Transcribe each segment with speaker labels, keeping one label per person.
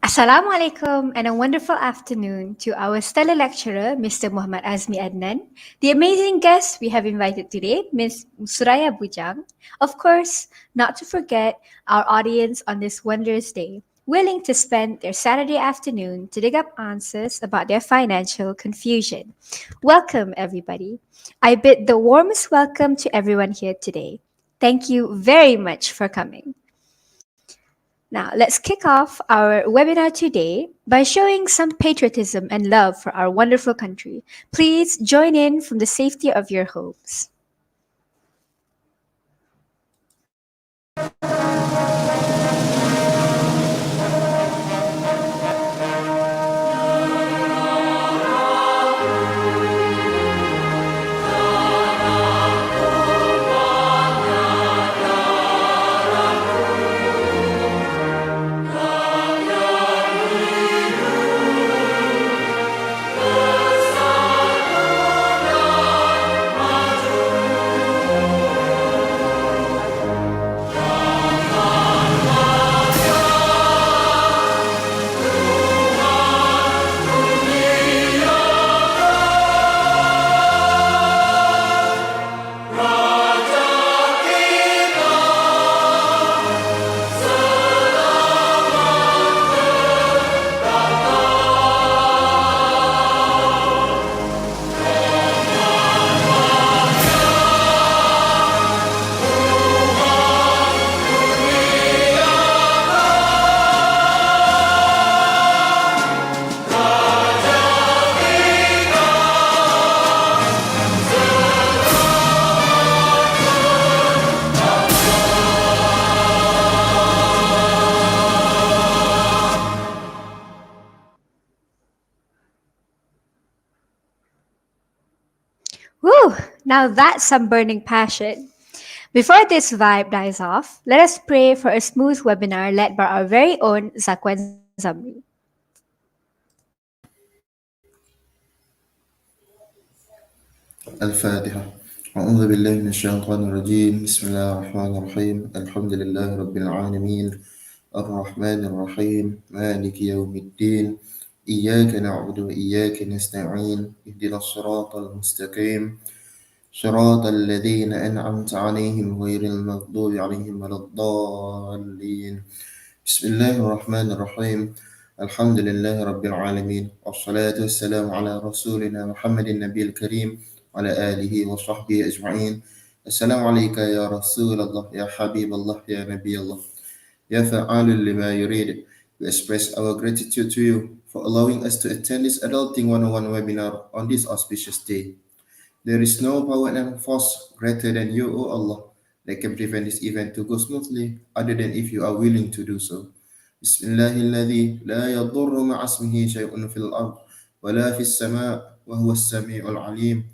Speaker 1: Assalamu alaikum and a wonderful afternoon to our stellar lecturer, Mr. Muhammad Azmi Adnan, the amazing guest we have invited today, Ms. Suraya Bujang, of course, not to forget our audience on this wondrous day, willing to spend their Saturday afternoon to dig up answers about their financial confusion. Welcome, everybody. I bid the warmest welcome to everyone here today. Thank you very much for coming. Now, let's kick off our webinar today by showing some patriotism and love for our wonderful country. Please join in from the safety of your homes. Woo! Now that's some burning passion. Before this vibe dies off, let us pray for a smooth webinar led by our very own Zakwan Zamri.
Speaker 2: الفاتحة. أعوذ بالله من الشيطان الرجيم. بسم الله الرحمن الرحيم. الحمد لله رب العالمين الرحمن الرحيم مالك يوم الدين. إياك نعبد وإياك نستعين. اهدنا الصراط المستقيم صراط الذين أنعمت عليهم غير المغضوب عليهم ولا الضالين. بسم الله الرحمن الرحيم. الحمد لله رب العالمين والصلاة والسلام على رسولنا محمد النبي الكريم وعلى آله وصحبه أجمعين. السلام عليك يا رسول الله يا حبيب الله يا نبي الله يا فعال لما يريد. We express our gratitude to you for allowing us to attend this Adulting 101 webinar on this auspicious day. There is no power and force greater than you, O Allah, that can prevent this event to go smoothly, other than if you are willing to do so. بسم الله الذي لا يضر مع اسمه شيء في الأرض ولا في السماء وهو السميع العليم.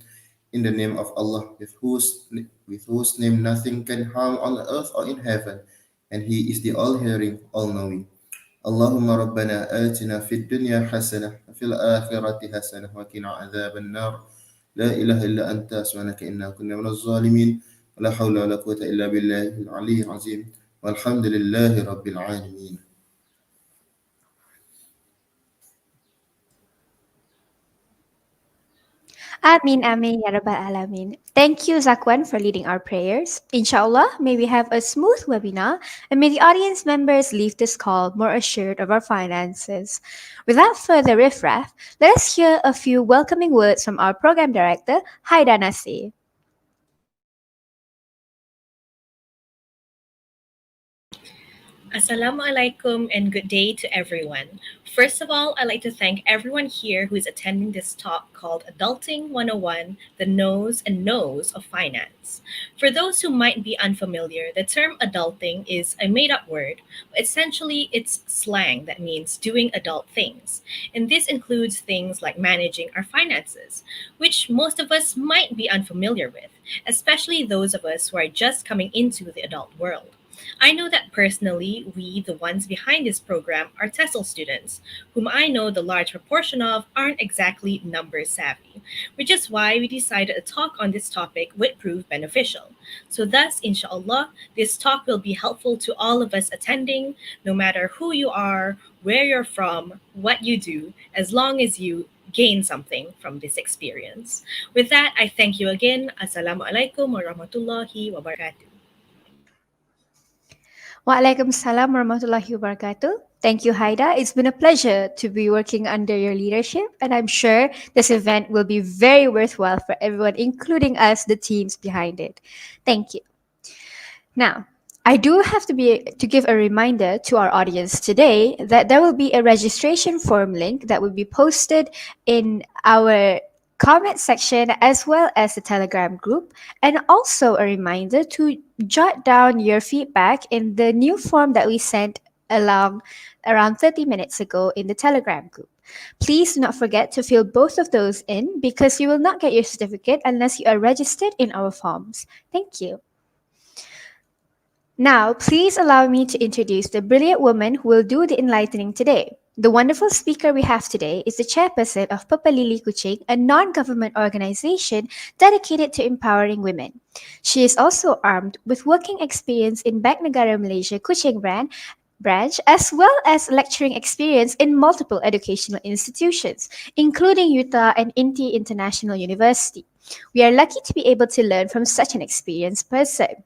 Speaker 2: In the name of Allah, with whose name nothing can harm on earth or in heaven, and He is the all-hearing, all-knowing. اللهم ربنا آتنا في الدنيا حسنة وفي الآخرة حسنة وقنا عذاب النار. لا إله إلا أنت سبحانك إنا كنا من الظالمين. ولا حول ولا قوة إلا بالله العلي العظيم. والحمد لله رب العالمين.
Speaker 1: Amin, amin, ya Rabbal Alamin. Thank you, Zakwan, for leading our prayers. Inshallah, may we have a smooth webinar and may the audience members leave this call more assured of our finances. Without further riffraff, let us hear a few welcoming words from our program director, Haida Nasir.
Speaker 3: Assalamualaikum and good day to everyone. First of all, I'd like to thank everyone here who is attending this talk called Adulting 101, the Knows and Knows of Finance. For those who might be unfamiliar, the term adulting is a made up word. Essentially, it's slang that means doing adult things. And this includes things like managing our finances, which most of us might be unfamiliar with, especially those of us who are just coming into the adult world. I know that personally, we, the ones behind this program, are TESOL students, whom I know the large proportion of aren't exactly number savvy, which is why we decided a talk on this topic would prove beneficial. So, thus, inshallah, this talk will be helpful to all of us attending, no matter who you are, where you're from, what you do, as long as you gain something from this experience. With that, I thank you again. Assalamu alaikum wa rahmatullahi wa barakatuh.
Speaker 1: Waalaikum salam warahmatullahi wabarakatuh. Thank you, Haida. It's been a pleasure to be working under your leadership, and I'm sure this event will be very worthwhile for everyone, including us, the teams behind it. Thank you. Now, I do have to give a reminder to our audience today that there will be a registration form link that will be posted in our comment section as well as the Telegram group, and also a reminder to jot down your feedback in the new form that we sent along around 30 minutes ago in the Telegram group. Please do not forget to fill both of those in because you will not get your certificate unless you are registered in our forms. Thank you. Now, please allow me to introduce the brilliant woman who will do the enlightening today. The wonderful speaker we have today is the chairperson of Papalili Kuching, a non government organization dedicated to empowering women. She is also armed with working experience in Bank Negara Malaysia Kuching branch, as well as lecturing experience in multiple educational institutions, including Utah and Inti International University. We are lucky to be able to learn from such an experienced person.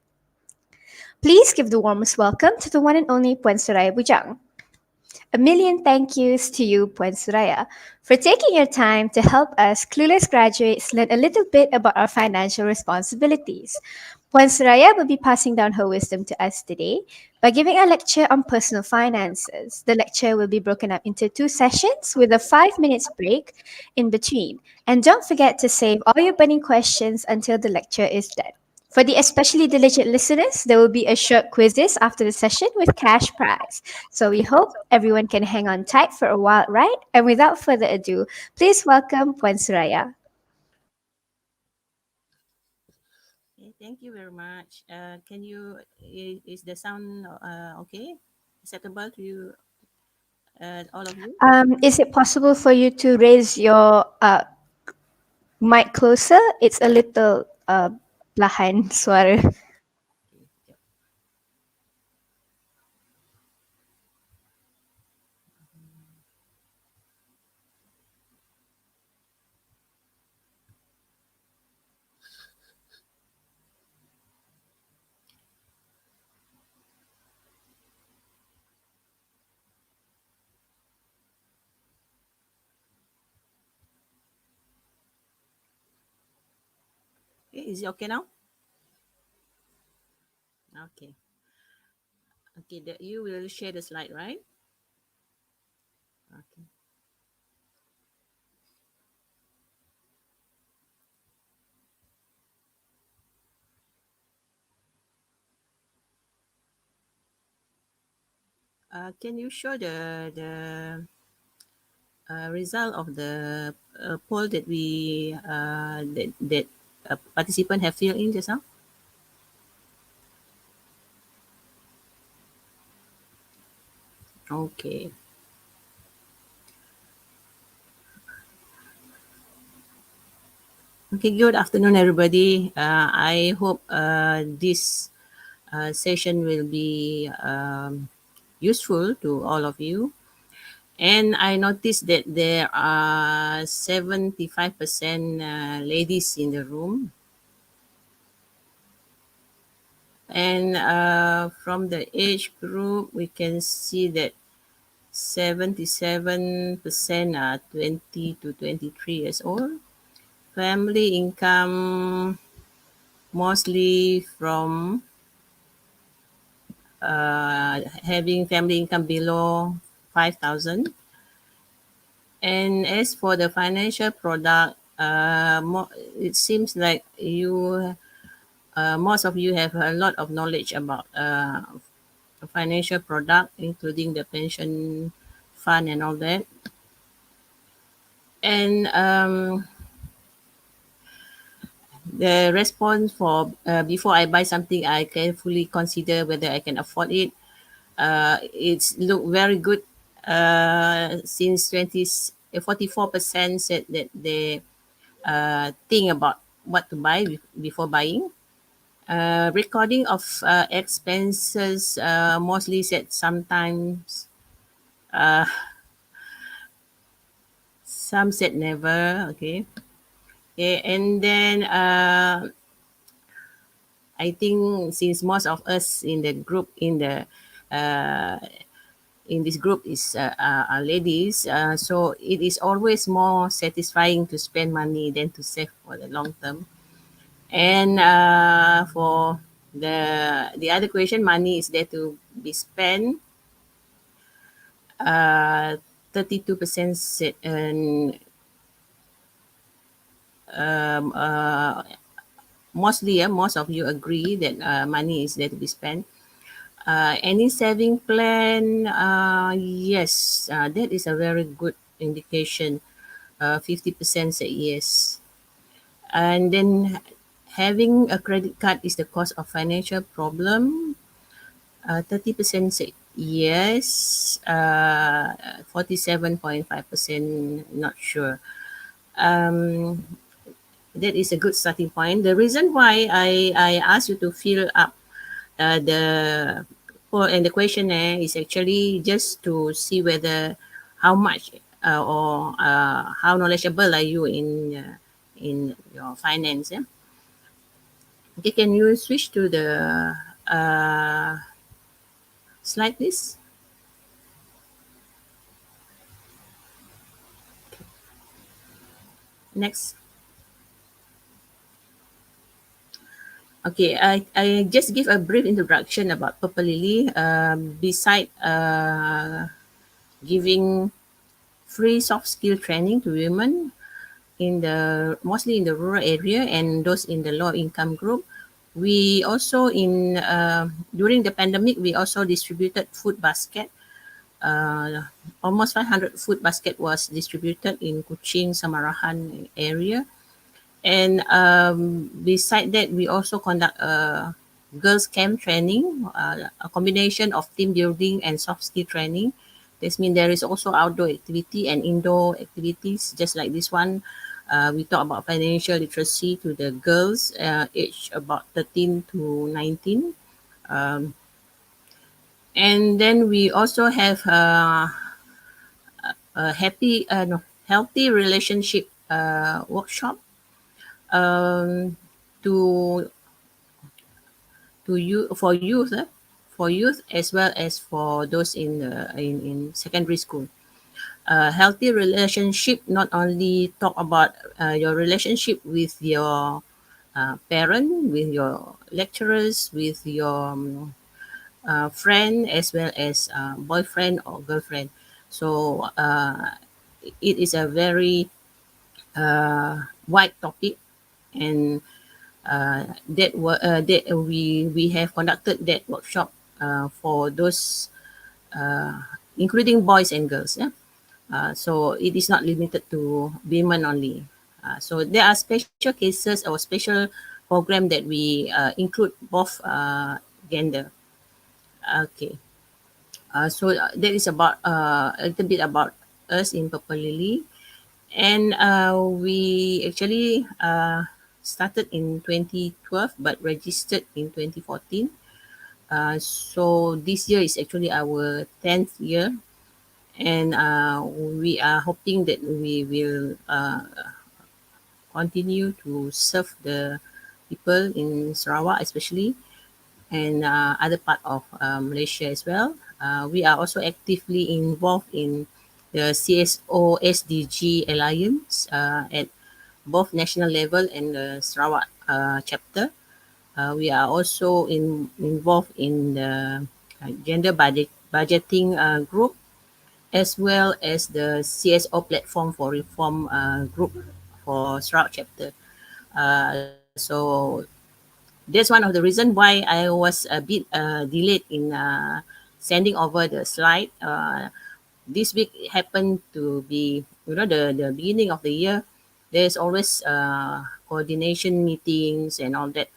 Speaker 1: Please give the warmest welcome to the one and only Puan Suraya Bujang. A million thank yous to you, Puan Suraya, for taking your time to help us clueless graduates learn a little bit about our financial responsibilities. Puan Suraya will be passing down her wisdom to us today by giving a lecture on personal finances. The lecture will be broken up into two sessions with a 5 minutes break in between. And don't forget to save all your burning questions until the lecture is done. For the especially diligent listeners, there will be a short quizzes after the session with cash prize. So we hope everyone can hang on tight for a while, right? And without further ado, please welcome Puan Suraya.
Speaker 4: Okay, thank you very much. Is the sound okay? Acceptable to you, all of you?
Speaker 1: Is it possible for you to raise your mic closer? It's a little lahan suara.
Speaker 4: Okay, sekejap. Okay, is it okay now? Okay. Okay, that you will share the slide, right? Okay. Can you show the result of the poll that participant have filled in just now? Okay. Okay, good afternoon, everybody. I hope this session will be useful to all of you. And I noticed that there are 75% ladies in the room. And from the age group, we can see that 77% are 20 to 23 years old. Family income mostly from having family income below 5,000. And as for the financial product, it seems like most of you have a lot of knowledge about financial product, including the pension fund and all that. And The response for before I buy something, I carefully consider whether I can afford it. It's look very good. Since 44% said that they think about what to buy before buying. Recording of expenses mostly said sometimes. Some said never. Okay. Okay, and then I think since most of us in the group uh, in this group is are ladies, so it is always more satisfying to spend money than to save for the long term. And for the other question, money is there to be spent. Uh, 32% said, and mostly, most of you agree that money is there to be spent. Any saving plan? Yes, that is a very good indication. 50% say yes. And then having a credit card is the cause of financial problem. 30% say yes. 47.5% not sure. Um, that is a good starting point. The reason why I asked you to fill up the for and the questionnaire is actually just to see whether how much or how knowledgeable are you in your finance. Yeah? Okay, can you switch to the uh, slide, please? Next. Okay, I just give a brief introduction about Purple Lily. Beside giving free soft skill training to women in the mostly in the rural area and those in the low income group, we also in during the pandemic we also distributed food basket. Almost 500 food basket was distributed in Kuching, Samarahan area. And beside that, we also conduct a girls camp training, a combination of team building and soft skill training. This means there is also outdoor activity and indoor activities, just like this one. We talk about financial literacy to the girls aged about 13 to 19. Um, and then we also have a no, healthy relationship workshop um, to you for youth, for youth as well as for those in secondary school. Healthy relationship not only talk about your relationship with your parent, with your lecturers, with your friend, as well as boyfriend or girlfriend. So it is a very wide topic, and that we have conducted that workshop for those including boys and girls. Yeah, so it is not limited to women only. So there are special cases or special program that we include both gender. Okay, so that is about a little bit about us in Purple Lily. And we actually started in 2012 but registered in 2014. So this year is actually our 10th year, and we are hoping that we will continue to serve the people in Sarawak especially, and other part of Malaysia as well. We are also actively involved in the CSO SDG Alliance at both national level and the Sarawak chapter. We are also involved in the budgeting group, as well as the CSO platform for reform group for Sarawak chapter. So that's one of the reason why I was a bit delayed in sending over the slide. This week happened to be, the beginning of the year. there's always coordination meetings and all that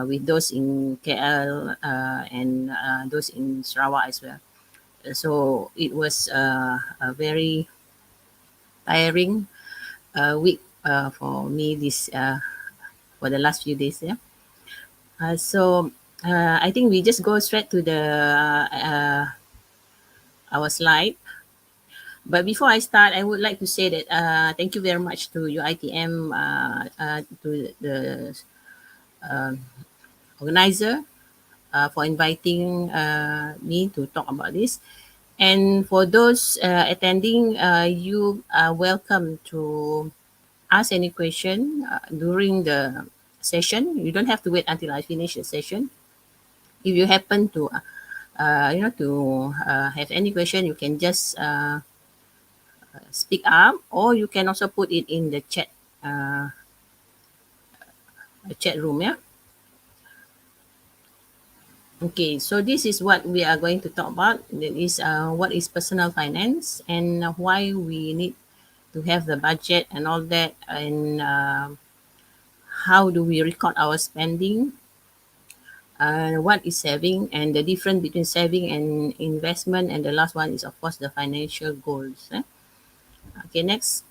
Speaker 4: with those in KL and those in Sarawak as well. So it was a very tiring week for me this for the last few days. Yeah. So I think we just go straight to the our slide. But before I start, I would like to say that thank you very much to UITM, to the organizer for inviting me to talk about this. And for those attending, you are welcome to ask any question during the session. You don't have to wait until I finish the session. If you happen to, have any question, you can just speak up, or you can also put it in uh, the chat room. Yeah. Okay, so this is what we are going to talk about. That is what is personal finance and why we need to have the budget and all that, and how do we record our spending, what is saving, and the difference between saving and investment, and the last one is of course the financial goals. Okay, next.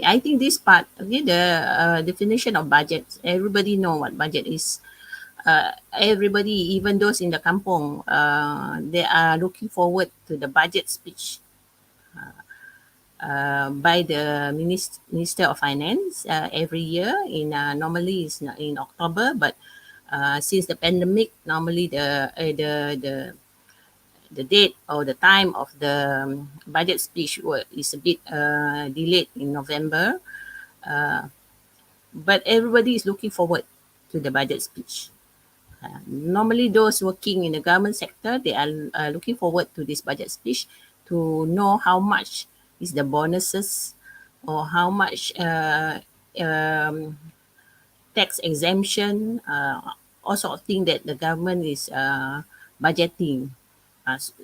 Speaker 4: I think this part, okay, the definition of budget, everybody know what budget is. Everybody, even those in the kampong, they are looking forward to the budget speech by the Minister of Finance every year. In normally it's not in October, but since the pandemic, normally the date or the time of the budget speech is a bit delayed in November. But everybody is looking forward to the budget speech. Normally, those working in the government sector, they are looking forward to this budget speech to know how much is the bonuses, or how much um, tax exemption, all sort of thing that the government is budgeting.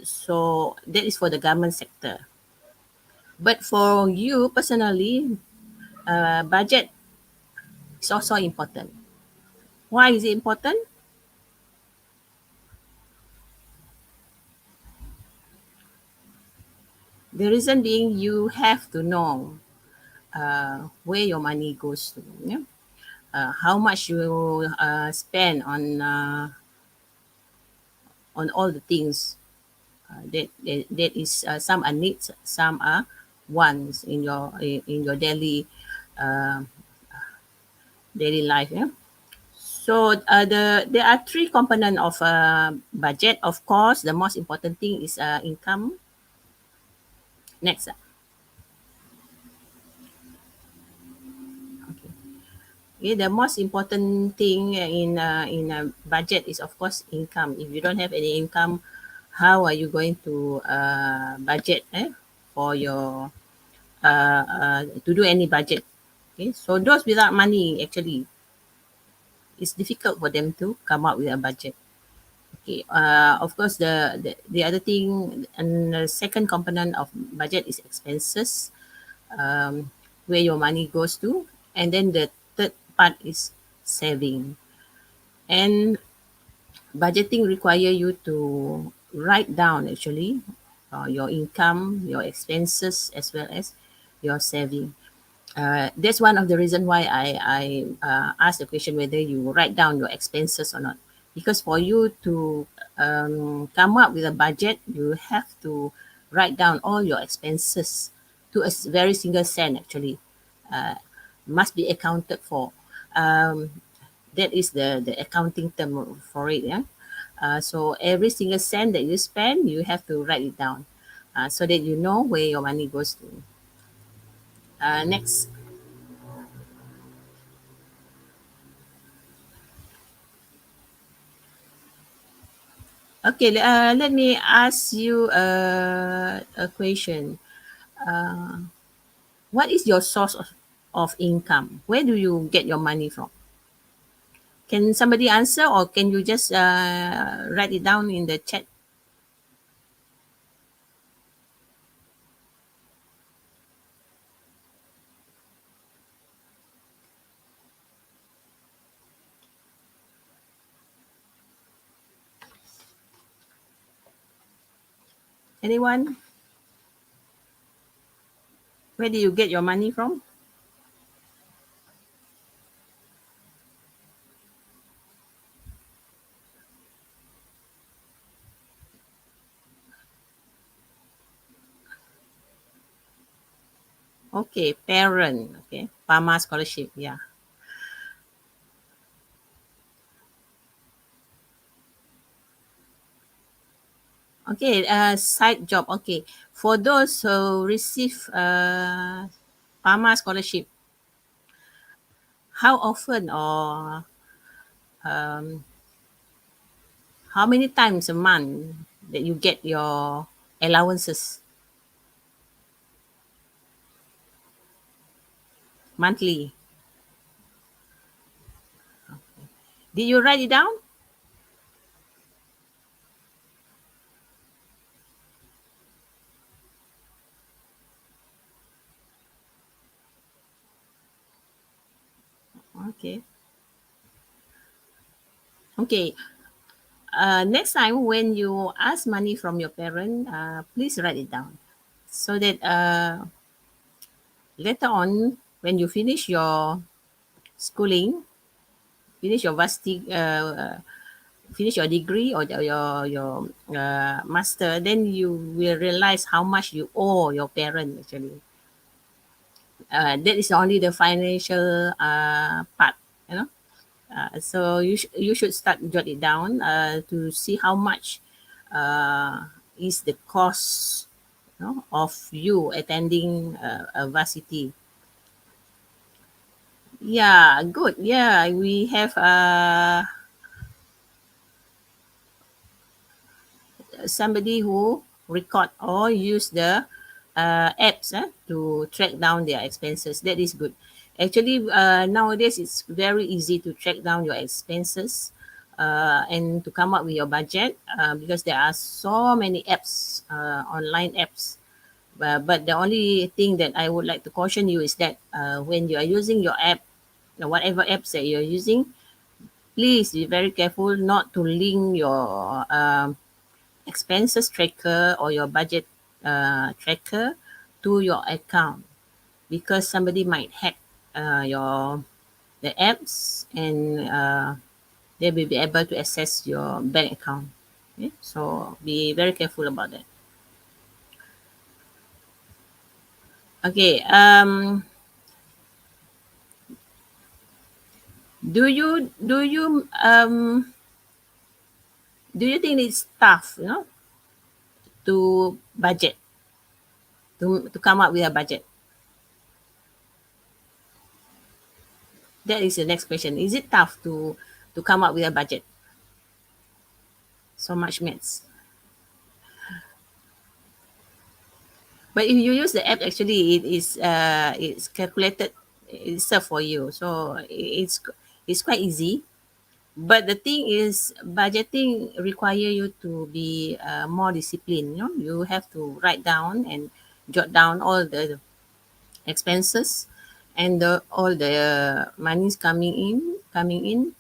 Speaker 4: So that is for the government sector. But for you personally, budget is also important. Why is it important? The reason being, you have to know where your money goes to. Yeah? How much you spend on all the things that is some are needs, some are wants in your uh, daily life. Yeah. So there are three component of budget. Of course, the most important thing is income. Next. Okay. Okay, the most important thing in a budget is of course income. If you don't have any income, how are you going to budget for your to do any budget? Okay, so those without money, actually it's difficult for them to come up with a budget. Okay, of course the other thing, and the second component of budget is expenses, um, where your money goes to, and then the third part is saving. And budgeting require you to write down actually your income, your expenses, as well as your saving. That's one of the reason why I asked the question whether you write down your expenses or not. Because for you to come up with a budget, you have to write down all your expenses to a very single cent actually. Uh, must be accounted for. Um, that is the accounting term for it. Yeah. So every single cent that you spend, you have to write it down so that you know where your money goes to. Next. Okay, let me ask you a question. What is your source of income? Where do you get your money from? Can somebody answer, or can you just write it down in the chat? Anyone? Where do you get your money from? Okay, parent. Okay, PAMA scholarship. Yeah. Okay, side job. Okay, for those who receive PAMA scholarship, how often or um, how many times a month that you get your allowances monthly? Did you write it down? Okay. Okay. Next time when you ask money from your parent, please write it down so that later on when you finish your schooling, finish your finish your degree or your master, then you will realize how much you owe your parent actually. That is only the financial part, you know. So you should start jot it down to see how much is the cost, you know, of you attending a varsity. Yeah, good. Yeah, we have somebody who record or use the apps to track down their expenses. That is good. Actually, nowadays it's very easy to track down your expenses and to come up with your budget because there are so many apps, online apps. But the only thing that I would like to caution you is that when you are using your app, whatever apps that you're using, please be very careful not to link your expenses tracker or your budget tracker to your account because somebody might hack your the apps and they will be able to access your bank account. Okay? So be very careful about that. Okay. Do you think it's tough, to budget to come up with a budget? That is the next question. Is it tough to come up with a budget? So much maths. But if you use the app, actually, it's calculated itself for you. So it's quite easy. But the thing is, budgeting require you to be more disciplined. You have to write down and jot down all the expenses and all the monies coming in,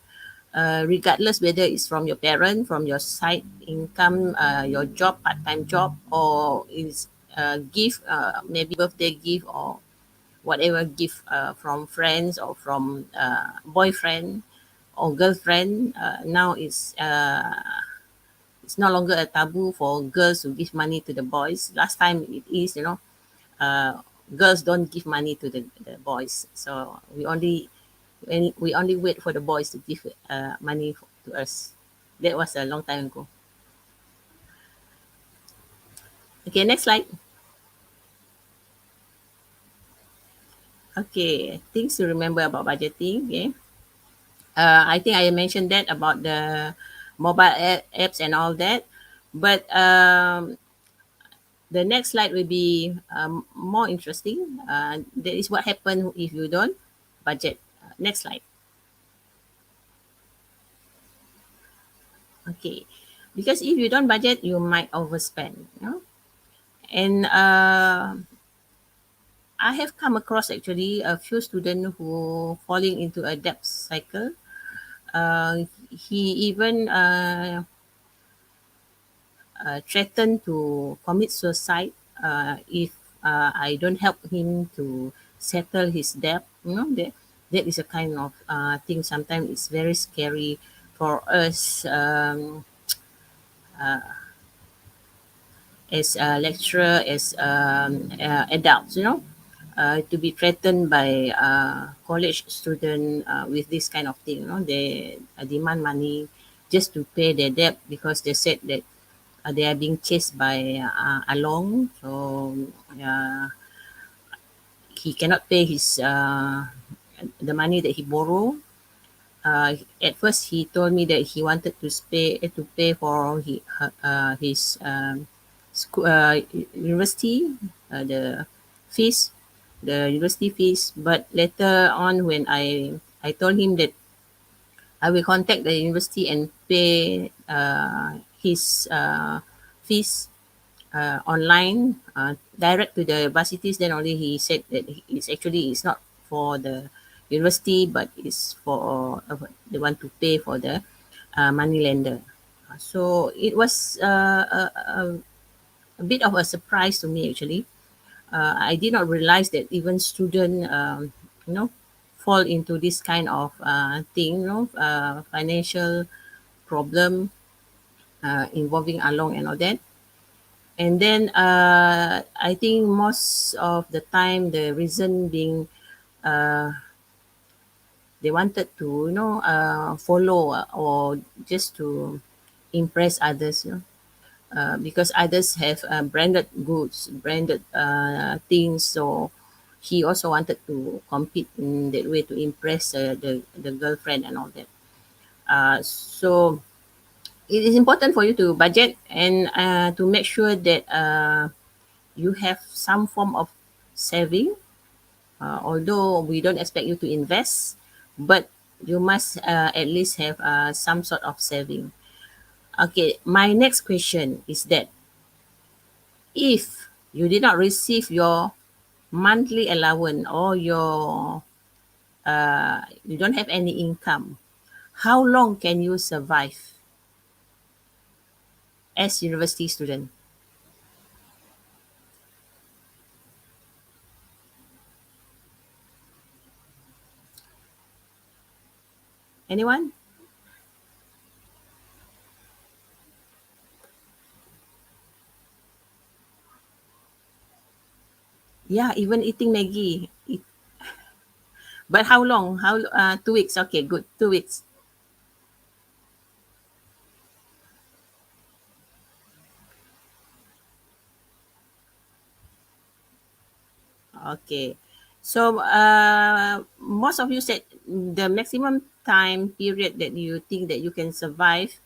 Speaker 4: regardless whether it's from your parent, from your side income, your job, part-time job, or is gift, maybe birthday gift or whatever gift from friends or from boyfriend or girlfriend. Now it's no longer a taboo for girls to give money to the boys. Last time it is, uh, girls don't give money to the boys. So we only wait for the boys to give money to us. That was a long time ago. Okay, next slide. Okay, things to remember about budgeting. Okay, I think I mentioned that about the mobile apps and all that. But the next slide will be more interesting. That is what happens if you don't budget. Next slide. Okay, because if you don't budget, you might overspend. And I have come across actually a few students who falling into a debt cycle. He even threatened to commit suicide if I don't help him to settle his debt. That is a kind of thing. Sometimes it's very scary for us as a lecturer, as adults. To be threatened by college student with this kind of thing. They demand money just to pay their debt because they said that they are being chased by along. So uh, he cannot pay his the money that he borrowed. At first, he told me that he wanted to pay for his school, university, the fees, the university fees. But later on, when I told him that I will contact the university and pay his fees online, direct to the varsities, then only he said that it's not for the university, but it's for they want to pay for the money lender. So it was a bit of a surprise to me actually. I did not realize that even student, you know, fall into this kind of thing, financial problem involving along and all that. And then I think most of the time the reason being uh, they wanted to follow or just to impress others, because others have branded goods, branded things. So he also wanted to compete in that way to impress the girlfriend and all that. So it is important for you to budget and to make sure that you have some form of saving, although we don't expect you to invest, but you must at least have some sort of saving. Okay, my next question is that if you did not receive your monthly allowance or your you don't have any income, how long can you survive as university student? Anyone? Yeah, even eating Maggie. But how long? 2 weeks. Okay, good. 2 weeks. Okay. So most of you said the maximum time period that you think that you can survive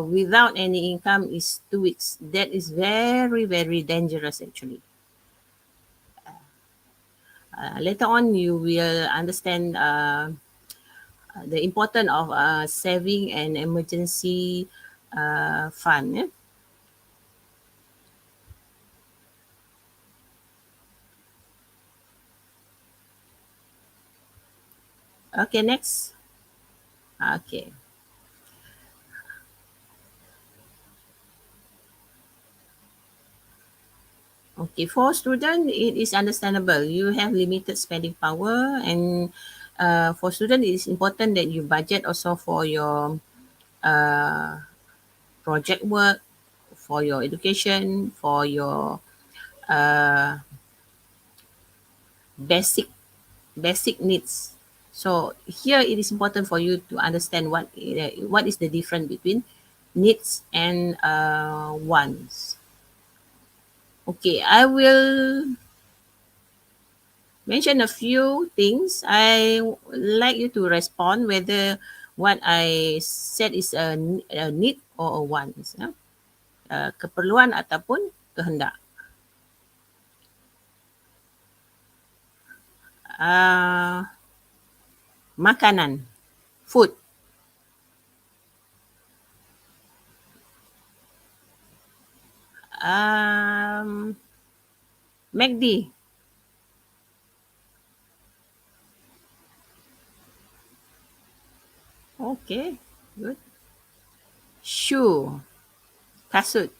Speaker 4: without any income is 2 weeks. That is very, very dangerous actually. Later on, you will understand the importance of saving an emergency fund. Yeah? Okay, next. Okay. Okay, for student, it is understandable. You have limited spending power, and for student, it is important that you budget also for your uh, project work, for your education, for your uh, basic basic needs. So here, it is important for you to understand what is the difference between needs and wants. Okay, I will mention a few things. I like you to respond whether what I said is a need or a want. Ya. Keperluan ataupun kehendak. Uh, Makanan, food. MACD. Okay, good. Shoe, kasut.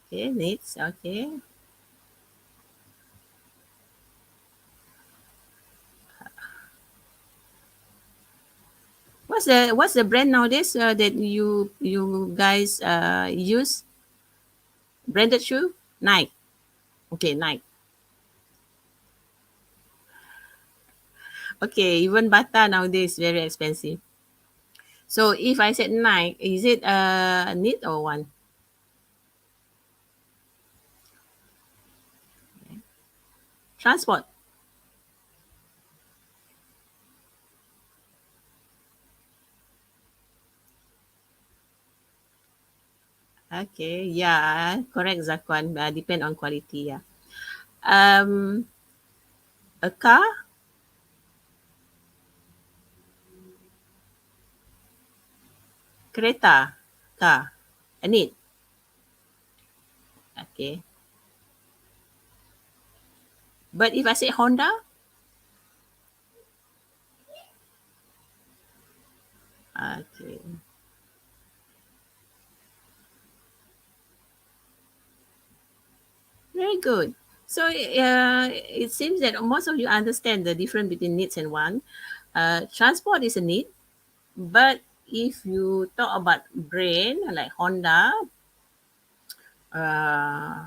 Speaker 4: Okay, needs. Okay. What's the brand nowadays that you guys use? Branded shoe? Nike. Okay, Nike. Okay, even Bata nowadays very expensive. So if I said Nike, is it a need or one? Transport. Okay, yeah, correct, Zakwan. Depend on quality. Yeah. Um, a car, kereta, car, a need. Okay, but if I say Honda, okay, very good. So it seems that most of you understand the difference between needs and want. Transport is a need, but if you talk about brand like Honda, uh,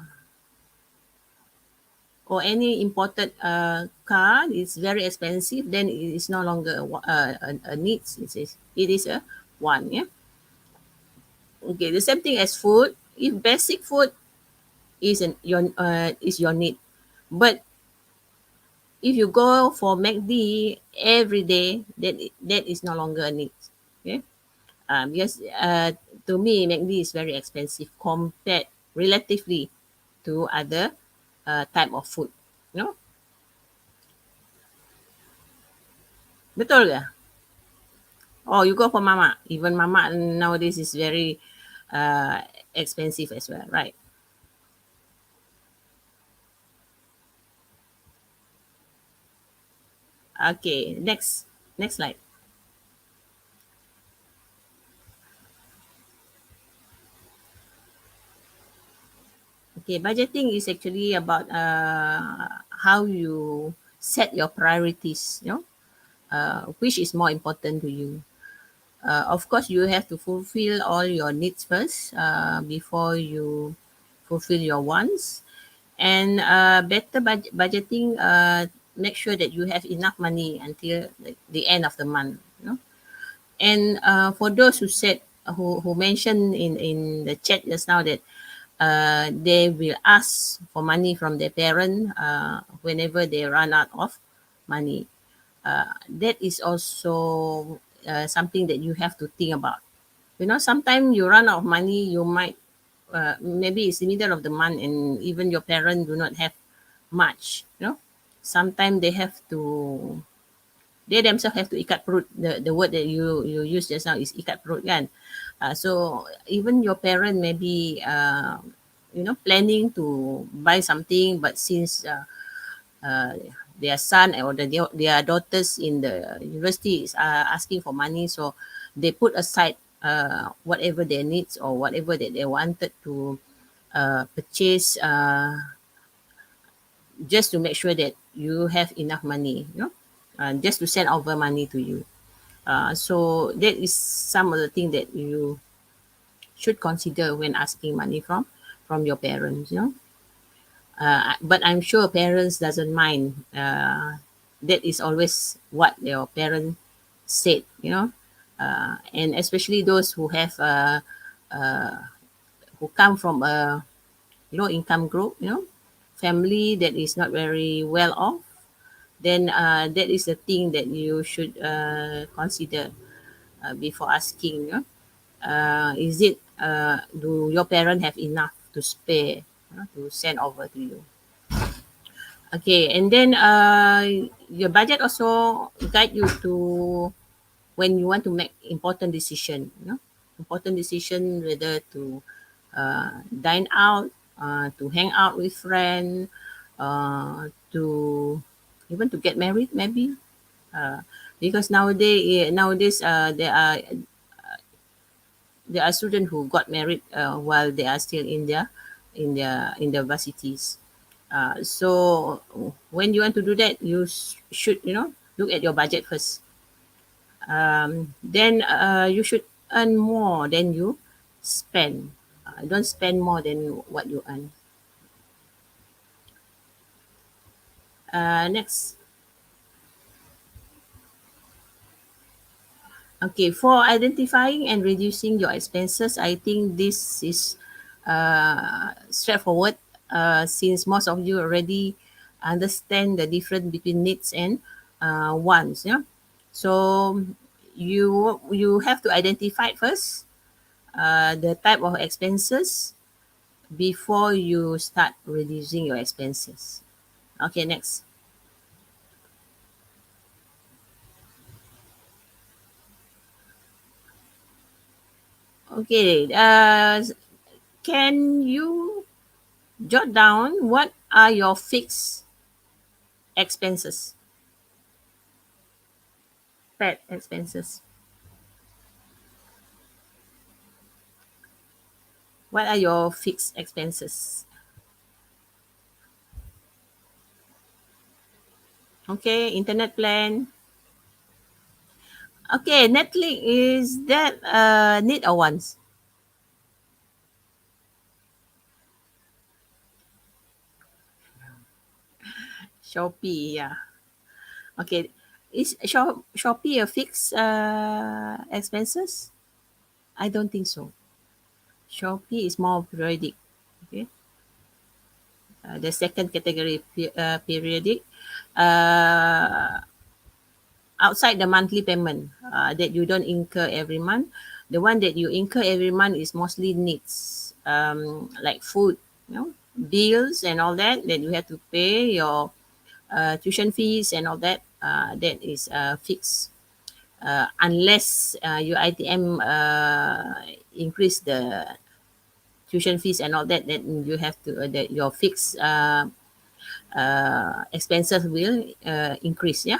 Speaker 4: or any imported car is very expensive, then it is no longer a needs. It is a want. Yeah. Okay. The same thing as food. If basic food is your need, but if you go for McD every day, then that is no longer a need. Okay. Because to me, McD is very expensive compared relatively to other type of food. You know, betul ke? Oh, you go for mama. Even mama nowadays is very uh, expensive as well, right? Okay, next slide. Okay, budgeting is actually about how you set your priorities. Which is more important to you. Of course, you have to fulfill all your needs first before you fulfill your wants. And better budgeting, make sure that you have enough money until the end of the month. And for those who mentioned in the chat just now that they will ask for money from their parent whenever they run out of money. That is also something that you have to think about. Sometimes you run out of money, you might maybe it's the middle of the month and even your parents do not have much. Sometimes they themselves have to ikat perut. The word that you use just now is ikat perut kan. So even your parent maybe planning to buy something, but since uh, their son or their daughters in the university is asking for money, so they put aside whatever their needs or whatever that they wanted to purchase, just to make sure that you have enough money, just to send over money to you. So that is some of the things that you should consider when asking money from your parents. But I'm sure parents doesn't mind. That is always what your parents said. And especially those who come from a low income group. Family that is not very well off. Then that is the thing that you should consider before asking. Is it do your parents have enough to spare, to send over to you? Okay, and then your budget also guide you to when you want to make important decision, important decision whether to dine out, to hang out with friend, to even to get married maybe, uh, because nowadays there are students who got married while they are still in their varsities. So when you want to do that, you should look at your budget first. Then you should earn more than you spend. Don't spend more than what you earn. Next. Okay, for identifying and reducing your expenses, I think this is straightforward, since most of you already understand the difference between needs and wants. Yeah, so you have to identify first the type of expenses before you start reducing your expenses. Okay, next. Okay, can you jot down what are your fixed expenses, pet expenses? What are your fixed expenses? Okay, internet plan. Okay, Netflix, is that need or wants? Shopee, yeah. Okay, is Shopee a fixed expenses? I don't think so. Shopee is more periodic. Okay, the second category periodic. Uh, Outside the monthly payment that you don't incur every month, the one that you incur every month is mostly needs, like food, bills and all that you have to pay, your tuition fees and all that, that is fixed, unless your ITM increase the tuition fees and all that, then you have to that your fixed expenses will increase. Yeah.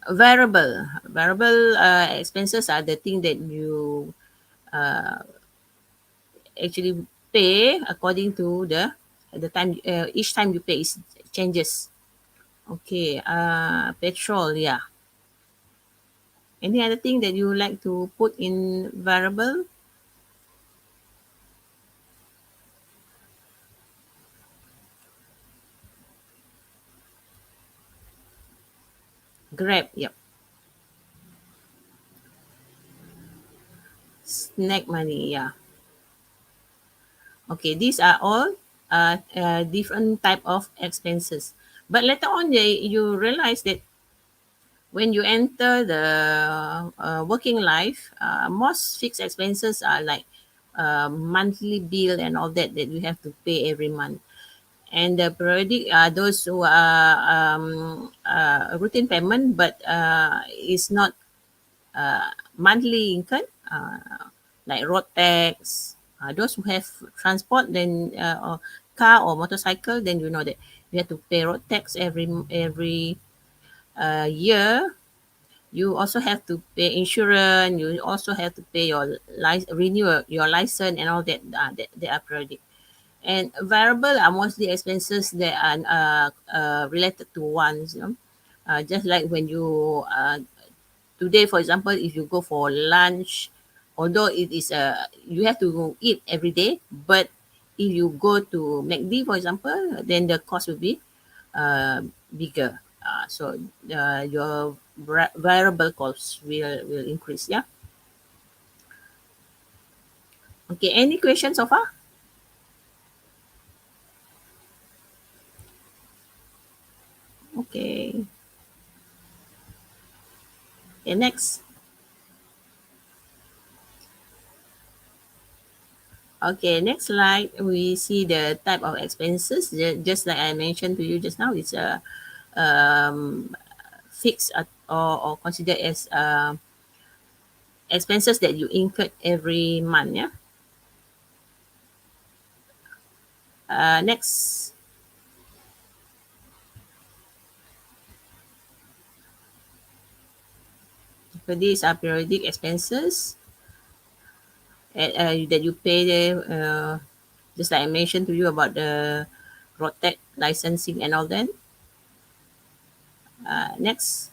Speaker 4: Variable expenses are the thing that you actually pay according to the time, each time you pay is changes. Okay, petrol, yeah. Any other thing that you would like to put in variable? Grab, yep. Snack money, yeah. Okay, these are all different type of expenses. But later on, you realize that when you enter the working life, most fixed expenses are like monthly bill and all that you have to pay every month. And the periodic are those who are routine payment, but is not monthly income, like road tax. Those who have transport, then or car or motorcycle, then you know that you have to pay road tax every year. You also have to pay insurance. You also have to pay your renew your license and all that. That they are periodic. And variable are mostly expenses that are related to ones. Just like when you today, for example, if you go for lunch, although it is you have to eat every day, but if you go to McD, for example, then the cost will be uh, bigger. So your variable costs will increase. Yeah. Okay. Any questions so far? Okay. Okay. Next. Okay. Next slide. We see the type of expenses. Just like I mentioned to you just now, it's a fixed or considered as expenses that you incurred every month. Yeah. Next. So these are periodic expenses that you pay there. Just like I mentioned to you about the Rotec licensing and all that. Next.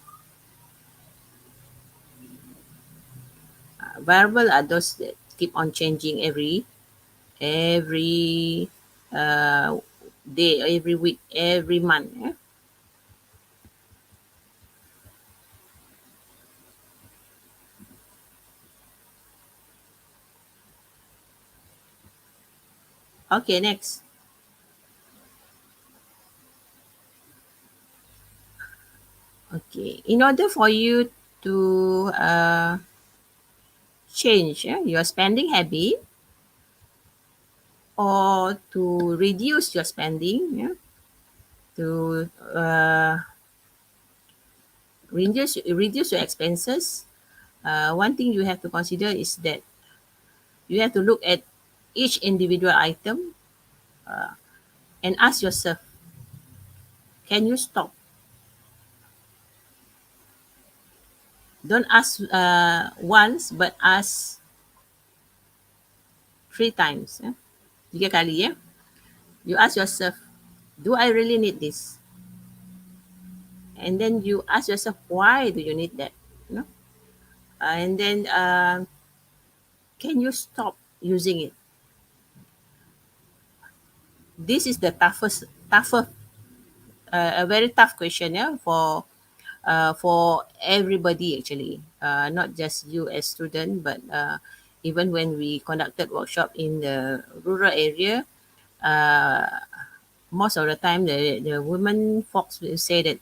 Speaker 4: Variable are those that keep on changing every uh, day, every week, every month. Yeah? Okay, next. Okay, in order for you to change your spending habit or to reduce your spending, to reduce your expenses, one thing you have to consider is that you have to look at each individual item and ask yourself, can you stop? Don't ask once, but ask 3 times. Ya. 3 kali ya. You ask yourself, do I really need this? And then you ask yourself, why do you need that? You know? And then can you stop using it? This is the tougher, a very tough question, yeah, for everybody actually, not just you as student, but even when we conducted workshop in the rural area, uh, most of the time the women folks will say that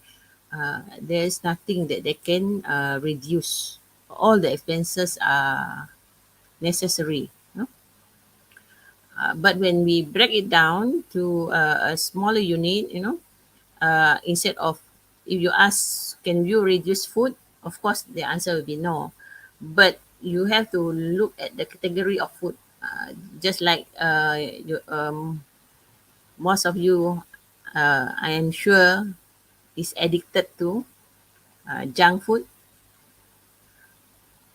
Speaker 4: there's nothing that they can reduce. All the expenses are necessary. You know? But when we break it down to a smaller unit, instead of, if you ask, can you reduce food? Of course, the answer will be no. But you have to look at the category of food. Just like most of you, I am sure, is addicted to junk food.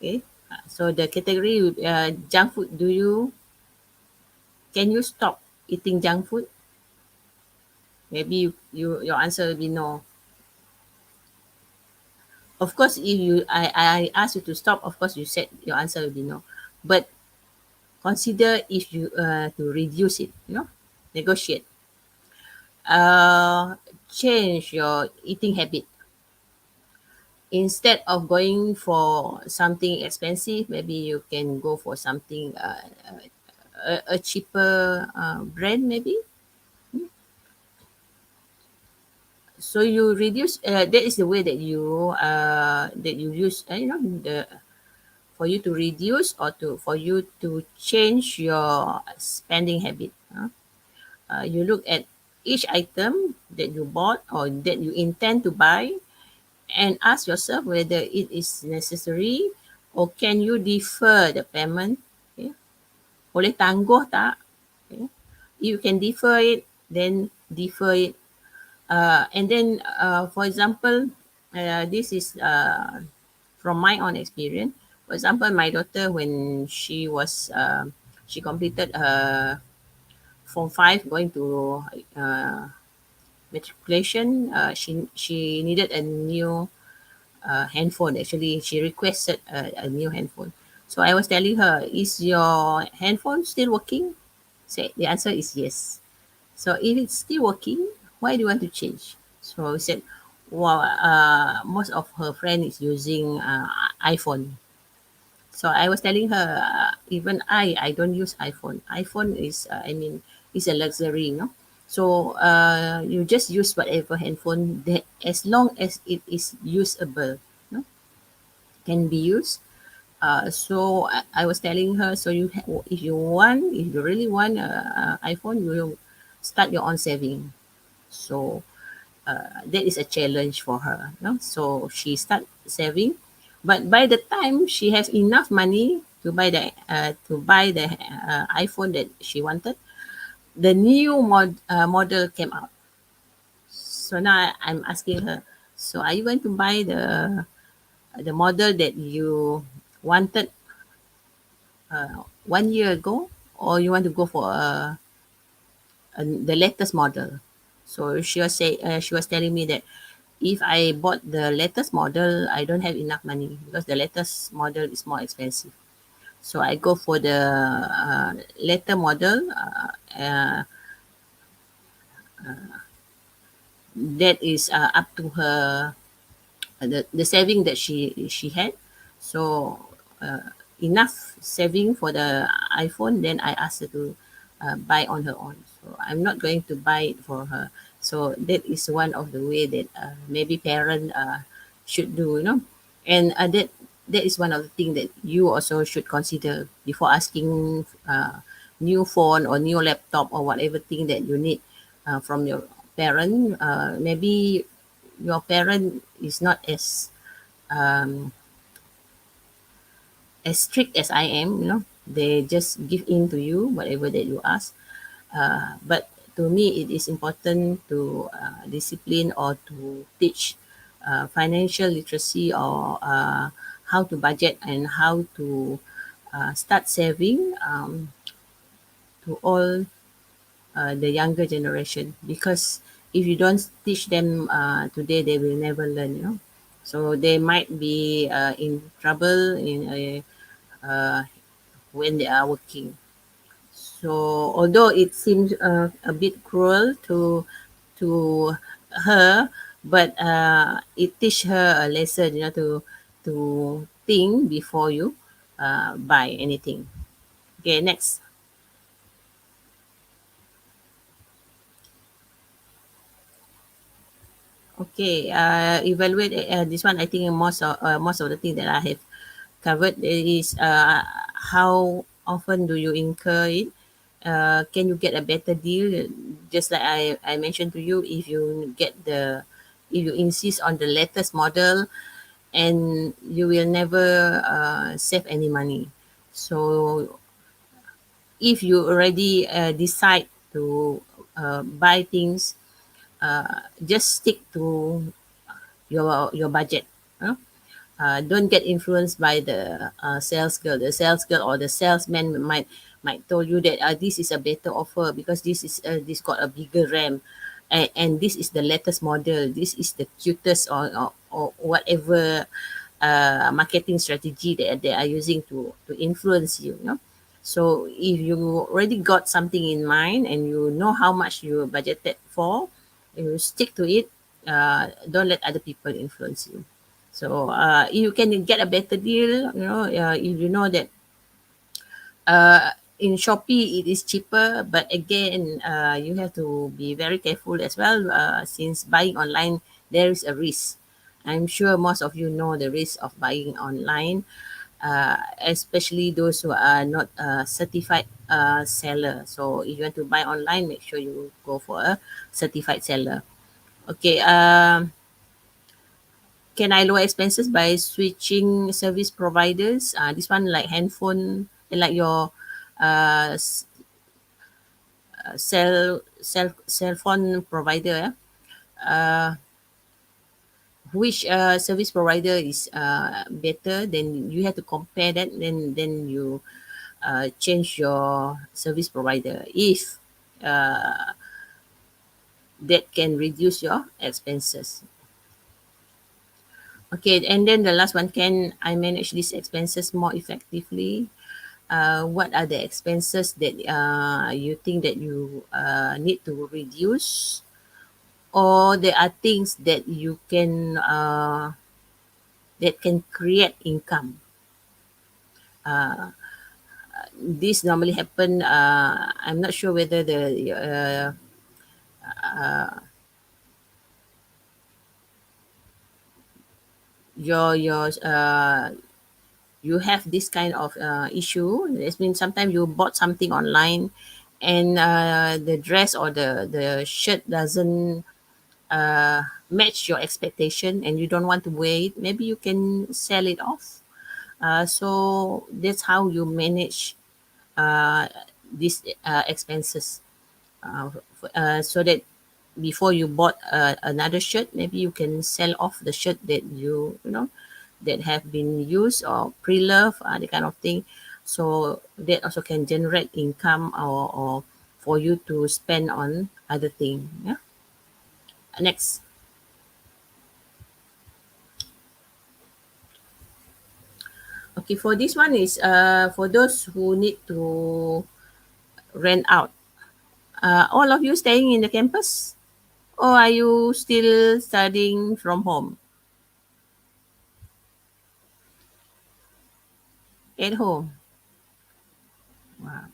Speaker 4: Okay, so the category junk food. Can you stop eating junk food? Maybe your answer will be no. Of course, if I ask you to stop, of course you said your answer will be no. But consider if you to reduce it. Negotiate. Uh, Change your eating habit. Instead of going for something expensive, maybe you can go for something a cheaper brand maybe. So you reduce. That is the way that you use. The for you to reduce or to for you to change your spending habit. You look at each item that you bought or that you intend to buy and ask yourself whether it is necessary or can you defer the payment. Okay? Boleh tangguh tak? Okay? You can defer it, then defer it. And then, for example, this is from my own experience. For example, my daughter, when she completed her Form 5, going to matriculation, she needed a new handphone. Actually, she requested a new handphone. So I was telling her, is your handphone still working? The answer is yes. So if it's still working, why do you want to change? So I said, well, most of her friend is using iPhone. So I was telling her, even I don't use iPhone. iPhone is, is a luxury, So you just use whatever handphone that, as long as it is usable, can be used. So I was telling her, so if you really want iPhone, you will start your own saving. So that is a challenge for her. No? So she start saving, but by the time she has enough money to buy the iPhone that she wanted, the new model came out. So now I'm asking her, so are you going to buy the model that you wanted 1 year ago, or you want to go for the latest model? So she was telling me that if I bought the latest model, I don't have enough money because the latest model is more expensive. So I go for the later model. That is up to her, the saving that she had. So enough saving for the iPhone, then I asked her to buy on her own. So I'm not going to buy it for her. So that is one of the way that maybe parent should do, and that is one of the thing that you also should consider before asking new phone or new laptop or whatever thing that you need from your parent. Maybe your parent is not as strict as I am. They just give in to you whatever that you ask. But to me, it is important to discipline or to teach financial literacy, or how to budget and how to start saving to all the younger generation, because if you don't teach them today, they will never learn. So they might be in trouble uh, when they are working. So although it seems a bit cruel to her, but it teach her a lesson, to think before you buy anything. Okay, next. Okay, evaluate this one. I think most of the thing that I have covered is how often do you incur it? Can you get a better deal? Just like I mentioned to you, if you insist on the latest model, and you will never save any money. So if you already decide to buy things, just stick to your budget. Huh? Don't get influenced by the sales girl. The sales girl or the salesman might tell you that this is a better offer because this got a bigger RAM, and this is the latest model. This is the cutest, or whatever marketing strategy that they are using to influence you. So if you already got something in mind and you know how much you budgeted for, you stick to it. Don't let other people influence you. So you can get a better deal, if you know that in Shopee it is cheaper, but again, you have to be very careful as well, since buying online there is a risk. I'm sure most of you know the risk of buying online, especially those who are not certified seller. So if you want to buy online, make sure you go for a certified seller. Okay. Can I lower expenses by switching service providers? This one like handphone, like your uh, s- cell phone provider. Which service provider is better? Then you have to compare that. Then you change your service provider if that can reduce your expenses. Okay, and then the last one, can I manage these expenses more effectively? What are the expenses that you think that you need to reduce, or there are things that you can that can create income? This normally happen. I'm not sure whether your you have this kind of issue. It means sometimes you bought something online, and the dress or the shirt doesn't match your expectation and you don't want to wait, maybe you can sell it off. So that's how you manage uh, these expenses. So that before you bought another shirt, maybe you can sell off the shirt that you know that have been used or pre-loved, the kind of thing. So that also can generate income, or for you to spend on other thing. Yeah. Next. Okay, for this one is for those who need to rent out. All of you staying in the campus, or are you still studying from home? At home. Wow.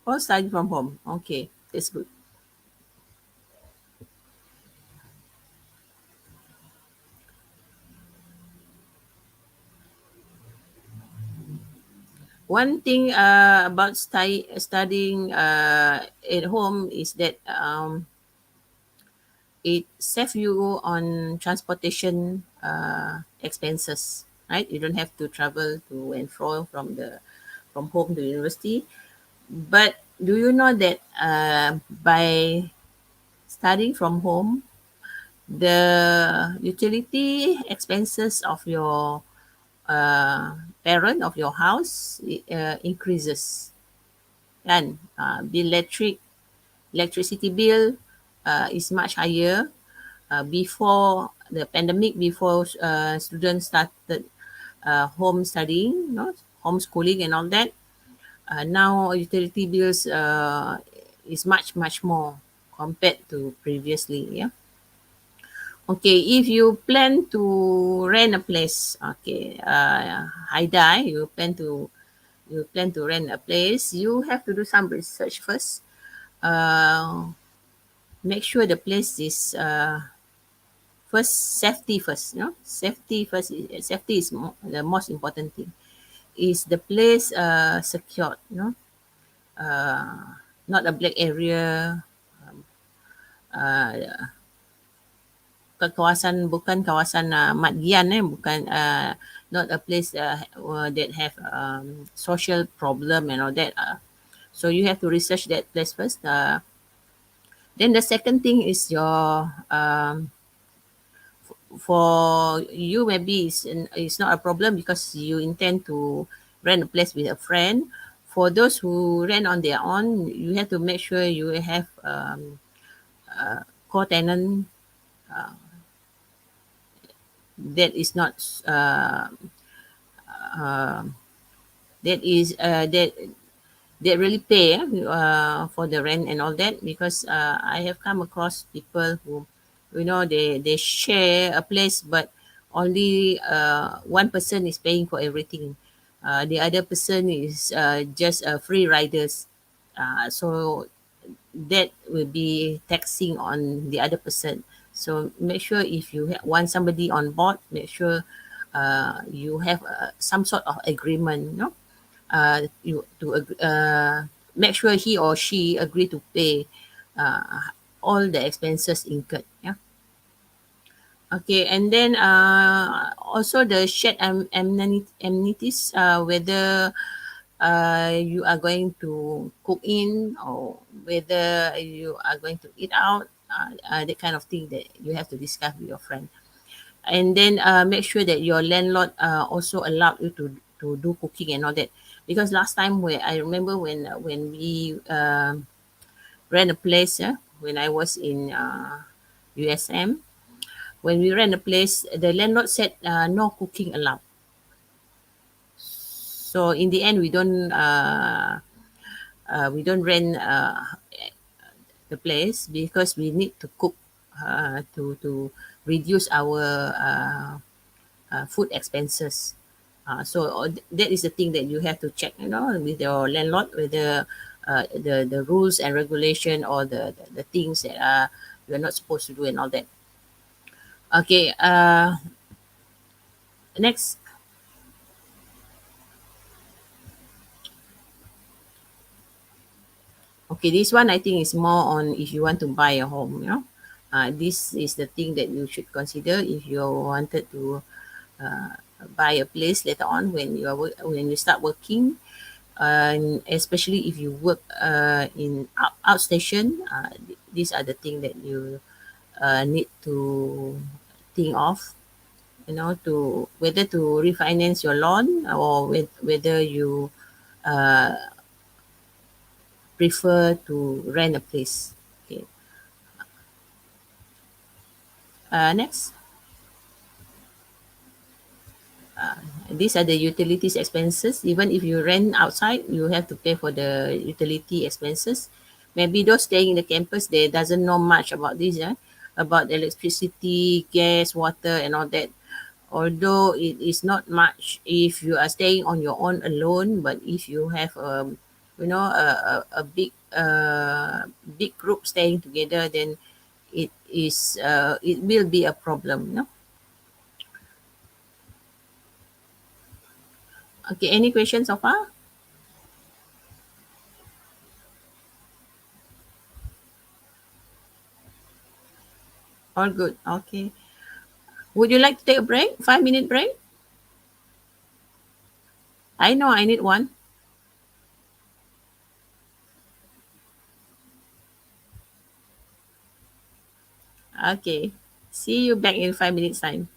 Speaker 4: All studying from home. Okay, that's good. One thing about studying at home is that it saves you on transportation expenses, right? You don't have to travel to and fro from home to university. But do you know that by studying from home, the utility expenses of your parent of your house increases, kan? Bill electricity bill is much higher. Before the pandemic, before students started home studying, homeschooling and all that. Now utility bills is much more compared to previously. Yeah. Okay, if you plan to rent a place, okay, Haida, you plan to rent a place, you have to do some research first. Make sure the place is first safety first. Safety first. Safety is the most important thing. Is the place secured? Not a black area. Uh, kawasan bukan kawasan mat gian, bukan not a place that have social problem and all that. So you have to research that place first. Then the second thing is your for you, maybe it's not a problem because you intend to rent a place with a friend. For those who rent on their own, you have to make sure you have co-tenant that is not that is that really pay for the rent and all that, because I have come across people who, they share a place, but only one person is paying for everything. The other person is just free riders. So that will be taxing on the other person. So make sure if you want somebody on board, make sure you have some sort of agreement, you to make sure he or she agree to pay uh, all the expenses incurred. Yeah. Okay, and then also the shared amenities, whether you are going to cook in, or whether you are going to eat out, that kind of thing that you have to discuss with your friend. And then make sure that your landlord also allowed you to do cooking and all that, because last time, where I remember when we rent a place, when I was in USM, when we rent a place, the landlord said no cooking allowed. So in the end, we don't rent the place, because we need to cook to reduce our food expenses. So that is the thing that you have to check, with your landlord, whether the rules and regulation, or the things that you're not supposed to do and all that. Okay, next. Okay, this one I think is more on if you want to buy a home, this is the thing that you should consider if you wanted to uh, buy a place later on when when you start working, and especially if you work in outstation. These are the things that you need to think of, to whether to refinance your loan or whether you uh, prefer to rent a place. Okay. Next, these are the utilities expenses. Even if you rent outside, you have to pay for the utility expenses. Maybe those staying in the campus, they doesn't know much about this, about electricity, gas, water, and all that. Although it is not much if you are staying on your own alone, but if you have a big group staying together, then it will be a problem. No. Okay. Any questions so far? All good. Okay. Would you like to take a break? 5 minute break? I know I need one. Okay. See you back in 5 minutes time.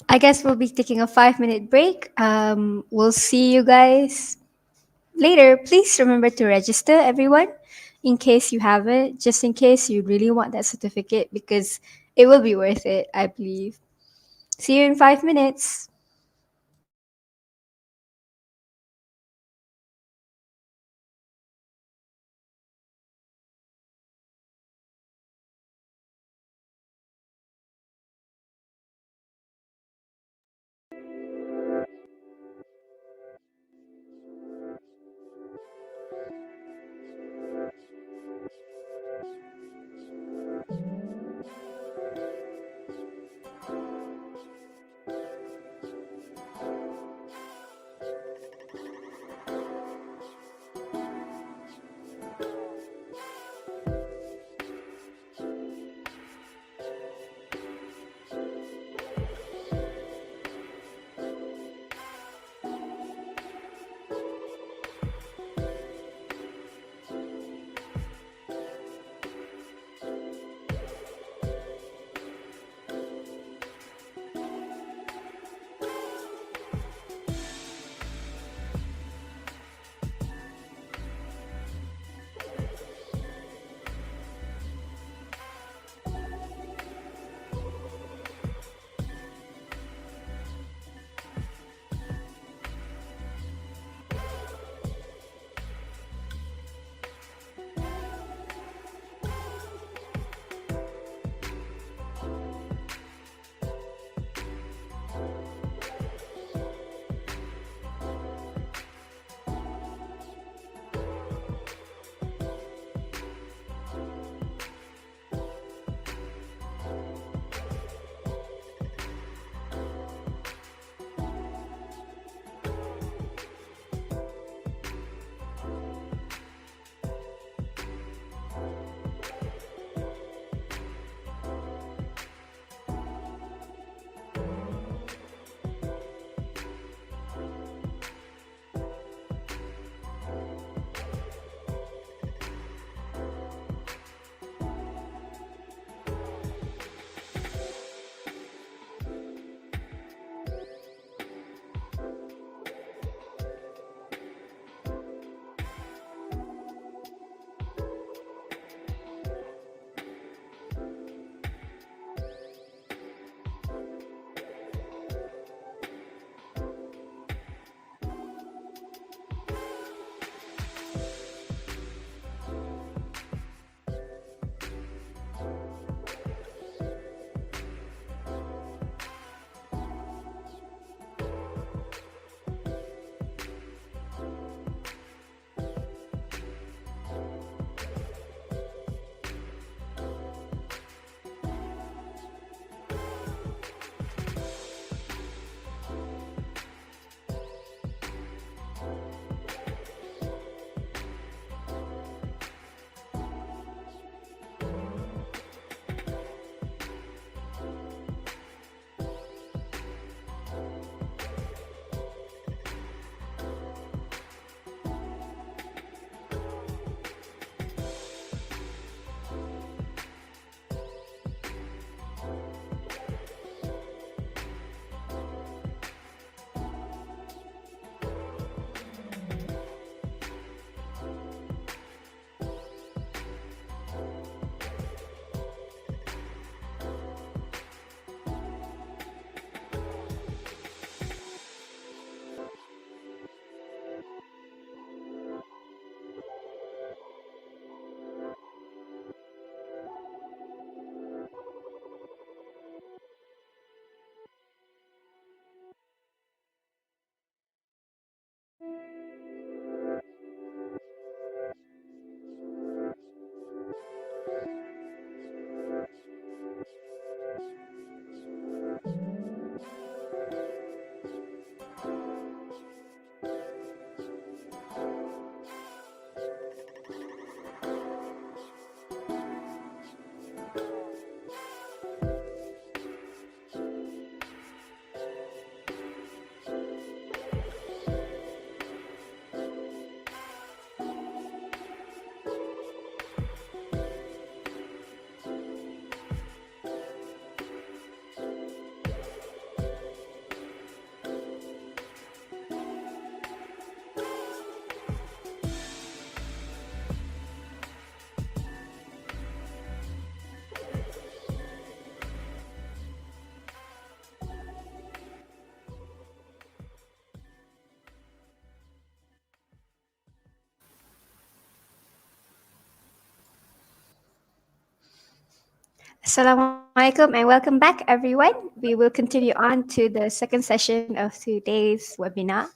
Speaker 1: I guess we'll be taking a 5 minute break. We'll see you guys later. Please remember to register, everyone, in case you haven't, just in case you really want that certificate, because it will be worth it, I believe. See you in 5 minutes. Assalamualaikum and welcome back, everyone. We will continue on to the second session of today's webinar.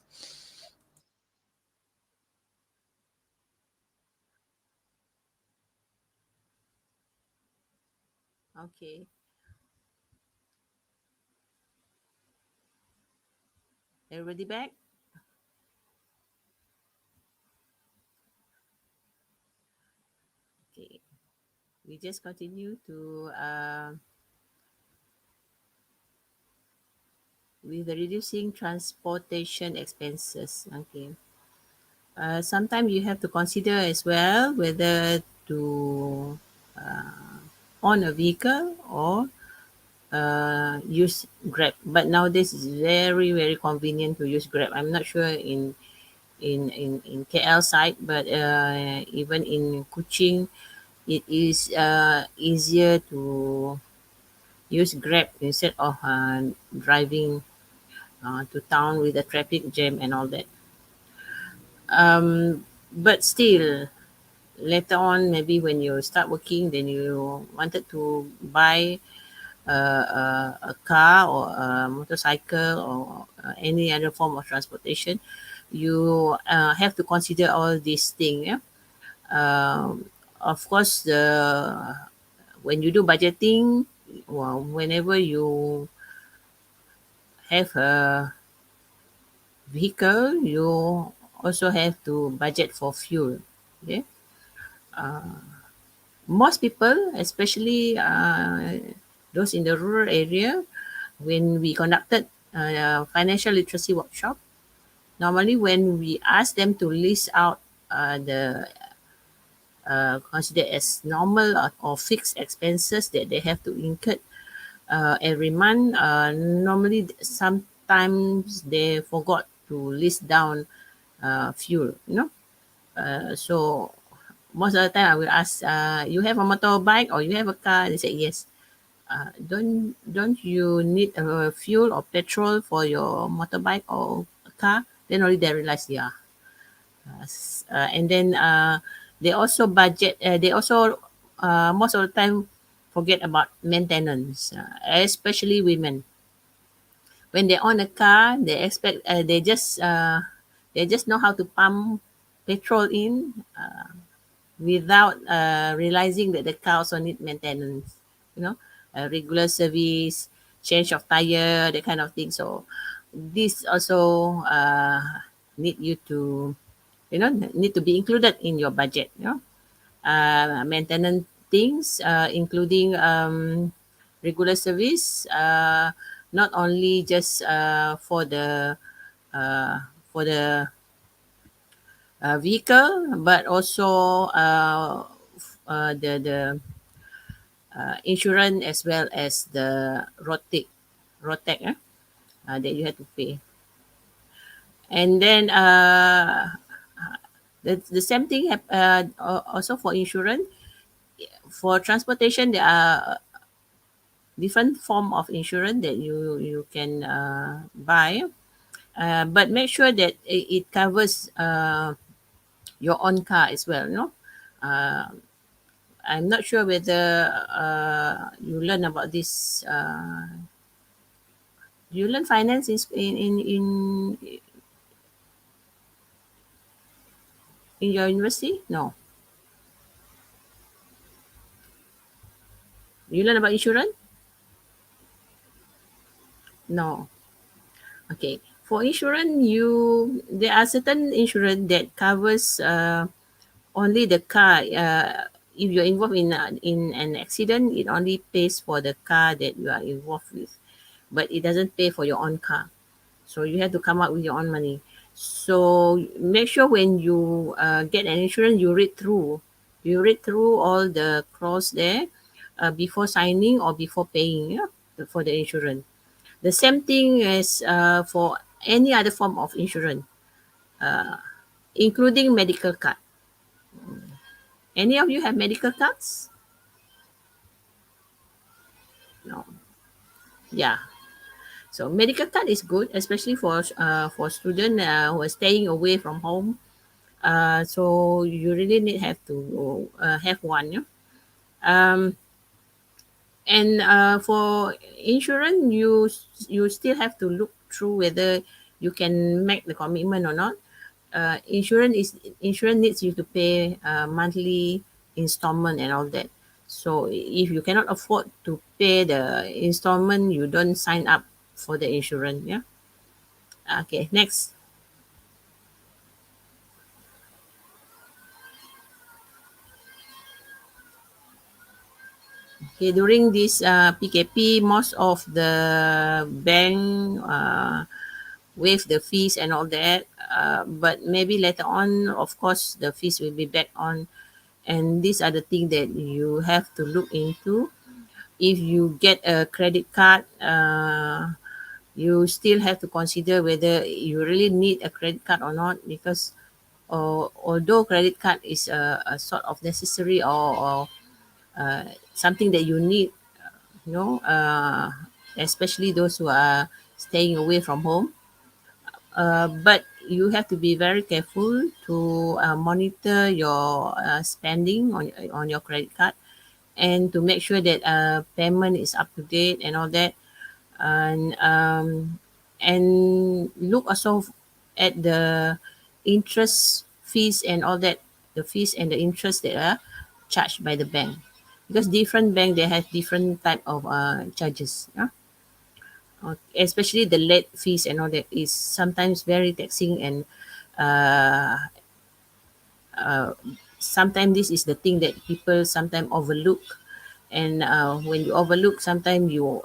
Speaker 4: Okay. Everybody back? Okay. We just continue to with the reducing transportation expenses. Okay. Sometimes you have to consider as well whether to own a vehicle or use Grab. But nowadays it's very very convenient to use Grab. I'm not sure in KL side, but even in Kuching, it is easier to use Grab instead of driving to town with the traffic jam and all that. But still, later on, maybe when you start working, then you wanted to buy a car or a motorcycle or any other form of transportation, you have to consider all these things. Yeah? Of course, when you do budgeting, well, whenever you have a vehicle, you also have to budget for fuel. Okay, most people, especially those in the rural area, when we conducted financial literacy workshop, normally when we ask them to list out the considered as normal or fixed expenses that they have to incur every month, normally sometimes they forgot to list down fuel, so most of the time I will ask, you have a motorbike or you have a car? They say yes. Don't you need fuel or petrol for your motorbike or a car? Then only they realize, yeah. And then they also budget. They also most of the time forget about maintenance, especially women. When they own a car, they expect they just know how to pump petrol in without realizing that the car also need maintenance, you know, regular service, change of tire, that kind of thing. So this also need you to, need to be included in your budget, maintenance things, including regular service, not only just uh, for the vehicle, but also the insurance as well as the road tag, that you have to pay. And then the same thing also for insurance. For transportation, there are different form of insurance that you can buy, but make sure that it covers your own car as well. Uh, I'm not sure whether you learn about this. You learn finance in your university? No. You learn about insurance? No. Okay. For insurance, there are certain insurance that covers only the car. If you're involved in an accident, it only pays for the car that you are involved with, but it doesn't pay for your own car. So you have to come up with your own money. So make sure when you get an insurance, you read through all the clause there before signing or before paying, for the insurance. The same thing as for any other form of insurance, including medical card. Any of you have medical cards? No. Yeah. So medical card is good, especially for student who are staying away from home. So you really need have to have one. Yeah? Um, And for insurance, you still have to look through whether you can make the commitment or not. Insurance needs you to pay monthly installment and all that. So if you cannot afford to pay the installment, you don't sign up for the insurance. Yeah. Okay. Next. Okay. During this PKP, most of the bank waive the fees and all that. But maybe later on, of course, the fees will be back on. And these are the things that you have to look into. If you get a credit card, you still have to consider whether you really need a credit card or not, because although credit card is a sort of necessary, or something that you need, you know, especially those who are staying away from home. But you have to be very careful to monitor your spending on your credit card, and to make sure that payment is up to date and all that. And look also at the interest fees and all that, the fees and the interest that are charged by the bank, because different bank, they have different type of charges. Yeah. Especially the late fees and all that is sometimes very taxing, and uh, uh, sometimes this is the thing that people sometimes overlook. And when you overlook, sometimes you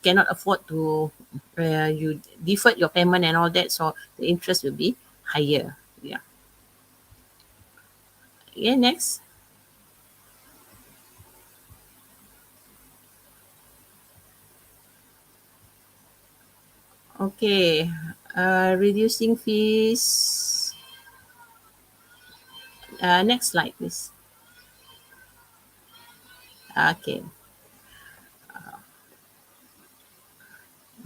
Speaker 4: cannot afford to, you deferred your payment and all that, so the interest will be higher. Yeah. Yeah. Next. Okay. Reducing fees. Next slide, please. Okay.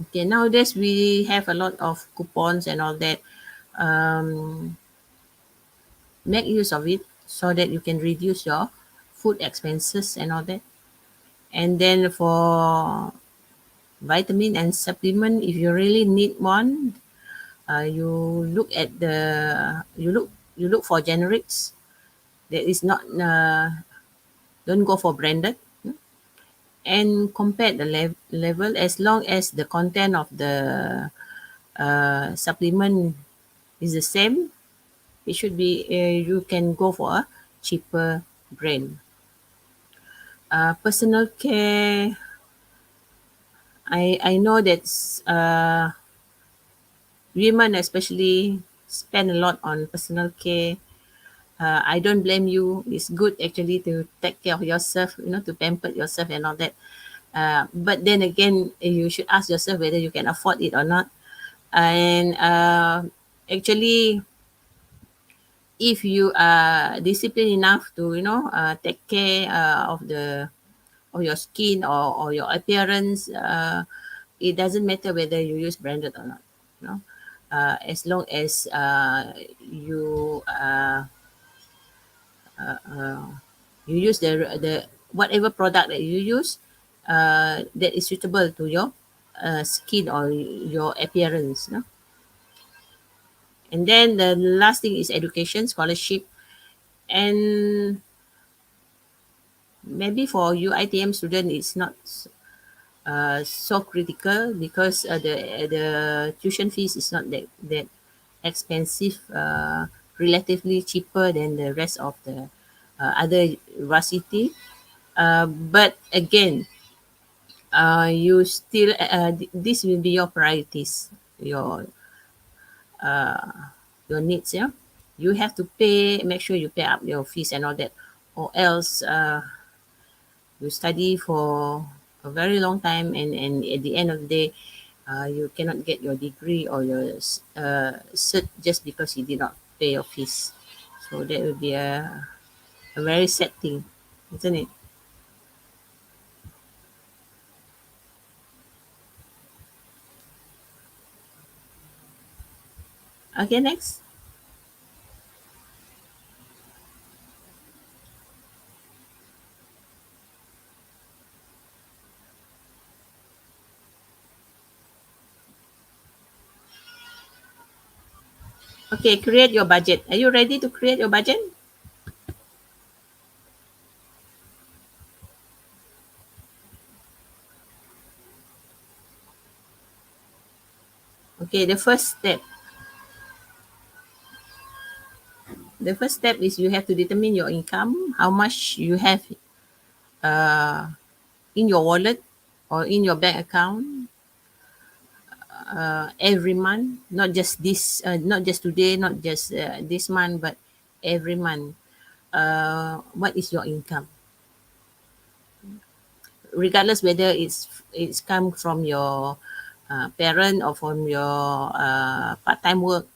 Speaker 4: Okay, nowadays we have a lot of coupons and all that. um, Make use of it so that you can reduce your food expenses and all that. And then for vitamin and supplement, if you really need one, you look at the you look for generics that is not, don't go for branded. And compare the level. As long as the content of the supplement is the same, it should be, you can go for a cheaper brand. Personal care, I know that women especially spend a lot on personal care. I don't blame you. It's good actually to take care of yourself, to pamper yourself and all that. But then again, you should ask yourself whether you can afford it or not. And actually, if you are disciplined enough to, take care of your skin, or your appearance, it doesn't matter whether you use branded or not. You know, as long as you use the whatever product that you use, that is suitable to your skin or your appearance. And then the last thing is education, scholarship. And maybe for you ITM student, it's not so critical, because the tuition fees is not that expensive, relatively cheaper than the rest of the other varsity. But again, you still, this will be your priorities, your your needs. Yeah, you have to pay, make sure you pay up your fees and all that, or else you study for a very long time, and at the end of the day, you cannot get your degree or your cert, just because you did not pay your fees. So that would be a very sad thing, isn't it? Okay, next. Okay, create your budget. Are you ready to create your budget? Okay, the first step is you have to determine your income, how much you have uh, in your wallet or in your bank account every month, not just today, not just this month, but every month. What is your income? Regardless whether it's come from your parent or from your part-time work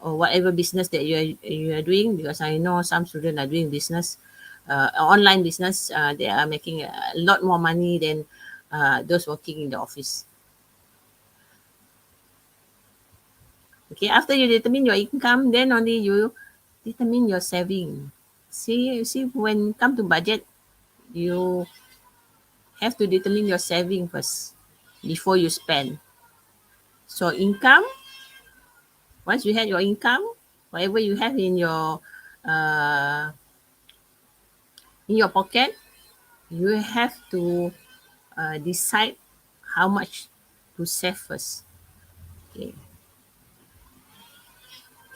Speaker 4: or whatever business that you are doing, because I know some students are doing business, online business. They are making a lot more money than those working in the office. Okay, after you determine your income, then only you determine your saving. See, when come to budget, you have to determine your saving first before you spend. So income, once you have your income, whatever you have uh, in your pocket, you have to decide how much to save first. Okay.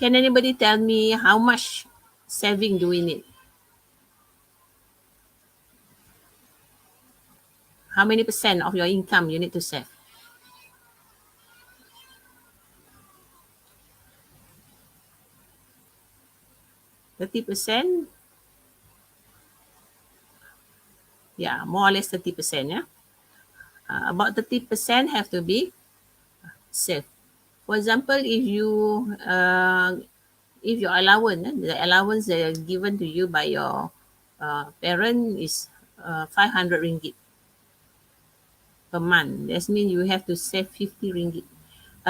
Speaker 4: Can anybody tell me how much saving do we need? How many percent of your income you need to save? 30%? Yeah, more or less 30%. Yeah. About 30% have to be saved. For example, if your allowance, the allowance that are given to you by your parent is 500 ringgit per month. That means you have to save 50 ringgit.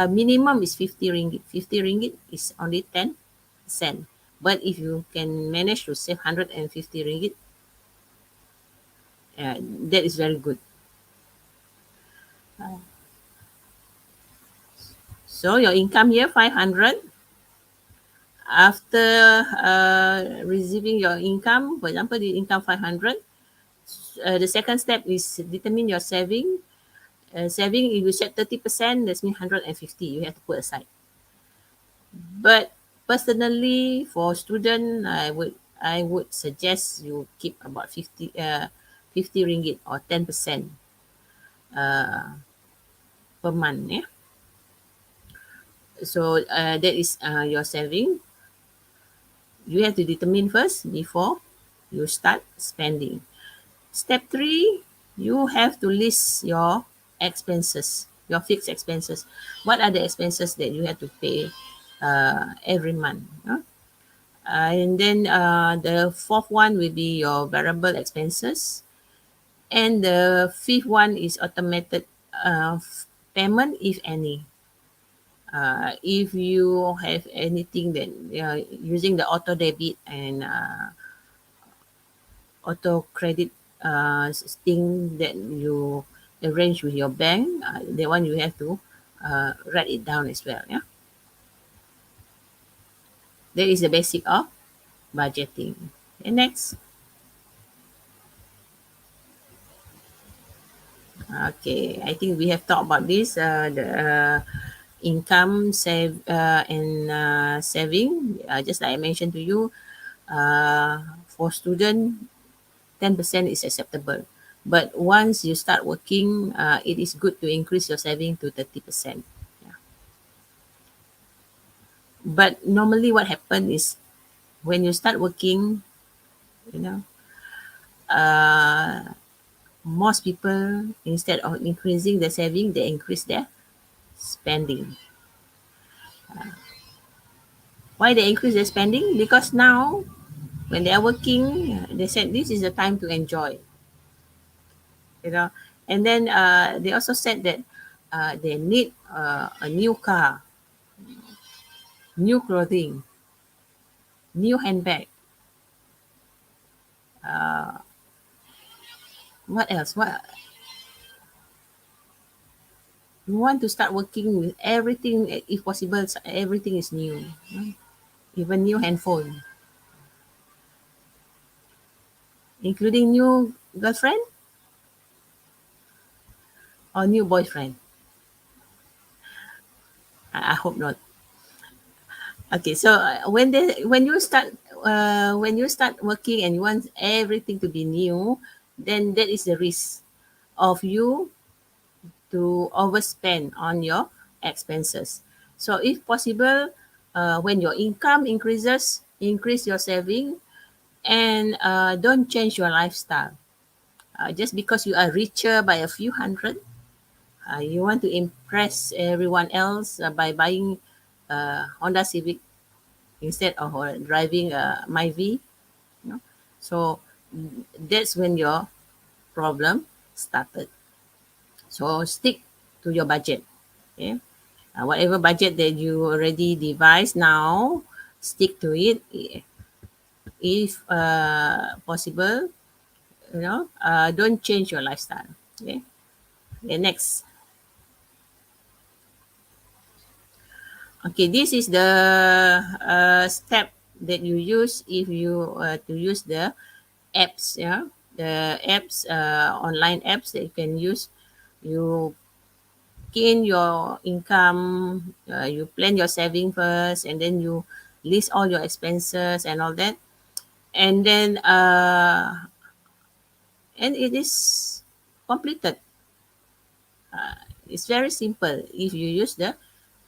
Speaker 4: Minimum is 50 ringgit. 50 ringgit is only 10%. But if you can manage to save 150 ringgit, that is very good. So your income here 500. After receiving your income, for example, the income 500, the second step is determine your saving. Saving, if you set 30%, that's mean 150 you have to put aside. But personally, for student, I would suggest you keep about 50 ringgit or 10% uh, per month. Yeah. So that is your saving. You have to determine first before you start spending. Step three, you have to list your expenses, your fixed expenses. What are the expenses that you have to pay every month? And then the fourth one will be your variable expenses. And the fifth one is automated payment, if any. If you have anything that using the auto debit and auto credit thing that you arrange with your bank, that one you have to write it down as well. Yeah, that is the basic of budgeting. And next, okay, I think we have talked about this. The income and saving. Just like I mentioned to you, for student, 10% is acceptable. But once you start working, it is good to increase your saving to 30%. Yeah. But normally what happens is when you start working, you know, uh, most people, instead of increasing their saving, they increase their spending. Why they increase their spending? Because now when they are working, they said this is the time to enjoy, you know. And then they also said that they need a new car, new clothing, new handbag. What else? You want to start working with everything, if possible, everything is new. Even new handphone, including new girlfriend or new boyfriend. I hope not. Okay, so when you start working and you want everything to be new, then that is the risk of you to overspend on your expenses. So if possible, when your income increases, increase your saving, and don't change your lifestyle. Just because you are richer by a few hundred, you want to impress everyone else by buying Honda Civic instead of driving Myvi. You know? So that's when your problem started. So stick to your budget. Okay? Whatever budget that you already devised now, stick to it. If possible, don't change your lifestyle. Okay. The next. Okay, this is the step that you use if you to use the apps. Yeah, the apps, online apps that you can use. You gain your income. You plan your saving first, and then you list all your expenses and all that, and then and it is completed. It's very simple if you use the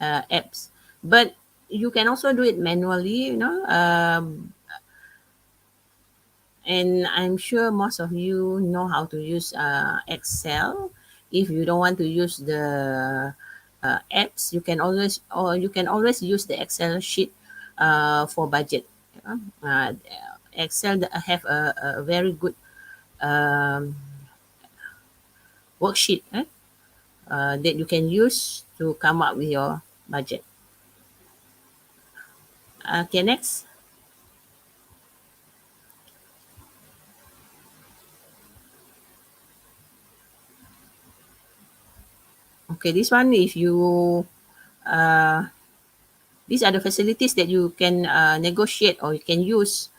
Speaker 4: apps, but you can also do it manually. And I'm sure most of you know how to use Excel. If you don't want to use the apps, you can always use the Excel sheet for budget. Excel have a very good um, worksheet that you can use to come up with your budget. Okay, next. Okay, this one, if you uh, these are the facilities that you can negotiate or you can use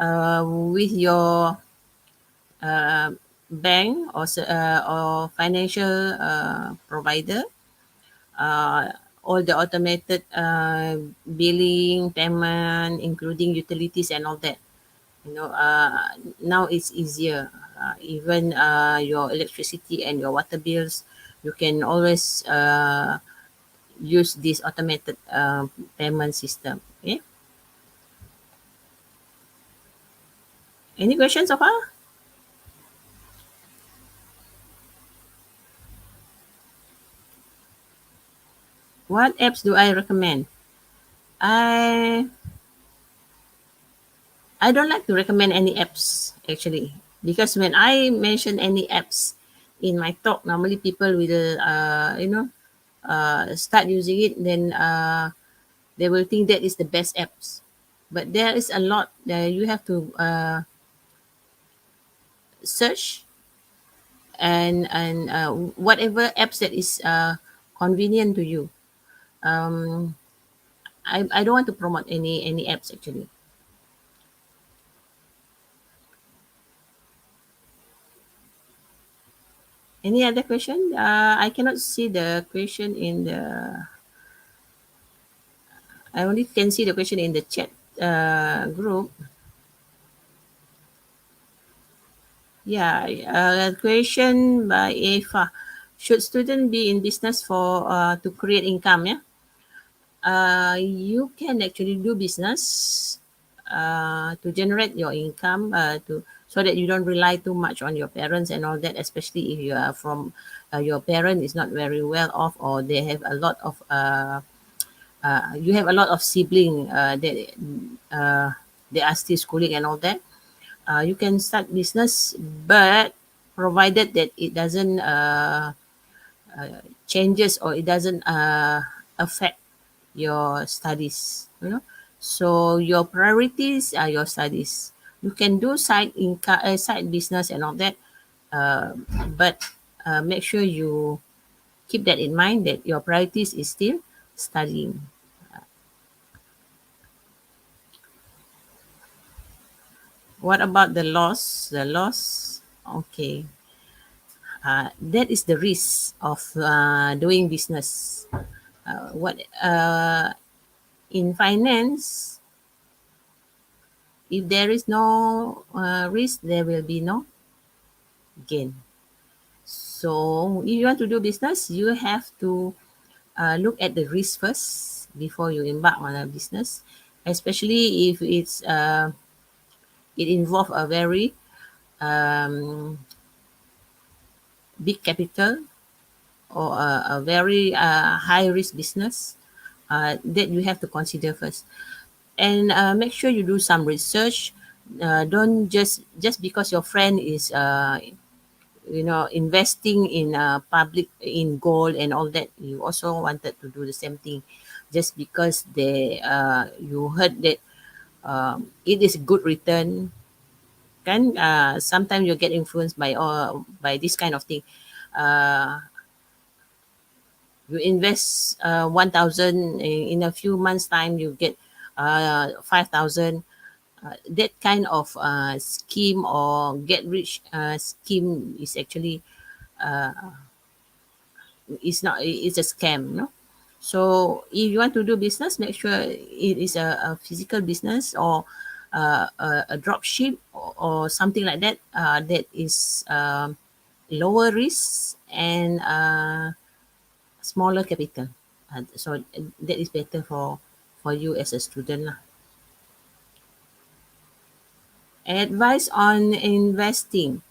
Speaker 4: with your uh, bank or financial provider. All the automated billing, payment, including utilities and all that. Now it's easier. Even your electricity and your water bills, you can always use this automated payment system. Okay. Any questions so far? What apps do I recommend? I I don't like to recommend any apps actually, because when I mention any apps in my talk, normally people will start using it, then they will think that is the best apps. But there is a lot that you have to search, and whatever apps that is convenient to you. Um, I don't want to promote any apps actually. Any other question? I cannot see the question in the. I only can see the question in the chat group. Yeah, question by Eva. Should student be in business for to create income? Yeah. You can actually do business to generate your income to so that you don't rely too much on your parents and all that, especially if you are from your parent is not very well off, or they have a lot of you have a lot of sibling that they are still schooling and all that. You can start business, but provided that it doesn't changes, or it doesn't affect your studies. So your priorities are your studies. You can do side income, side business and all that, uh, but make sure you keep that in mind, that your priorities is still studying. What about the loss? The loss, okay. That is the risk of doing business. What in finance, if there is no risk, there will be no gain. So if you want to do business, you have to look at the risk first before you embark on a business, especially if it involve a very um, big capital, or a very high risk business, that you have to consider first. And make sure you do some research. Don't just because your friend is investing in public, in gold and all that, you also wanted to do the same thing, just because you heard that it is good return. Kan sometimes you get influenced by this kind of thing. uh, you invest 1,000, in a few months time you get 5,000. That kind of scheme or get rich scheme is actually it's not, it's a scam, no? So if you want to do business, make sure it is a physical business, or a drop ship, or something like that, that is lower risk and smaller capital. So that is better for you as a student lah. Advice on investing.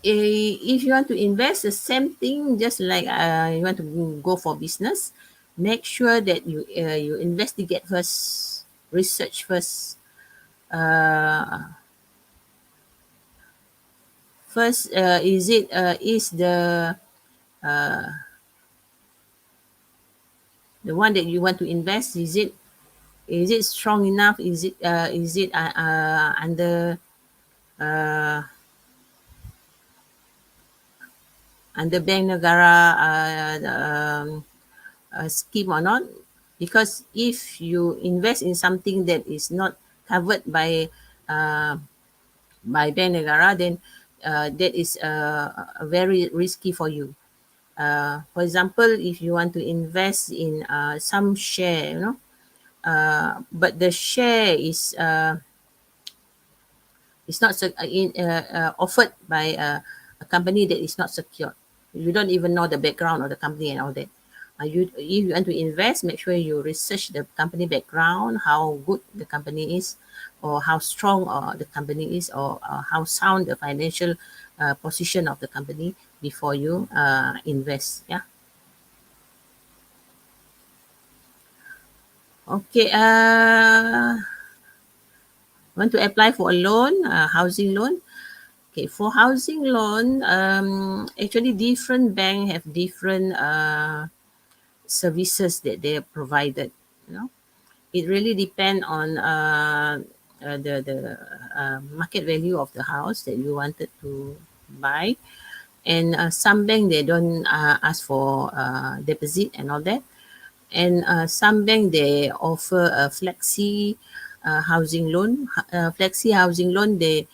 Speaker 4: If you want to invest, the same thing, just like you want to go for business, make sure that you investigate first, research first. First, is the one that you want to invest, is it strong enough? Is it uh, under Bank Negara scheme or not? Because if you invest in something that is not covered uh, by Bank Negara, then that is very risky for you. For example, if you want to invest in some share, but the share is not offered by a company that is not secured. You don't even know the background of the company and all that. If you want to invest, make sure you research the company background, how good the company is, or how strong the company is, or how sound the financial position of the company before you invest. Yeah. Okay. Want to apply for a loan, housing loan. Okay, for housing loan, actually different bank have different services that they are provided. You know, it really depend on the market value of the house that you wanted to buy. And some bank, they don't ask for deposit and all that. And some bank, they offer a flexi housing loan. Flexi housing loan, they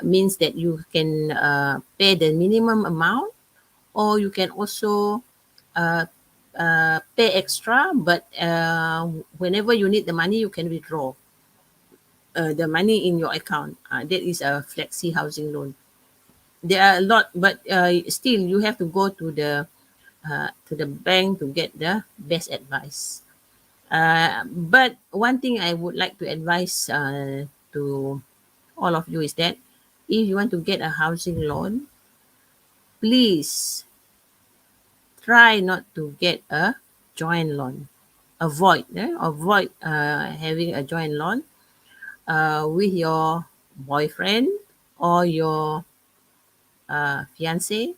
Speaker 4: means that you can pay the minimum amount, or you can also uh, pay extra, but whenever you need the money, you can withdraw the money in your account. That is a flexi housing loan. There are a lot, but still you have to go to the bank to get the best advice. But one thing I would like to advise to all of you is that if you want to get a housing loan, please try not to get a joint loan. Avoid having a joint loan with your boyfriend or your fiance,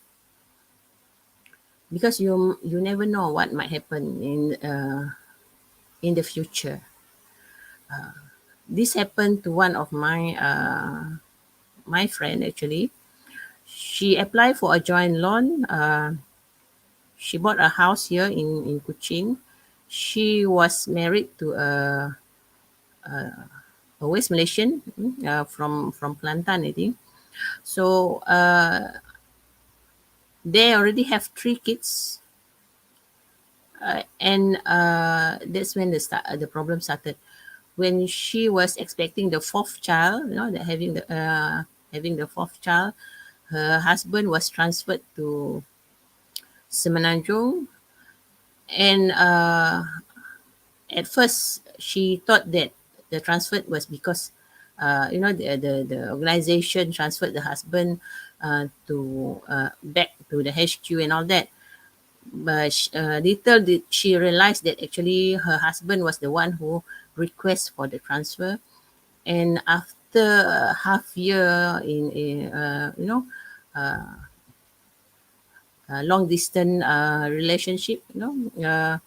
Speaker 4: because you never know what might happen in the future. This happened to one of my friend actually. She applied for a joint loan. she bought a house here in Kuching. She was married to a West Malaysian, from Kelantan, I think. So they already have three kids, and that's when the problem started. When she was expecting the fourth child, having the fourth child, her husband was transferred to Semenanjung, and at first she thought that the transfer was because the organization transferred the husband to back to the HQ and all that. But little did she realize that actually her husband was the one who request for the transfer. And after a half year in a long distance relationship, her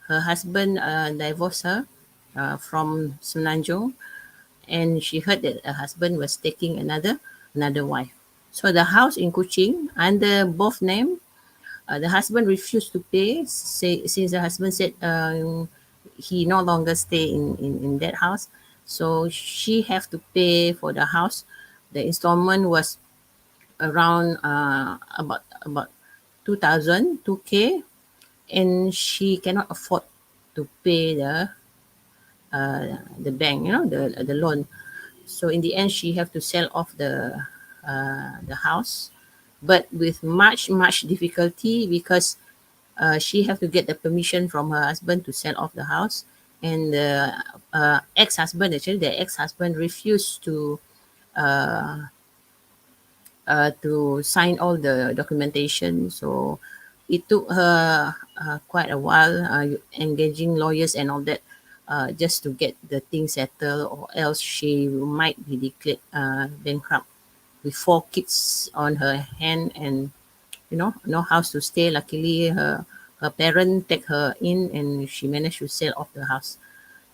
Speaker 4: husband divorced her from Semenanjung, and she heard that her husband was taking another wife. So the house in Kuching under both name, the husband refused to pay. Since the husband said he no longer stay in that house, so she have to pay for the house. The installment was around about 2,000, 2K, and she cannot afford to pay the bank, the loan. So in the end, she have to sell off the house, but with much difficulty, because she have to get the permission from her husband to sell off the house, and the ex-husband refused to sign all the documentation. So it took her quite a while, engaging lawyers and all that, just to get the thing settled, or else she might be declared bankrupt with four kids on her hand, and no house to stay. Luckily, her parent take her in, and she managed to sell off the house.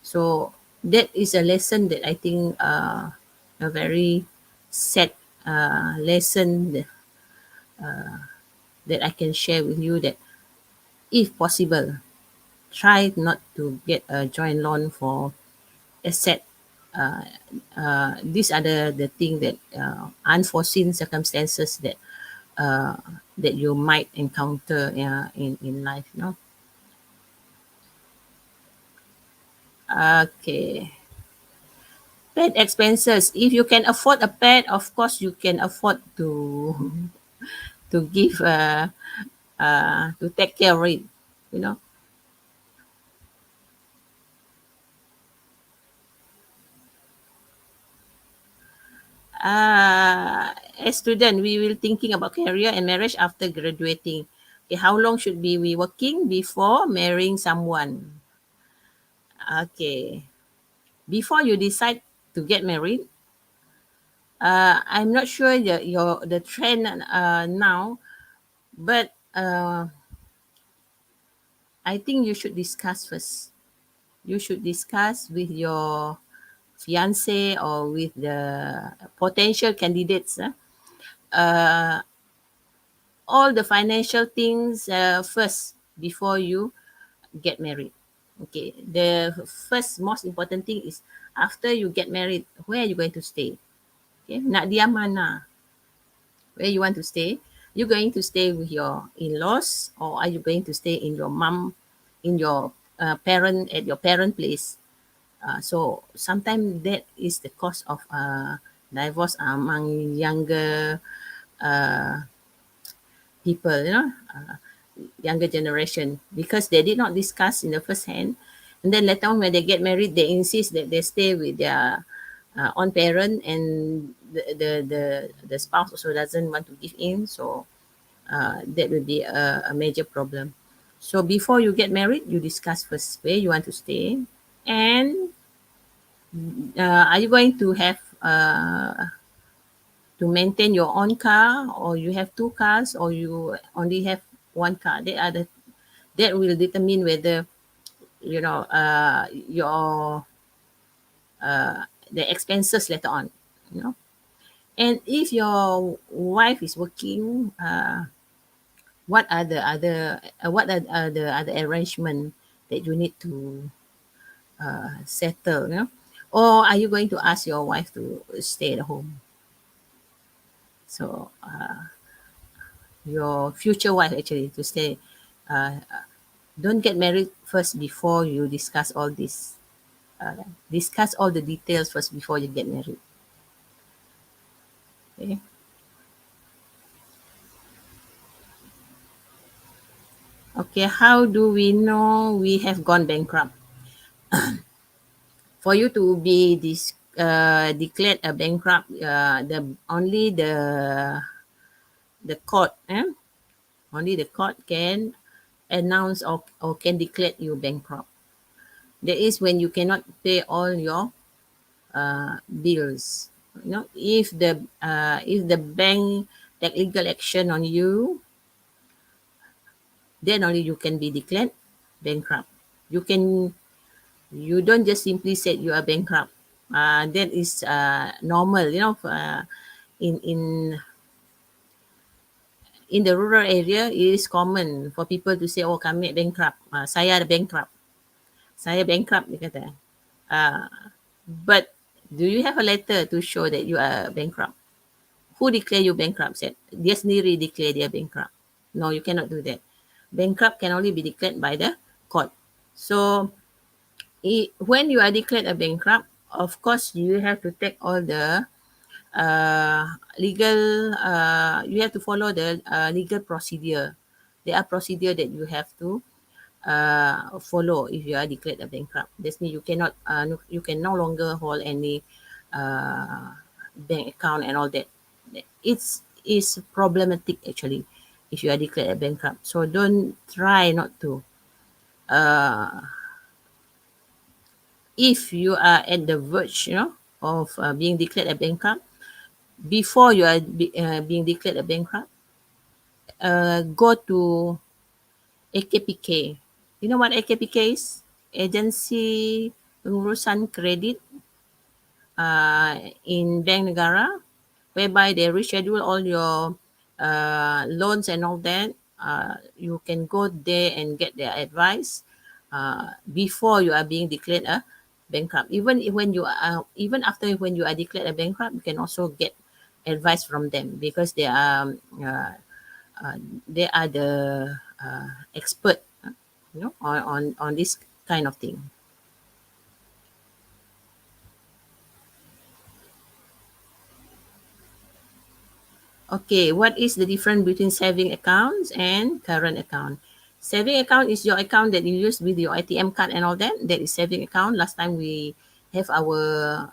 Speaker 4: So that is a lesson that I think, a very sad lesson that I can share with you, that if possible, try not to get a joint loan for asset. Uh, these are the thing that, unforeseen circumstances uh, that you might encounter in life. Okay. Pet expenses. If you can afford a pet, of course you can afford to give to take care of it. You know. As student, we will thinking about career and marriage after graduating. Okay, how long should be we working before marrying someone? Okay, before you decide to get married, I'm not sure the trend now, but I think you should discuss first. You should discuss with your fiance or with the potential candidates. All the financial things first before you get married. Okay, the first most important thing is, after you get married, where are you going to stay? Okay, nak diam mana? Where you want to stay? You going to stay with your in-laws, or are you going to stay in your mom, in your at your parent place? So sometimes that is the cause of divorce among younger people, younger generation, because they did not discuss in the first hand, and then later on when they get married, they insist that they stay with their own parent, and the spouse also doesn't want to give in. So that will be a major problem. So before you get married, you discuss first where you want to stay, and are you going to have to maintain your own car, or you have two cars, or you only have one car. That will determine whether your the expenses later on. you know and if your wife is working, what are the other the other arrangement that you need to settle, you know? Or are you going to ask your wife to stay at home? So your future wife actually to stay. Uh, don't get married first before you discuss all this. Discuss all the details first before you get married. Okay. Okay. How do we know we have gone bankrupt? For you to be declared a bankrupt, the only the court, only the court can announce or can declare you bankrupt. That is when you cannot pay all your bills. You know, if the bank take legal action on you, then only you can be declared bankrupt. You can you don't just simply say you are bankrupt. That is normal, you know. In in the rural area, it is common for people to say, "Oh, kami bankrupt. Saya ada bankrupt. Saya bankrupt," dia kata. Uh, but do you have a letter to show that you are bankrupt? Who declare you bankrupt? Said dia sendiri declare dia bankrupt. No, you cannot do that. Bankrupt can only be declared by the court. So when you are declared a bankrupt, of course you have to take all the legal. You have to follow the legal procedure. There are procedure that you have to follow if you are declared a bankrupt. That means you can no longer hold any bank account and all that. It's is problematic actually if you are declared a bankrupt. So don't try not to. Uh, if you are at the verge, you know, of being declared a bankrupt, before you are being declared a bankrupt, go to AKPK. You know what AKPK is? Agency Pengurusan Kredit in Bank Negara, whereby they reschedule all your loans and all that. You can go there and get their advice before you are being declared a bankrupt. Even after when you are declared a bankrupt, you can also get advice from them because uh, they are the expert, you know, on this kind of thing. Okay, what is the difference between saving accounts and current account? Saving account is your account that you use with your ATM card and all that. That is saving account. Last time we have our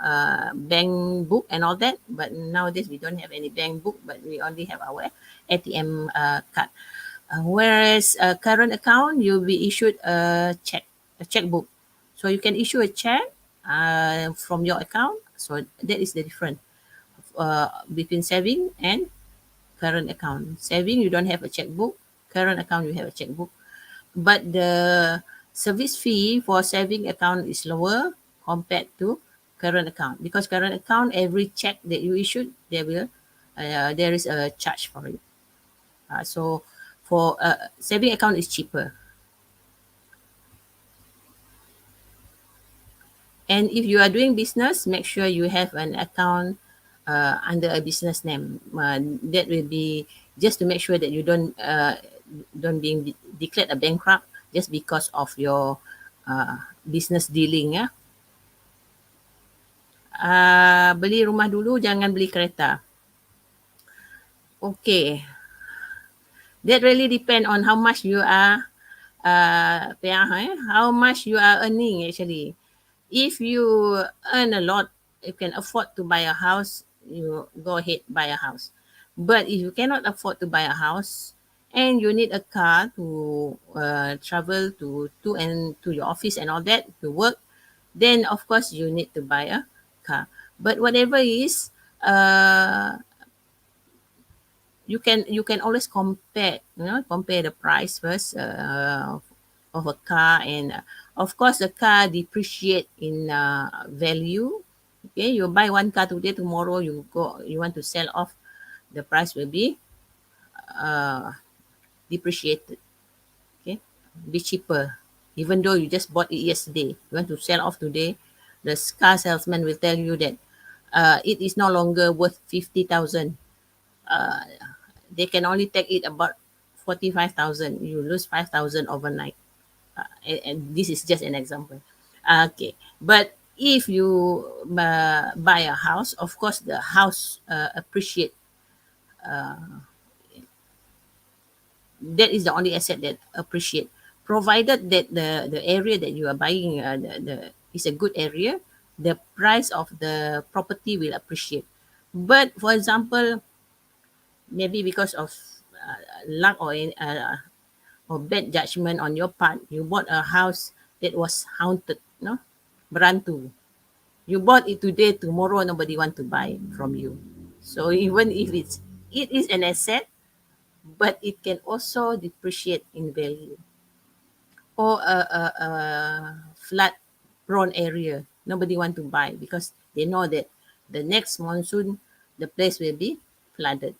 Speaker 4: bank book and all that, but nowadays we don't have any bank book, but we only have our ATM card. Whereas current account, you'll be issued a checkbook. So you can issue a check from your account. So that is the difference between saving and current account. Saving, you don't have a checkbook. Current account, you have a checkbook. But the service fee for saving account is lower compared to current account because current account, every check that you issue, there is a charge for it. So for saving account is cheaper. And if you are doing business, make sure you have an account under a business name. That will be just to make sure that you don't being declared a bankrupt just because of your business dealing. Ya, beli rumah dulu, jangan beli kereta. Okay, that really depend on how much you are how much you are earning actually. If you earn a lot, you can afford to buy a house, you go ahead buy a house. But if you cannot afford to buy a house and you need a car to travel to your office and all that to work, then of course you need to buy a car. But whatever is, uh, you can always compare, you know, compare the price first of a car, and of course the car depreciate in value. Okay, you buy one car today, tomorrow you want to sell off, the price will be depreciated. Okay, be cheaper. Even though you just bought it yesterday, you want to sell off today, the car salesman will tell you that it is no longer worth 50,000. Uh, they can only take it about 45,000. You lose 5,000 overnight. And this is just an example. Okay, but if you buy a house, of course the house appreciate. That is the only asset that appreciate, provided that the area that you are buying the is a good area, the price of the property will appreciate. But for example, maybe because of luck or bad judgment on your part, you bought a house that was haunted, no, berantu. You bought it today, tomorrow nobody want to buy from you. So even if it is an asset, but it can also depreciate in value. Or a flood prone area, nobody want to buy because they know that the next monsoon the place will be flooded.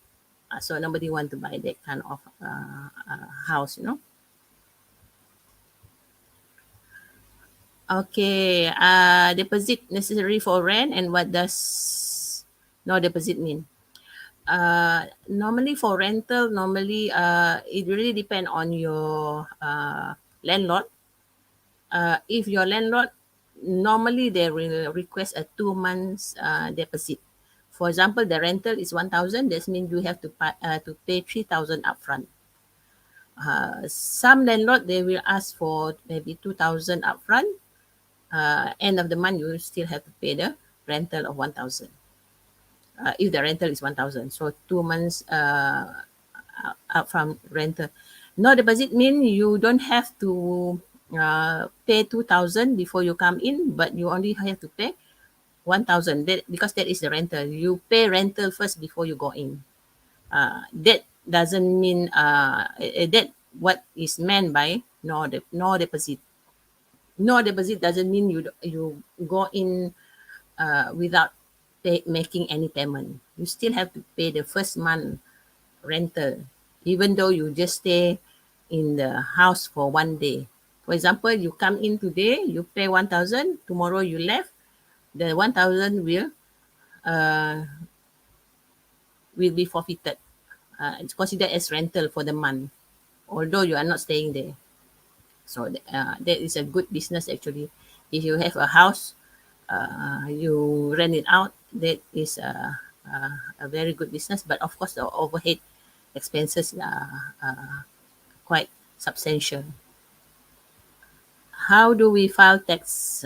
Speaker 4: So nobody want to buy that kind of house, you know. Okay, deposit necessary for rent, and what does no deposit mean? Normally for rental, normally it really depend on your landlord. If your landlord, normally they will request a 2 months deposit. For example, the rental is 1,000. That means you have to pay 3,000 upfront. Some landlord they will ask for maybe 2,000 upfront. End of the month you still have to pay the rental of 1,000. If the rental is 1,000, so 2 months upfront rental. No deposit mean you don't have to pay 2,000 before you come in, but you only have to pay 1,000 because that is the rental. You pay rental first before you go in. That doesn't mean that what is meant by no deposit. No deposit doesn't mean you go in without making any payment. You still have to pay the first month rental, even though you just stay in the house for 1 day. For example, you come in today, you pay 1,000. Tomorrow you left, the 1,000 uh, will be forfeited. It's considered as rental for the month, although you are not staying there. So that is a good business actually. If you have a house, you rent it out. That is a very good business. But of course, the overhead expenses are quite substantial. How do we file tax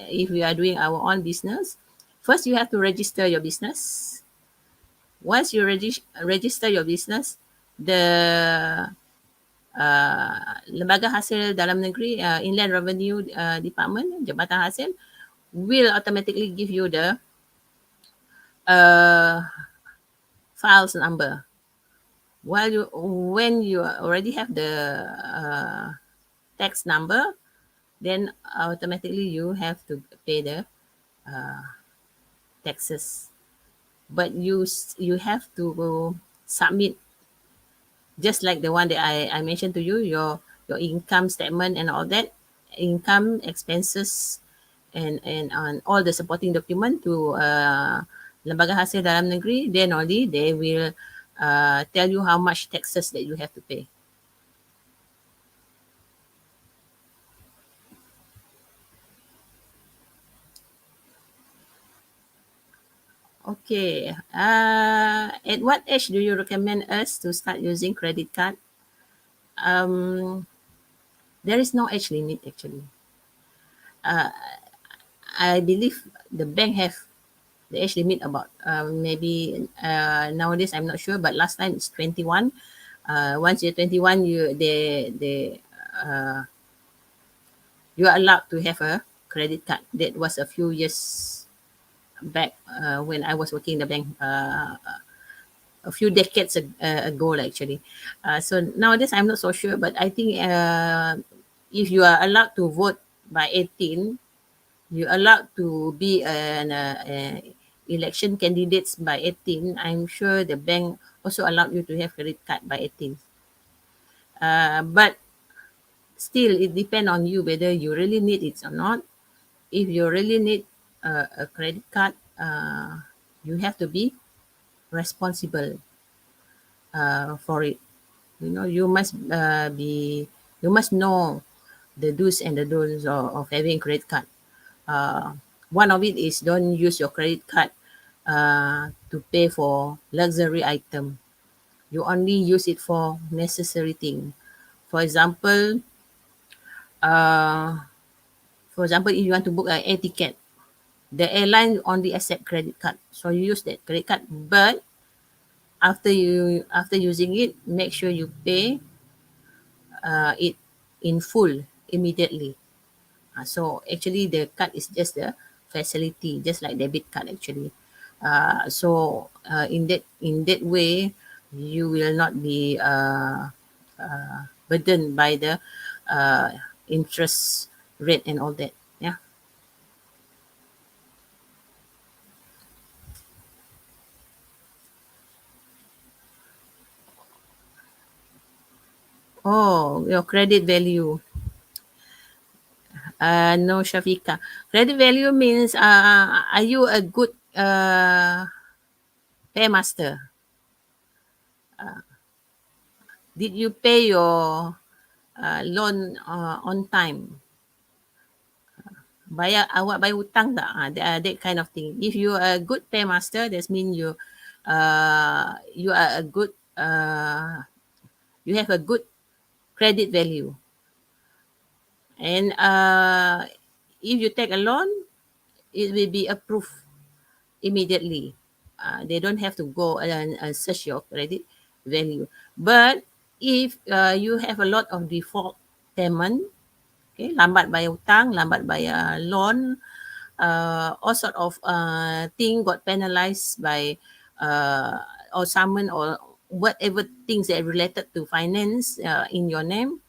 Speaker 4: if we are doing our own business? First, you have to register your business. Once you register your business, the Lembaga Hasil Dalam Negeri, Inland Revenue Department, Jabatan Hasil, will automatically give you the uh, files number. When you already have the tax number, then automatically you have to pay the taxes. But you have to submit just like the one that I mentioned to you, your income statement and all that, income expenses and on all the supporting document to Lembaga Hasil Dalam Negeri. Then only they will tell you how much taxes that you have to pay. Okay. At what age do you recommend us to start using credit card? There is no age limit actually. I believe the bank have the age limit about maybe nowadays I'm not sure, but last time it's 21. Once you're 21, you are allowed to have a credit card. That was a few years back when I was working in the bank. A few decades ago actually. So nowadays I'm not so sure, but I think if you are allowed to vote by 18, you're allowed to be an election candidates by 18. I'm sure the bank also allowed you to have credit card by 18. But still, it depends on you whether you really need it or not. If you really need a credit card, you have to be responsible for it. You must know the do's and the don'ts of having credit card. Uh, One of it is don't use your credit card to pay for luxury item. You only use it for necessary thing. For example, uh, if you want to book an air ticket, the airline only accept credit card, so you use that credit card. But after using it, make sure you pay it in full immediately. So actually, the card is just the facility, just like debit card actually. In that way, you will not be burdened by the uh, interest rate and all that. Yeah. Oh, your credit value. No, Shafika. Credit value means are you a good paymaster? Did you pay your loan on time? Awak bayar hutang tak? That kind of thing. If you are a good paymaster, that means you are a good you have a good credit value. And if you take a loan, it will be approved immediately. They don't have to go and search your credit value. But if you have a lot of default payment, okay, lambat bayar hutang, lambat bayar loan, all sort of thing got penalized by or summon or whatever things that related to finance in your name,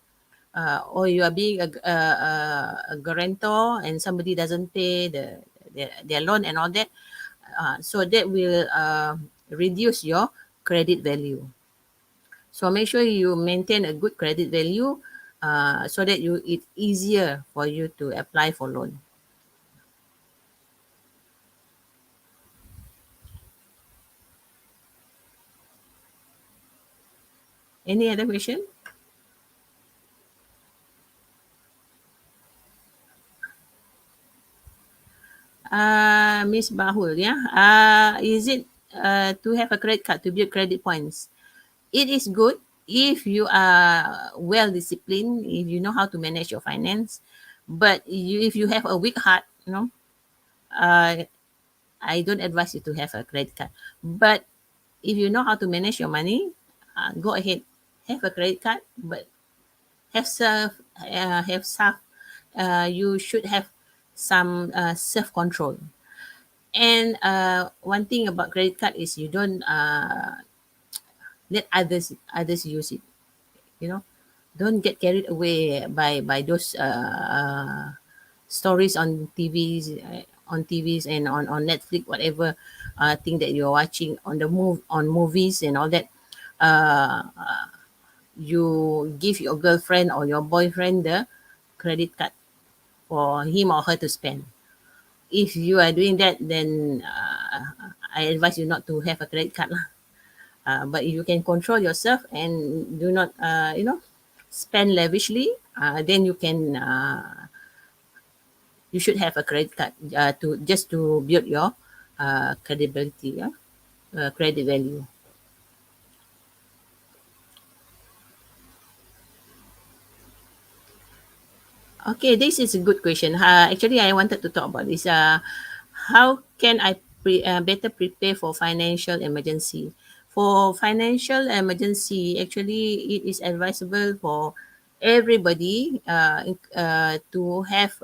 Speaker 4: or you are being a guarantor and somebody doesn't pay their loan and all that, so that will reduce your credit value. So make sure you maintain a good credit value so that it's easier for you to apply for loan. Any other question? Miss Bahul, yeah. Is it to have a credit card to build credit points? It is good if you are well disciplined, if you know how to manage your finance. But if you have a weak heart, uh, I don't advise you to have a credit card. But if you know how to manage your money, go ahead, have a credit card. But have self. You should have some self control. And one thing about credit card is you don't let others use it. You know, don't get carried away by those stories on TVs and on Netflix, whatever thing that you're watching on movies and all that. Uh, you give your girlfriend or your boyfriend the credit card for him or her to spend. If you are doing that, then I advise you not to have a credit card lah. But if you can control yourself and do not, spend lavishly, then you should have a credit card to build your credibility, yeah, credit value. Okay, this is a good question. Actually, I wanted to talk about this. How can I better prepare for financial emergency? For financial emergency, actually, it is advisable for everybody to have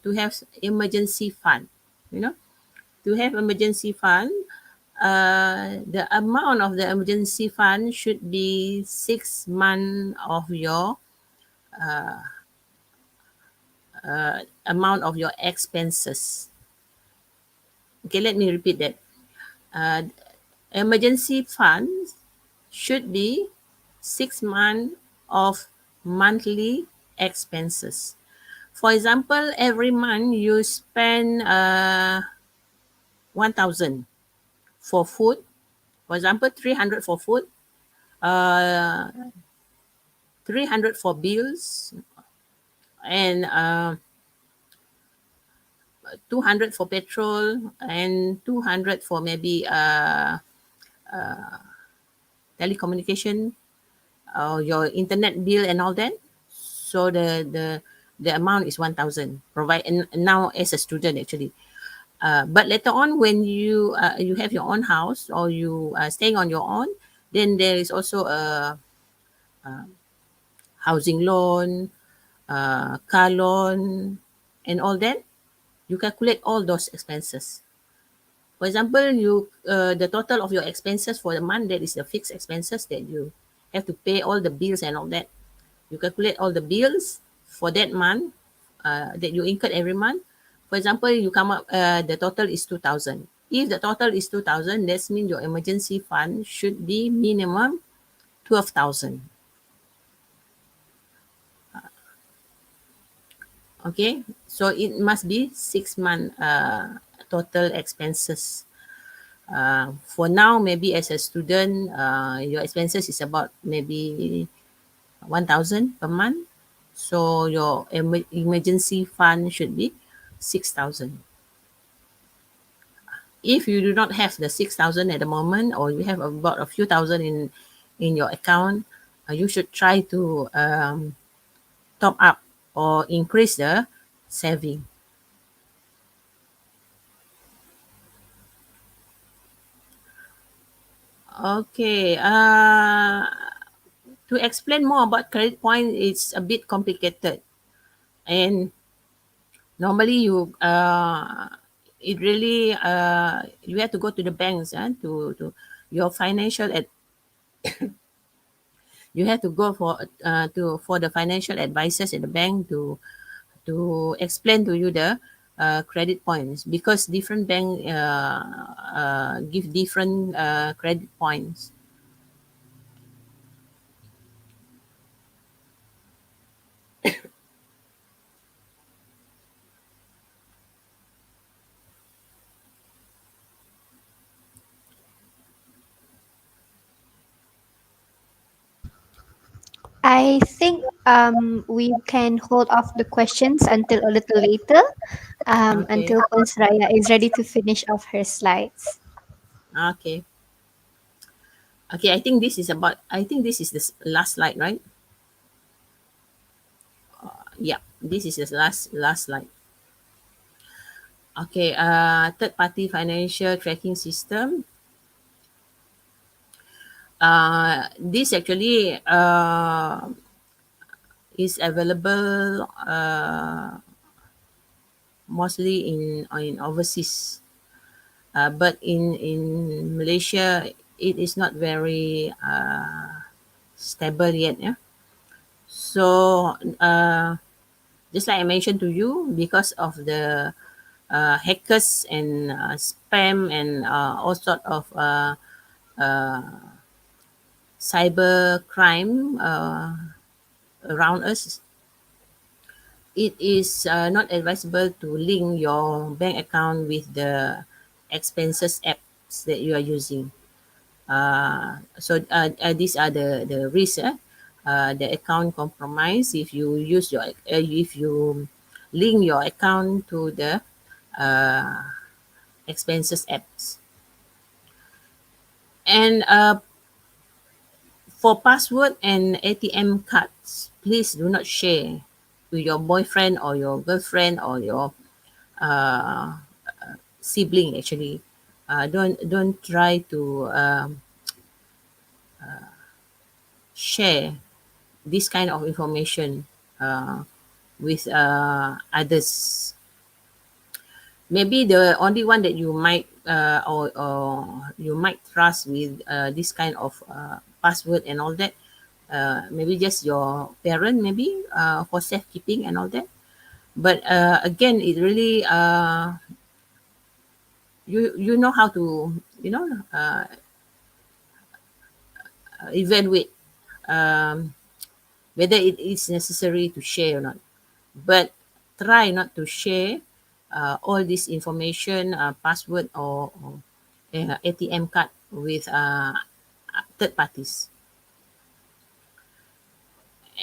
Speaker 4: to have emergency fund. You know, to have emergency fund, the amount of the emergency fund should be 6 months of your amount of your expenses. Okay, let me repeat that. Uh, Emergency funds should be 6 months of monthly expenses. For example, every month you spend 1,000 for food. For example, 300 for food, uh, 300 for bills, and 200 for petrol, and 200 for maybe telecommunication, your internet bill and all that. So the amount is 1,000. Provide, and now as a student actually. But later on, when you have your own house or you are staying on your own, then there is also a housing loan, car loan, and all that. You calculate all those expenses. For example, the total of your expenses for the month, that is the fixed expenses that you have to pay, all the bills and all that. You calculate all the bills for that month that you incurred every month. For example, you come up, the total is 2,000. If the total is 2,000, that means your emergency fund should be minimum 12,000. Okay, so it must be 6 month total expenses. For now, maybe as a student, your expenses is about maybe 1,000 per month. So your emergency fund should be 6,000. If you do not have the 6,000 at the moment, or you have about a few thousand in your account, you should try to top up or increase the saving. Okay. To explain more about credit point, it's a bit complicated, and normally it really you have to go to the banks to your financial you have to go for the financial advisors at the bank to explain to you the credit points, because different bank give different credit points.
Speaker 1: I think we can hold off the questions until a little later,
Speaker 4: Okay.
Speaker 1: until Raya is ready to finish off her slides.
Speaker 4: Okay. Okay, I think this is the last slide, right? Yeah, this is the last slide. Okay, third party financial tracking system. This actually is available mostly in overseas, but in Malaysia it is not very stable yet. Yeah. So just like I mentioned to you, because of the hackers and spam and all sort of cyber crime around us, it is not advisable to link your bank account with the expenses apps that you are using. These are the risks. The account compromise if you use if you link your account to the uh, expenses apps. And for password and ATM cards, please do not share with your boyfriend or your girlfriend or your uh, sibling. Actually, don't try to share this kind of information with others. Maybe the only one that you might or you might trust with this kind of password and all that, maybe just your parent, maybe for safekeeping and all that. But again, it really you know how to evaluate um, whether it is necessary to share or not. But try not to share all this information, password or ATM card with third parties.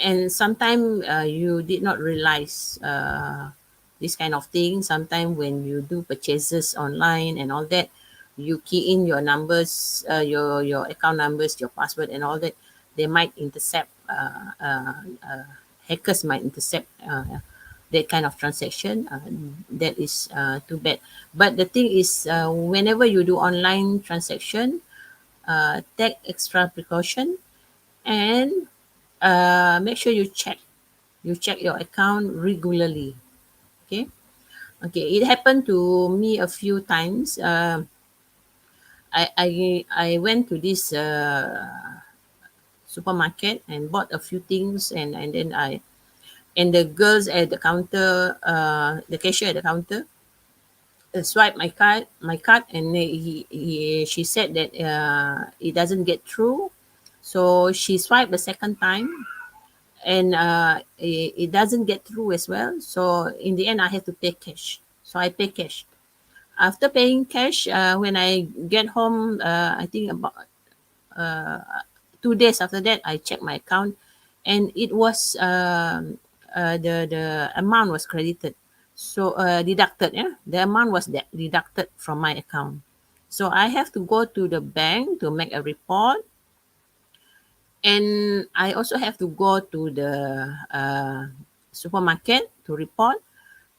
Speaker 4: And sometimes you did not realize this kind of thing. Sometimes when you do purchases online and all that, you key in your numbers, your account numbers, your password and all that. They might intercept, hackers might intercept that kind of transaction. That is too bad. But the thing is, whenever you do online transaction, take extra precaution, and make sure you check your account regularly. Okay. Okay, it happened to me a few times. I went to this supermarket and bought a few things, and then the girls at the counter, the cashier at the counter, swipe my card, and she said that it doesn't get through. So she swiped the second time, and it doesn't get through as well. So in the end, I had to pay cash. So I pay cash. After paying cash, when I get home, I think about 2 days after that, I checked my account, and it was the amount was credited, so deducted. Yeah, the amount was deducted from my account. So I have to go to the bank to make a report, and I also have to go to the supermarket to report.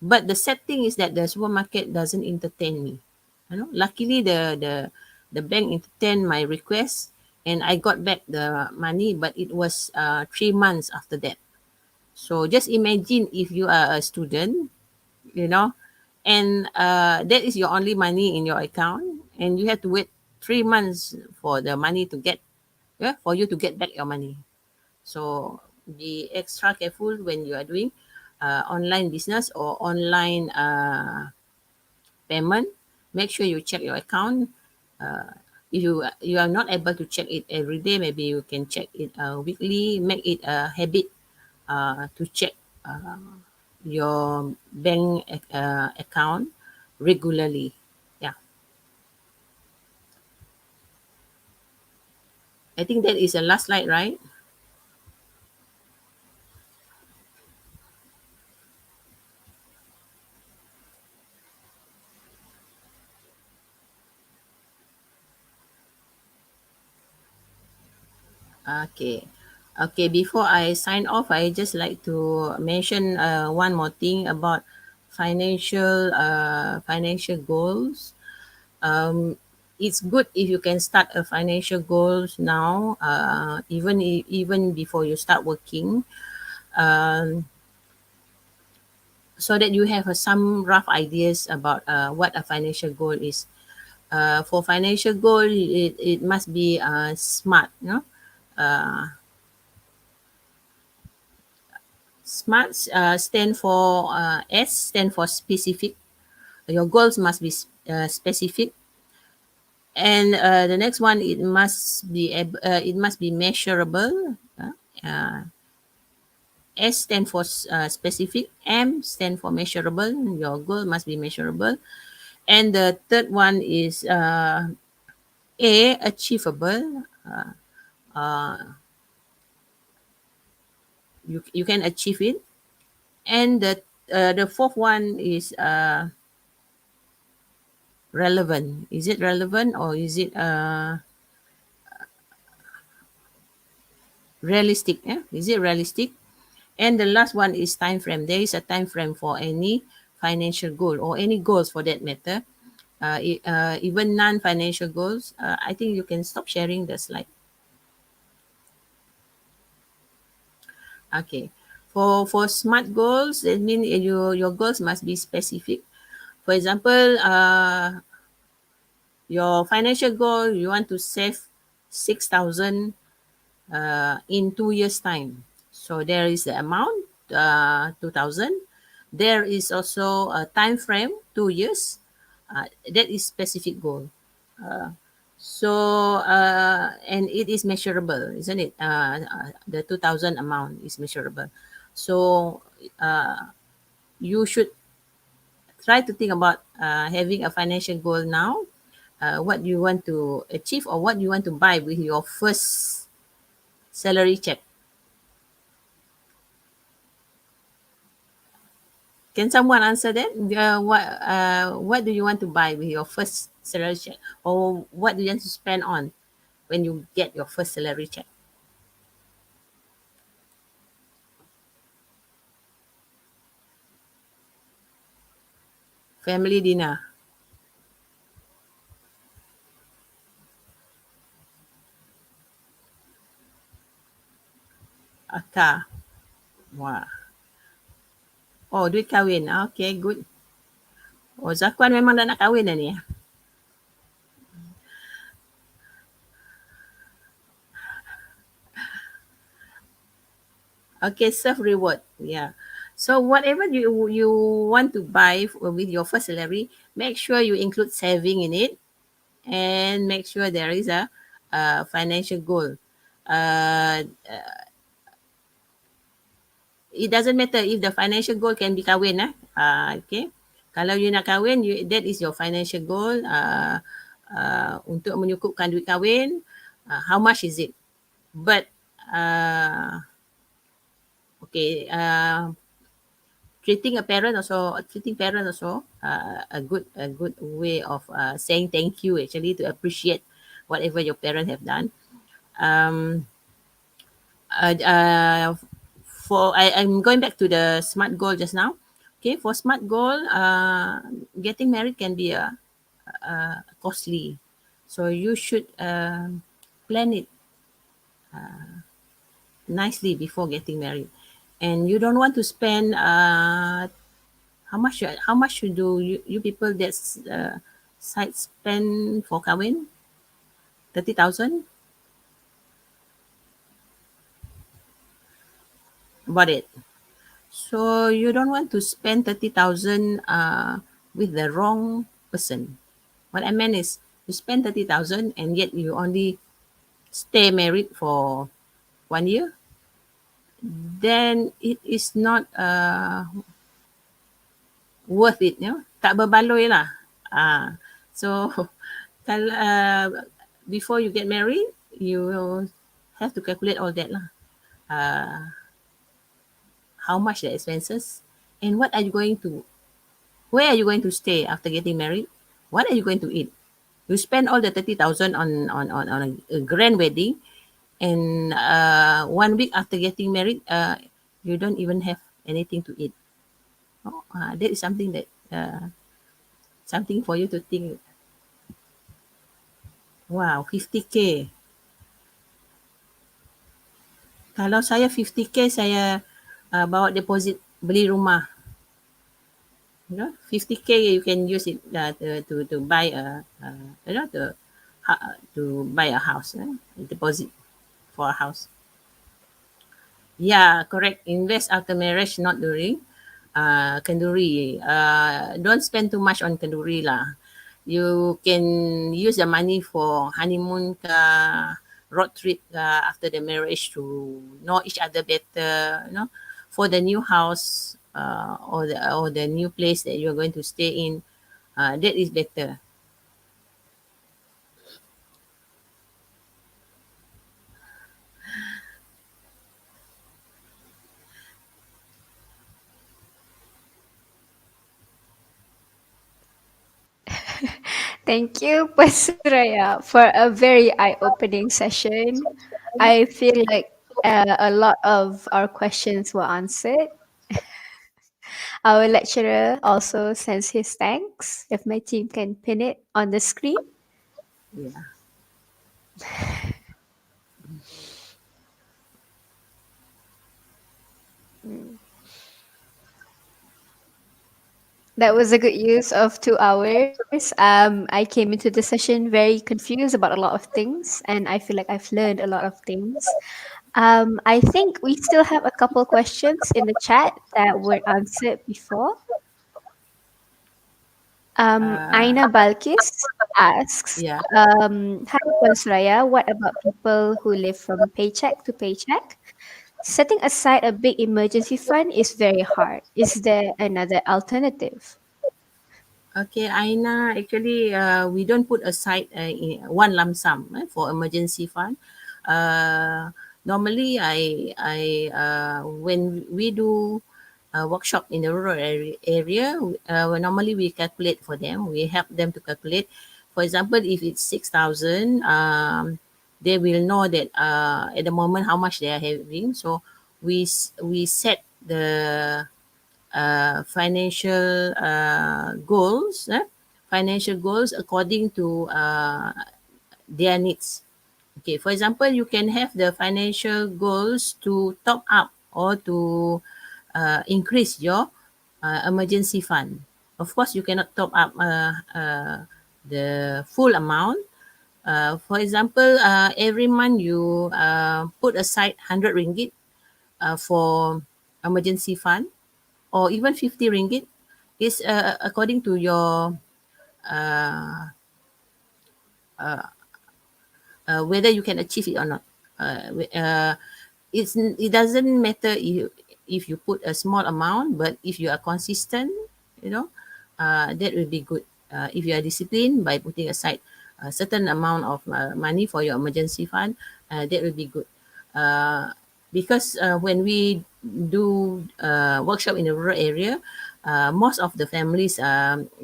Speaker 4: But the sad thing is that the supermarket doesn't entertain me. Luckily the bank entertained my request, and I got back the money, but it was 3 months after that. So just imagine if you are a student, you know, and that is your only money in your account, and you have to wait 3 months for the money to get, yeah, for you to get back your money. So be extra careful when you are doing online business or online payment. Make sure you check your account. If you are not able to check it every day, maybe you can check it weekly. Make it a habit to check your bank account regularly. Yeah, I think that is the last slide, right? Okay. Okay, before I sign off, I just like to mention one more thing about financial goals. It's good if you can start a financial goals now, even before you start working, um, so that you have some rough ideas about what a financial goal is. For financial goal, it must be smart, uh, SMART stand for S stand for specific. Your goals must be specific, and the next one, it must be measurable. Uh, S stand for specific. M stand for measurable. Your goal must be measurable, and the third one is A, achievable. You can achieve it, and the fourth one is relevant. Is it relevant, or is it realistic? Yeah, is it realistic? And the last one is time frame. There is a time frame for any financial goal or any goals for that matter. Even non-financial goals. I think you can stop sharing the slide. Okay. For smart goals, that means your goals must be specific. For example, your financial goal, you want to save 6,000 in 2 years' time. So there is the amount, 2,000. There is also a time frame, 2 years. That is specific goal. So, and it is measurable, isn't it? The 2000 amount is measurable. So, you should try to think about having a financial goal now. What you want to achieve or what you want to buy with your first salary check. Can someone answer that? What do you want to buy with your first salary check, or what do you want to spend on when you get your first salary check? Family dinner, a car. Wah. Oh, duit kahwin. Okay, good. Oh, Zakuan memang dah nak kahwin dah ni. Okay, self reward. Yeah. So whatever you want to buy with your first salary, make sure you include saving in it, and make sure there is a financial goal. Uh, it doesn't matter if the financial goal can be kahwin. Okay. Kalau you nak kahwin, that is your financial goal. Untuk menyukupkan duit kahwin, how much is it? But okay, treating parent also a good way of saying thank you, actually, to appreciate whatever your parent have done. um uh, uh, I'm going back to the smart goal just now. Okay, for smart goal, getting married can be costly, so you should plan it nicely before getting married. And you don't want to spend how much you do you people that's side spend for kawin? 30,000 about it. So you don't want to spend 30,000 with the wrong person. What I meant is, you spend 30,000 and yet you only stay married for 1 year, then it is not worth it, tak berbaloi lah. So kalau before you get married, you will have to calculate all that lah. How much the expenses, and where are you going to stay after getting married? What are you going to eat? You spend all the 30,000 on a grand wedding, and 1 week after getting married, you don't even have anything to eat. That is something for you to think. Wow, 50K. Kalau saya 50K, saya bawa deposit beli rumah. 50K you can use it to buy to buy a house, deposit for a house. Yeah, correct. Invest after marriage, not during kenduri. Don't spend too much on kenduri lah. You can use the money for honeymoon road trip after the marriage, to know each other better, for the new house, or the new place that you're going to stay in. That is better.
Speaker 1: Thank you, Pasraya, for a very eye-opening session. I feel like a lot of our questions were answered. Our lecturer also sends his thanks. If my team can pin it on the screen.
Speaker 4: Yeah.
Speaker 1: That was a good use of 2 hours. I came into the session very confused about a lot of things, and I feel like I've learned a lot of things. I think we still have a couple questions in the chat that were answered before.
Speaker 4: Uh,
Speaker 1: Aina Balkis asks,
Speaker 4: yeah.
Speaker 1: Hi Raya, what about people who live from paycheck to paycheck? Setting aside a big emergency fund is very hard. Is there another alternative?
Speaker 4: Okay, Aina, actually, we don't put aside one lump sum for emergency fund. Uh, Normally, when we do a workshop in the rural area, normally we calculate for them. We help them to calculate. For example, if it's 6,000, they will know that at the moment how much they are having. So we set the financial financial goals according to their needs. Okay, for example, you can have the financial goals to top up or to increase your emergency fund. Of course, you cannot top up the full amount. For example, every month you put aside 100 ringgit for emergency fund, or even 50 ringgit is according to your uh, whether you can achieve it or not. It doesn't matter if you put a small amount, but if you are consistent, you know, that will be good. If you are disciplined by putting aside a certain amount of money for your emergency fund, that will be good. uh, because when we do workshop in the rural area, most of the families,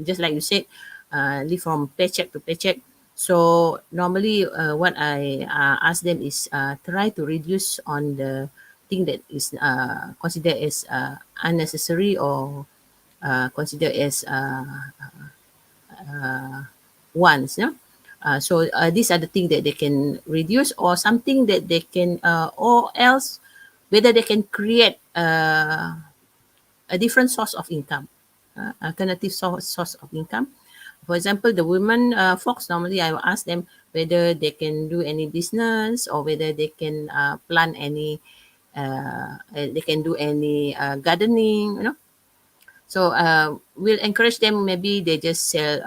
Speaker 4: just like you said, live from paycheck to paycheck. So normally, what I ask them is try to reduce on the thing that is considered as unnecessary, or considered as wants. Yeah. So these are the things that they can reduce, or something that they can, or else whether they can create a different source of income, alternative source of income. For example, the women folks, normally I will ask them whether they can do any business, or whether they can plant any, they can do any gardening, So we'll encourage them. Maybe they just sell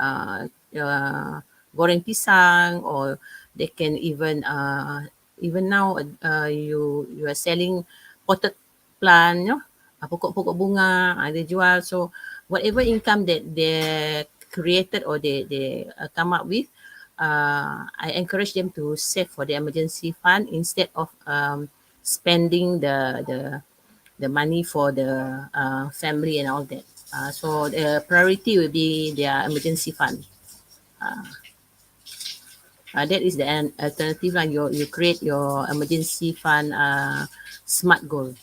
Speaker 4: goreng pisang, or they can even now you are selling potted plant, pokok-pokok bunga, they jual. So whatever income that they created, or they come up with, I encourage them to save for the emergency fund, instead of spending the money for the family and all that. So the priority will be their emergency fund. That is the alternative lah. You create your emergency fund smart goal.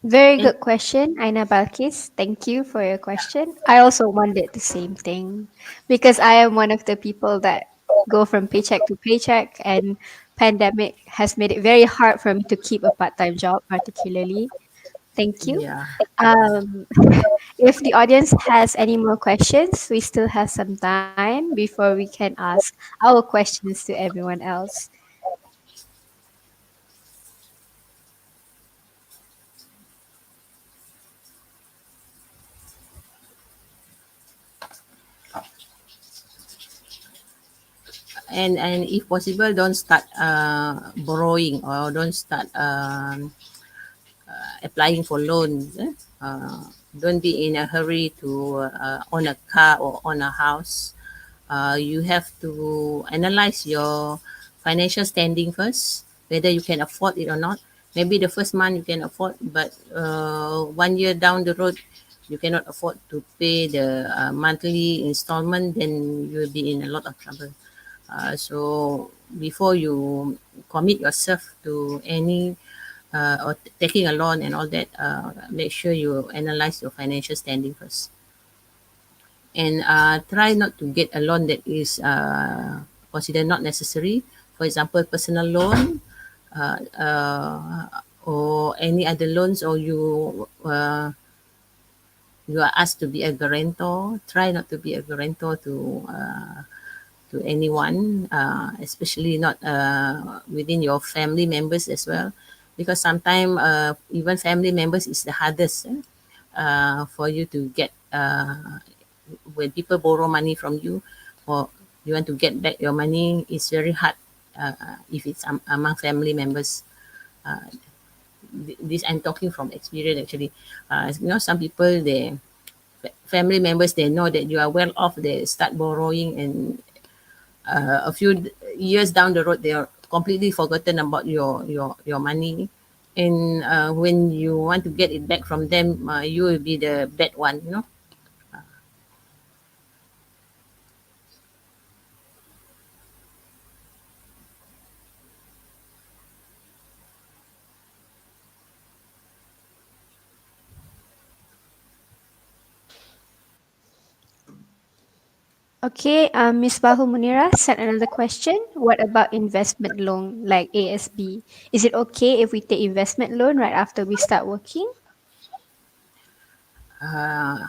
Speaker 1: Very
Speaker 4: And
Speaker 1: good question, Aina Balkis. Thank you for your question. I also wondered the same thing because I am one of the people that go from paycheck to paycheck, and pandemic has made it very hard for me to keep a part-time job particularly. Thank you.
Speaker 4: yeah,
Speaker 1: Um, if the audience has any more questions, we still have some time before we can ask our questions to everyone else.
Speaker 4: and if possible, don't start borrowing, or don't start applying for loans. Don't be in a hurry to own a car or own a house. You have to analyze your financial standing first, whether you can afford it or not. Maybe the first month you can afford, but 1 year down the road, you cannot afford to pay the monthly installment, then you will be in a lot of trouble. So before you commit yourself to any or taking a loan and all that, make sure you analyze your financial standing first, and try not to get a loan that is considered not necessary. For example, personal loan, or any other loans, or you are asked to be a guarantor. Try not to be a guarantor to anyone, especially not within your family members as well. because sometimes even family members is the hardest for you to get when people borrow money from you, or you want to get back your money, it's very hard if it's among family members. uh, this I'm talking from experience actually. Some people, they family members, they know that you are well off, they start borrowing, and a few years down the road they are completely forgotten about your money. And when you want to get it back from them, you will be the bad one.
Speaker 1: Okay, Miss Bahu Munira sent another question. What about investment loan like ASB? Is it okay if we take investment loan right after we start working?
Speaker 4: uh,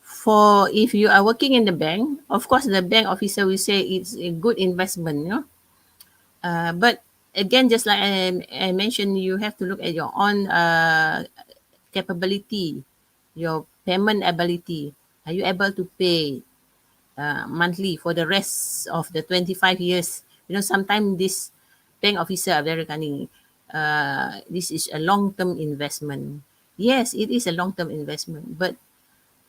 Speaker 4: for if you are working in the bank, of course the bank officer will say it's a good investment. But again, just like I mentioned, you have to look at your own capability, your payment ability. Are you able to pay monthly for the rest of the 25 years? Sometimes this bank officer are very cunning. This is a long-term investment. Yes, it is a long-term investment, but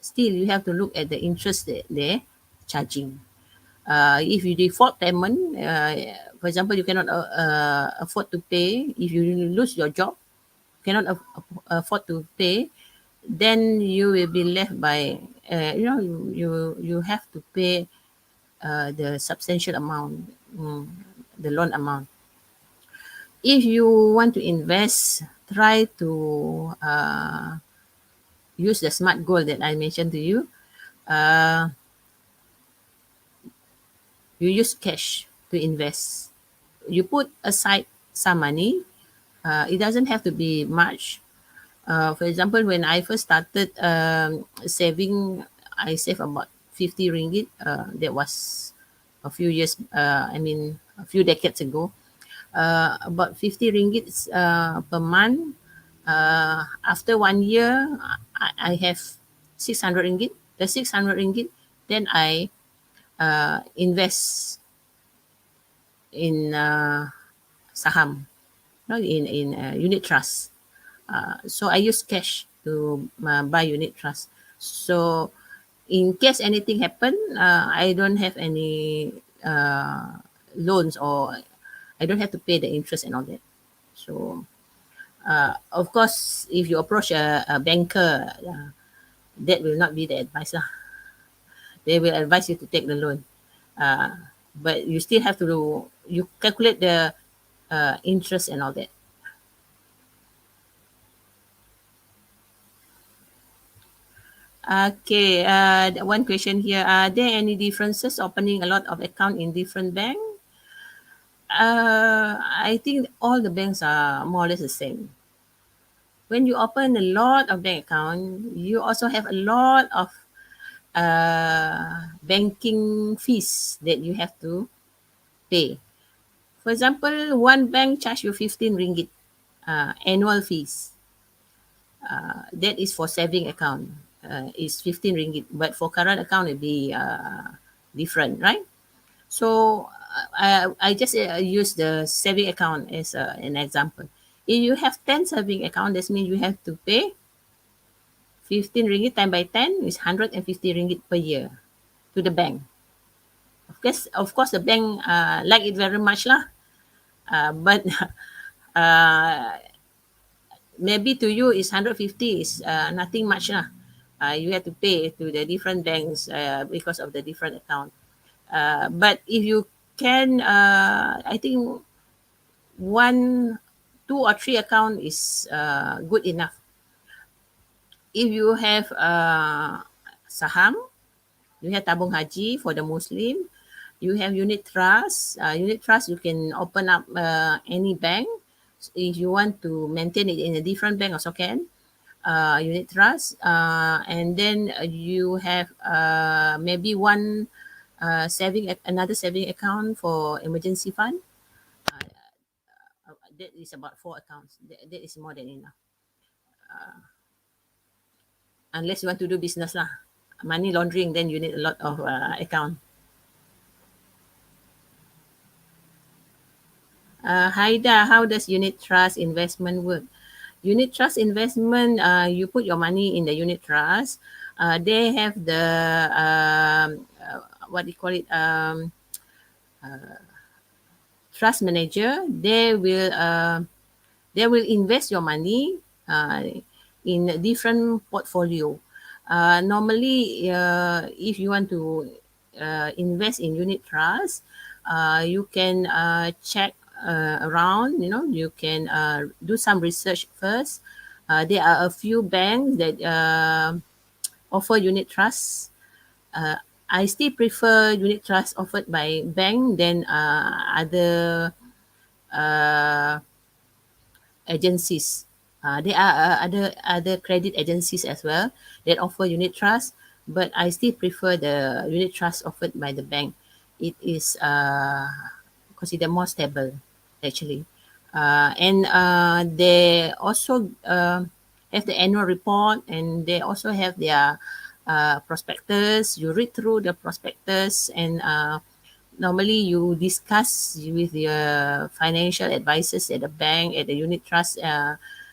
Speaker 4: still you have to look at the interest that they're charging. If you default payment, for example, you cannot afford to pay. If you lose your job, cannot afford to pay, then you will be left by, you have to pay the substantial amount, the loan amount. If you want to invest, try to use the smart goal that I mentioned to you. Uh, you use cash to invest. You put aside some money. It doesn't have to be much. For example, when I first started saving, I saved about 50 ringgit. That was a few years, a few decades ago. About 50 ringgit per month. After 1 year, I have 600 ringgit. The 600 ringgit, then I invest in saham, no, in unit trust. So I use cash to buy unit trust. So in case anything happen, I don't have any loans, or I don't have to pay the interest and all that. So of course, if you approach a banker, that will not be the advice lah. They will advise you to take the loan, uh, but you still have to you calculate the interest and all that. Okay, one question here. Are there any differences opening a lot of account in different bank? I think all the banks are more or less the same. When you open a lot of bank account, you also have a lot of banking fees that you have to pay. For example, one bank charge you 15 ringgit annual fees. That is for saving account. Is 15 ringgit, but for current account it be different, right? So I just use the saving account as an example. If you have 10 saving account, that means you have to pay 15 ringgit time by 10 is 150 ringgit per year to the bank. Of course, the bank like it very much lah. But uh, maybe to you is 150 is nothing much lah. You have to pay to the different banks because of the different account. But if you can, I think one, two or three account is good enough. If you have saham, you have tabung haji for the Muslim, you have unit trust. Unit trust, you can open up any bank. If you want to maintain it in a different bank also can. Unit trust, and then you have maybe one another saving account for emergency fund. that is about 4 accounts. That is more than enough. Unless you want to do business lah, money laundering, then you need a lot of account. Haida, how does unit trust investment work? Unit trust investment, you put your money in the unit trust. They have the what do you call it? Trust manager. They will invest your money in a different portfolio. Normally, if you want to invest in unit trust, you can check around. You can do some research first. There are a few banks that offer unit trusts. Uh, I still prefer unit trust offered by bank than other uh, agencies. There are other credit agencies as well that offer unit trust, but I still prefer the unit trust offered by the bank. It is considered more stable, actually, and they also have the annual report, and they also have their prospectus. You read through the prospectus, and normally you discuss with your financial advisors at the bank, at the unit trust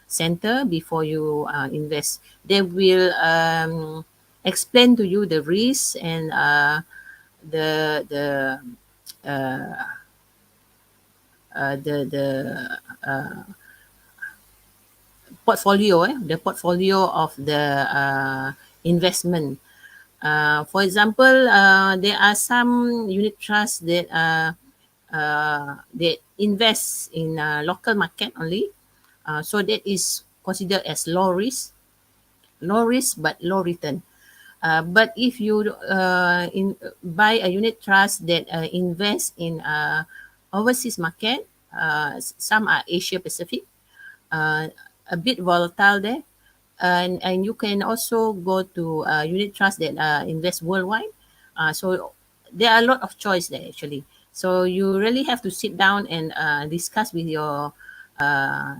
Speaker 4: center before you invest. They will explain to you the risks and the the portfolio of the investment. For example, there are some unit trusts that they invest in local market only. So that is considered as low risk but low return. But if you buy a unit trust that invest in overseas market, some are Asia Pacific, uh, a bit volatile there, and you can also go to unit trust that invest worldwide. So there are a lot of choice there, actually. So you really have to sit down and discuss with your uh,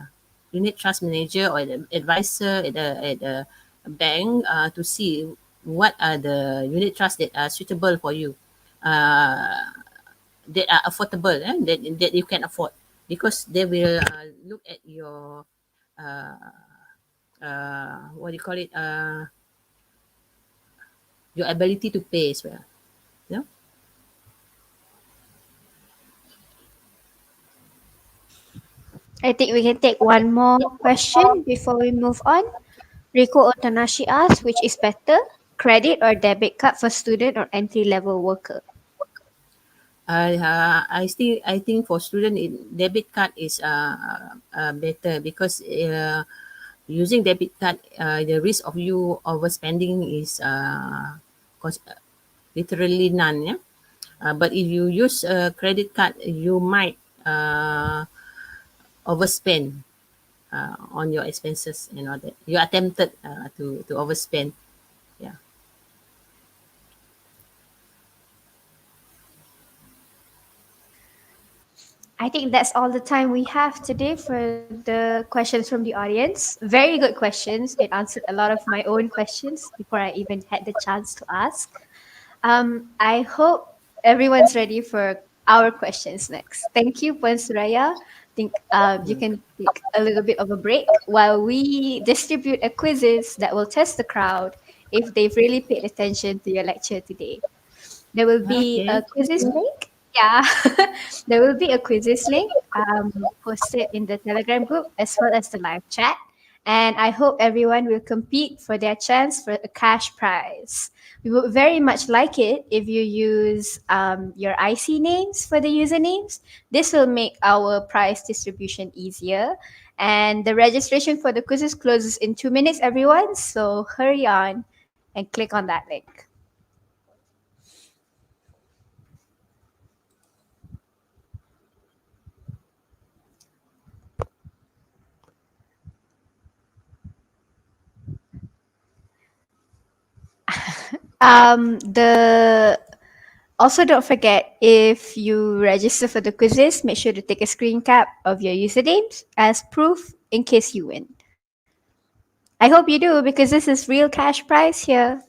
Speaker 4: unit trust manager or the advisor at the bank to see what are the unit trusts that are suitable for you, uh, that are affordable, that you can afford, because they will look at your uh, what do you call it, your ability to pay as well. You know?
Speaker 1: I think we can take one more question before we move on. Rico Otanashi asks, which is better, credit or debit card for student or entry level worker?
Speaker 4: I think for student, debit card is better, because using debit card, the risk of you overspending is literally none. Yeah. But if you use a credit card, you might overspend on your expenses and all that. You are tempted to overspend. Yeah.
Speaker 1: I think that's all the time we have today for the questions from the audience. Very good questions. It answered a lot of my own questions before I even had the chance to ask. I hope everyone's ready for our questions next. Thank you, Puan Suraya. Think you can take a little bit of a break while we distribute a quizzes that will test the crowd if they've really paid attention to your lecture today. There will be a
Speaker 4: Okay.
Speaker 1: quizzes link. Yeah, there will be a quizzes link posted in the Telegram group as well as the live chat. And I hope everyone will compete for their chance for a cash prize. We would very much like it if you use your IC names for the usernames. This will make our prize distribution easier. And the registration for the quizzes closes in 2 minutes, everyone. So hurry on and click on that link. The Also, don't forget, if you register for the quizzes, make sure to take a screen cap of your usernames as proof in case you win. I hope you do because this is real cash prize here.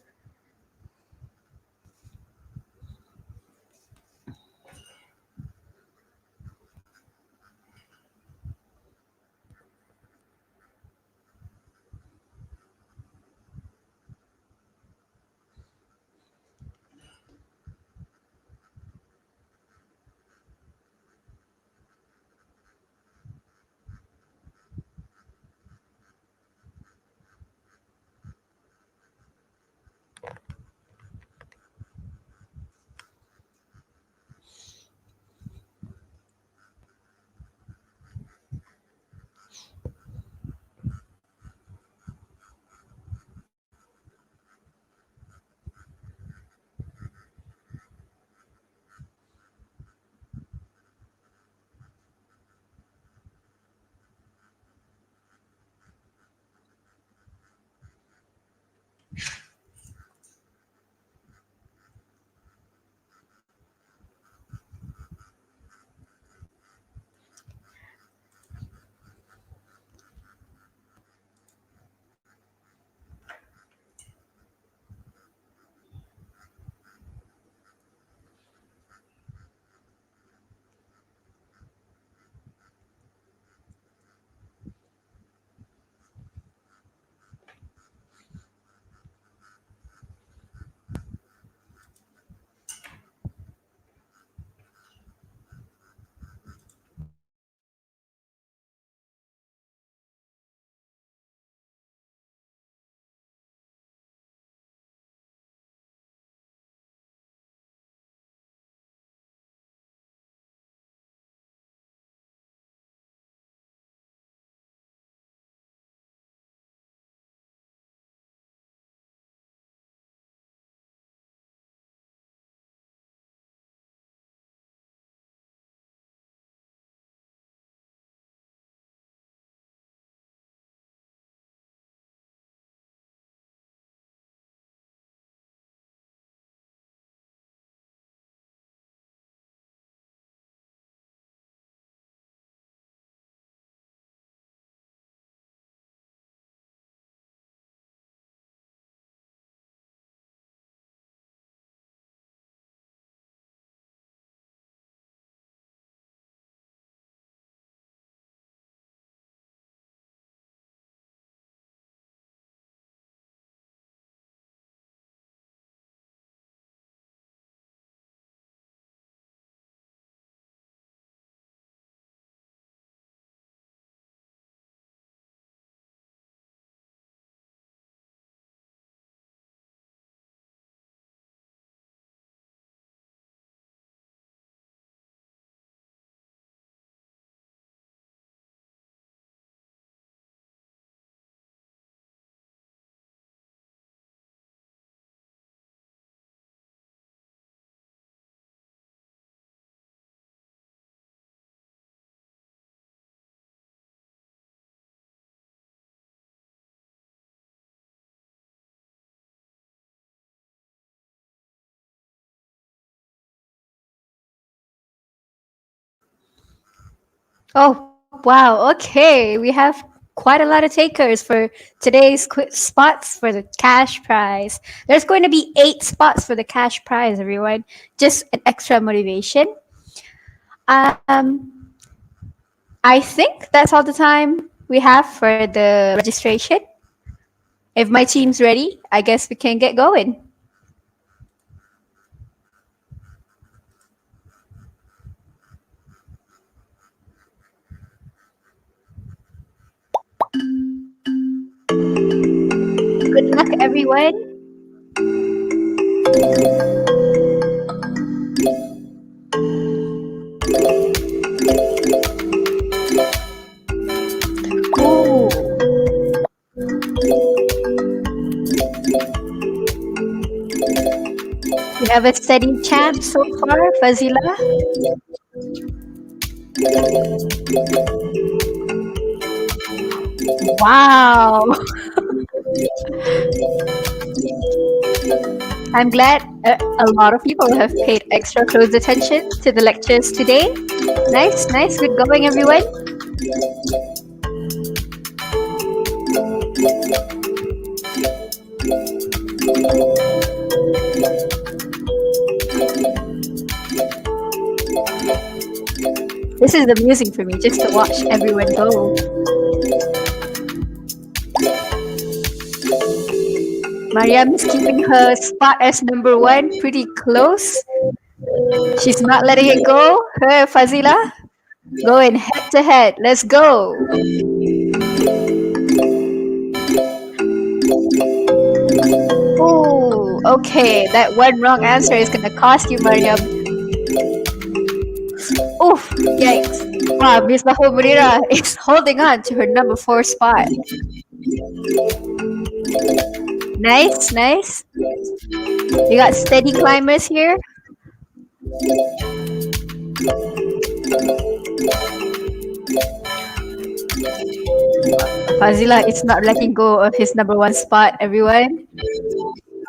Speaker 1: Oh, wow. Okay. We have quite a lot of takers for today's spots for the cash prize. There's going to be 8 spots for the cash prize, everyone. Just an extra motivation. Um, I think that's all the time we have for the registration. If my team's ready, I guess we can get going. Good luck, everyone. Ooh, we have a steady champ so far, Fazila. Wow. I'm glad a lot of people have paid extra close attention to the lectures today. Nice, nice. Good going, everyone. This is amusing for me just to watch everyone go. Mariam is keeping her spot as number one pretty close. She's not letting it go. Her Fazila, going head to head. Let's go. Oh, okay. That one wrong answer is gonna cost you, Mariam. Oof, yikes. Wow, Miss Baho Murira is holding on to her number 4 spot. Nice, nice. You got steady climbers here. Fazila is not letting go of his number 1 spot, everyone.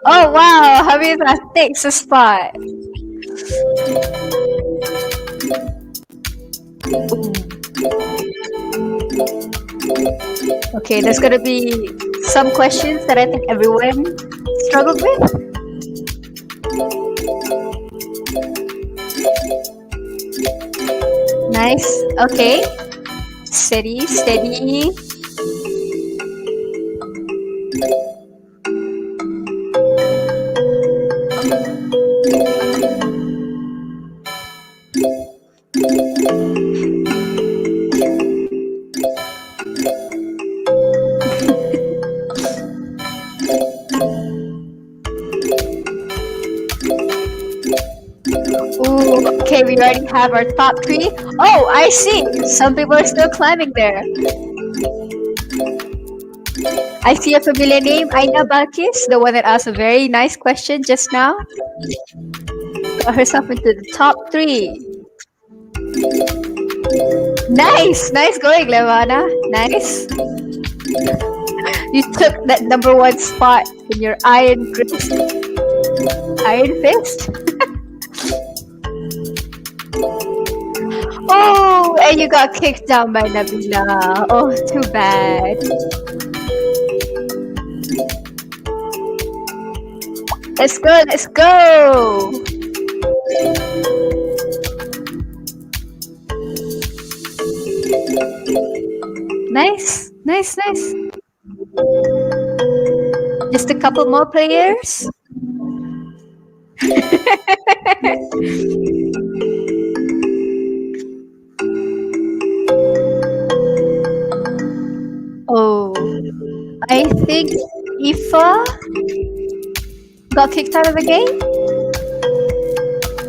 Speaker 1: Oh wow, Habiba takes a spot. Okay, there's gonna be some questions that I think everyone struggled with. Nice. Okay. Steady, steady. Ooh, okay, we already have our top 3. Oh, I see. Some people are still climbing there. I see a familiar name, Aina Balkis, the one that asked a very nice question just now. Got herself into the top 3. Nice, nice going, Levana. Nice. You took that number 1 spot in your iron fist. Iron fist? Oh, and you got kicked down by Nabila. Oh, too bad. Let's go, let's go. Nice, nice, nice. Just a couple more players. Oh, I think Ifa got kicked out of the game.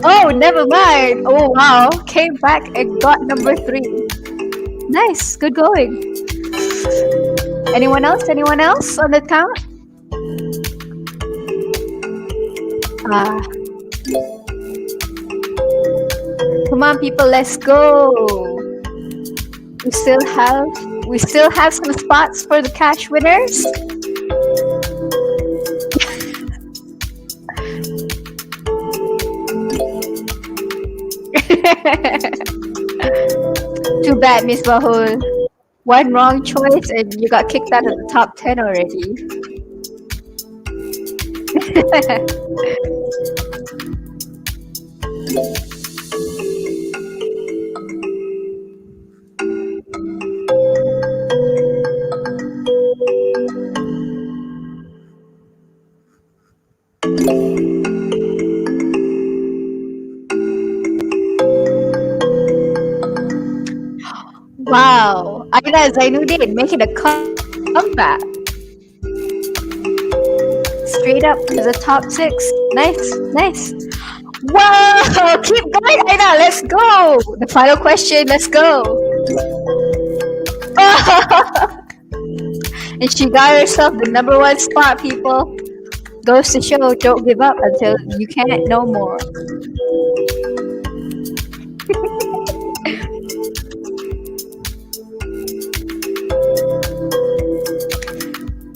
Speaker 1: Oh, never mind. Oh, wow. Came back and got number 3. Nice. Good going. Anyone else? Anyone else on the count? Come on, people. Let's go. We still have some spots for the cash winners. Too bad, Miss Bahul. One wrong choice and you got kicked out of the top 10 already. Wow, Aina Zainuddin making a comeback. Straight up to the top 6. Nice, nice. Wow, keep going, Aina. Let's go. The final question. Let's go. And she got herself the number 1 spot, people. Goes to show, don't give up until you can't no more.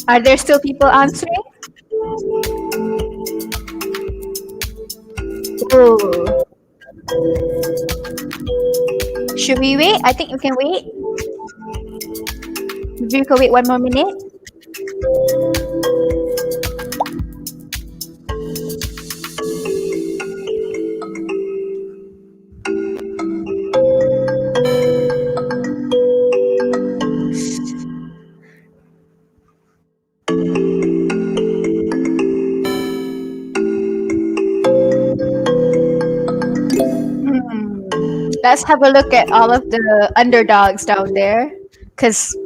Speaker 1: Are there still people answering? Oh, should we wait? I think you can wait. Maybe you can wait 1 more minute. Let's have a look at all of the underdogs down there. Cause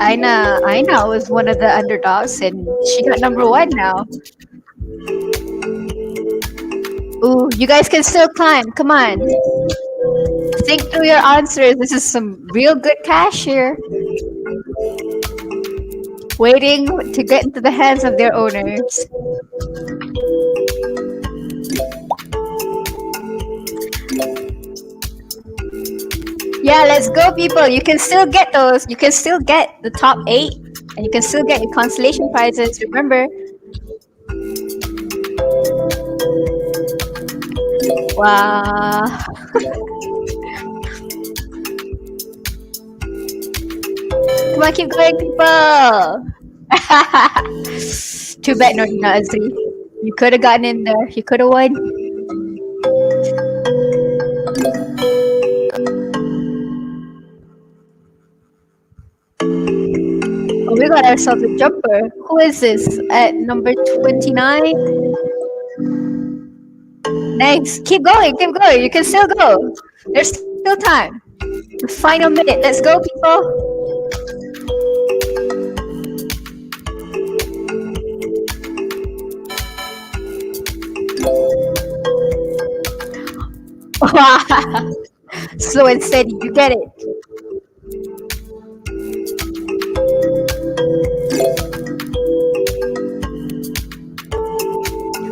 Speaker 1: Aina was one of the underdogs and she got number one now. Ooh, you guys can still climb. Come on. Think through your answers. This is some real good cash here. Waiting to get into the hands of their owners. Yeah, let's go, people. You can still get those. You can still get the top 8. And you can still get your consolation prizes. Remember. Wow. Come on, keep going, people. Too bad, not Azri. You could have gotten in there. You could have won. Oh, we got ourselves a jumper. Who is this? At number 29? Next. Keep going, keep going. You can still go. There's still time. The final minute. Let's go, people. Slow and steady. You get it.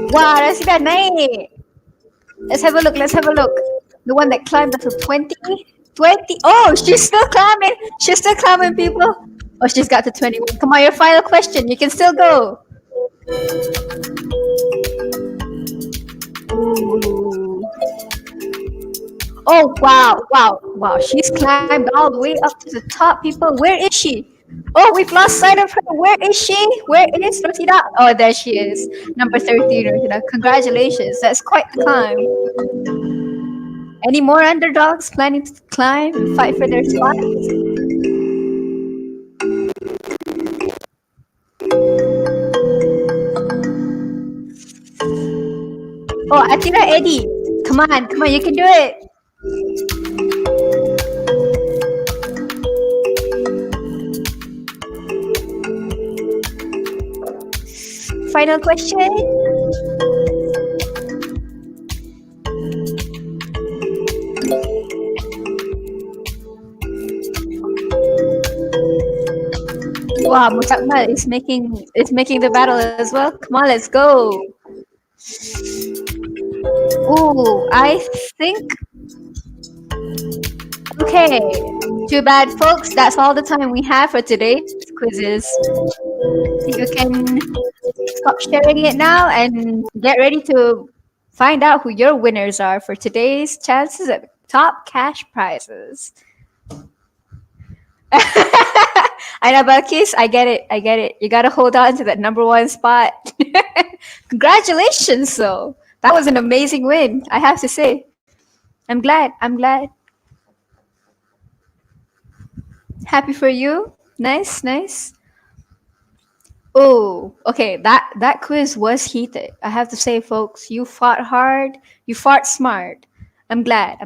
Speaker 1: Wow, that's that nice. Let's have a look. Let's have a look. The one that climbed up to 20. 20. Oh, she's still climbing. She's still climbing, people. Oh, she's got to 21. Come on, your final question. You can still go. Ooh. Oh, wow, wow, wow. She's climbed all the way up to the top, people. Where is she? Oh, we've lost sight of her. Where is she? Where is Rosida? Oh, there she is. Number 13, Rosida. Congratulations. That's quite the climb. Any more underdogs planning to climb and fight for their spots? Oh, Atira Eddie. Come on, come on, you can do it. Final question. Wow, Mutakmal is making the battle as well. Come on, let's go. Ooh, I think. Okay, too bad, folks. That's all the time we have for today's quizzes. So you can stop sharing it now and get ready to find out who your winners are for today's chances at top cash prizes. I know, Balkis, I get it. You gotta hold on to that number one spot. Congratulations, though. That was an amazing win, I have to say. I'm glad. Happy for you. Nice. Oh, okay. That quiz was heated. I have to say, folks, you fought hard. You fought smart. I'm glad.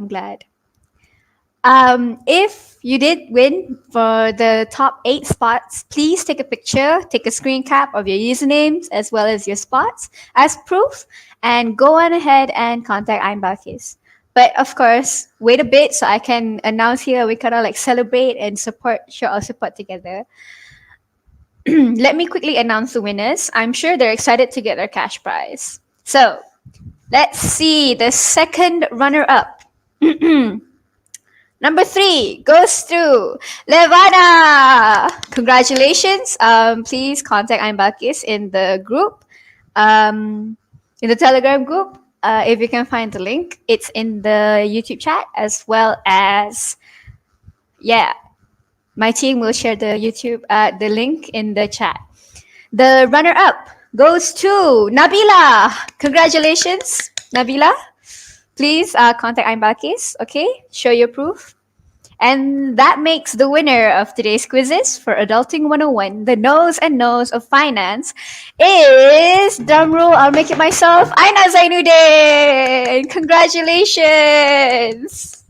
Speaker 1: If you did win for the top 8 spots, please take a picture, take a screen cap of your usernames as well as your spots as proof, and go on ahead and contact Einbakis. But of course, wait a bit so I can announce here. We kind of like celebrate and show our support together. Let me quickly announce the winners. I'm sure they're excited to get their cash prize. So let's see the second runner-up. Number 3 goes to Levana. Congratulations. Please contact Einbakis in the group, in the Telegram group. If you can find the link, it's in the YouTube chat as well as, yeah, my team will share the the link in the chat. The runner up goes to Nabila. Congratulations, Nabila. Please contact I'm Balkis, okay? Show your proof. And that makes the winner of today's quizzes for Adulting 101, the knows and knows of finance, is, drumroll, I'll make it myself, Aina Zainuddin. Congratulations.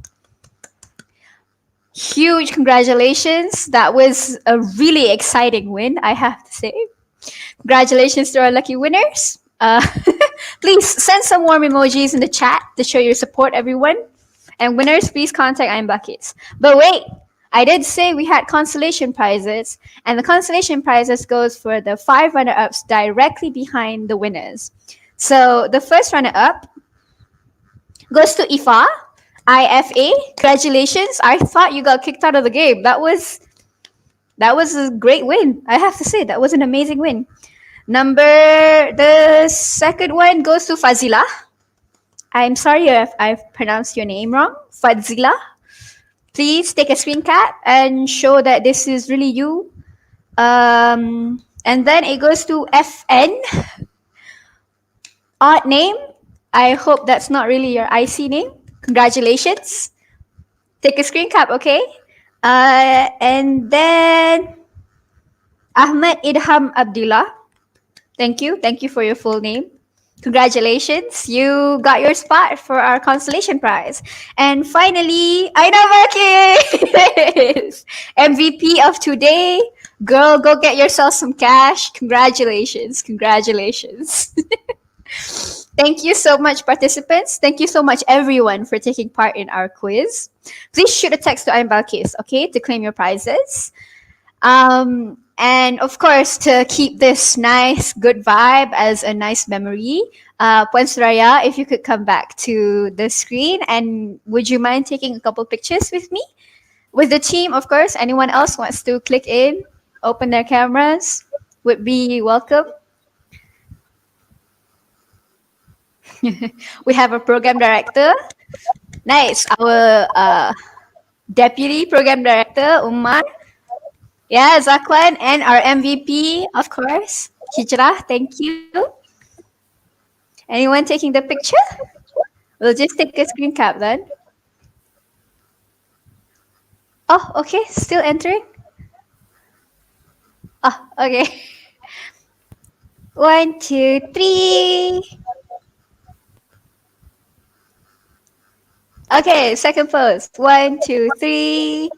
Speaker 1: Huge congratulations. That was a really exciting win, I have to say. Congratulations to our lucky winners. Please send some warm emojis in the chat to show your support, everyone. And winners, please contact I'm Buckets. But wait, I did say we had consolation prizes, and the consolation prizes goes for the 5 runner-ups directly behind the winners. So the first runner-up goes to IFA. Congratulations! I thought you got kicked out of the game. That was a great win. I have to say that was an amazing win. The second one goes to Fazila. I'm sorry if I've pronounced your name wrong. Fazila. Please take a screen cap and show that this is really you. And then it goes to FN. Odd name. I hope that's not really your IC name. Congratulations. Take a screen cap, okay? And then Ahmed Idham Abdullah. Thank you. Thank you for your full name. Congratulations. You got your spot for our consolation prize. And finally, Aina Marquez, MVP of today. Girl, go get yourself some cash. Congratulations. Congratulations. Thank you so much, participants. Thank you so much, everyone, for taking part in our quiz. Please shoot a text to I'm Balkis, okay, to claim your prizes. And of course, to keep this nice, good vibe as a nice memory, Puan Suraya, if you could come back to the screen, and would you mind taking a couple pictures with me? With the team, of course. Anyone else wants to click in, open their cameras, would be welcome. We have a program director. Nice. Our deputy program director, Umar. Yeah, Zakwan, and our MVP, of course, Hijrah. Thank you. Anyone taking the picture? We'll just take a screen cap then. Oh, okay. Still entering. Oh, okay. 1, 2, 3. Okay, second pose. 1, 2, 3.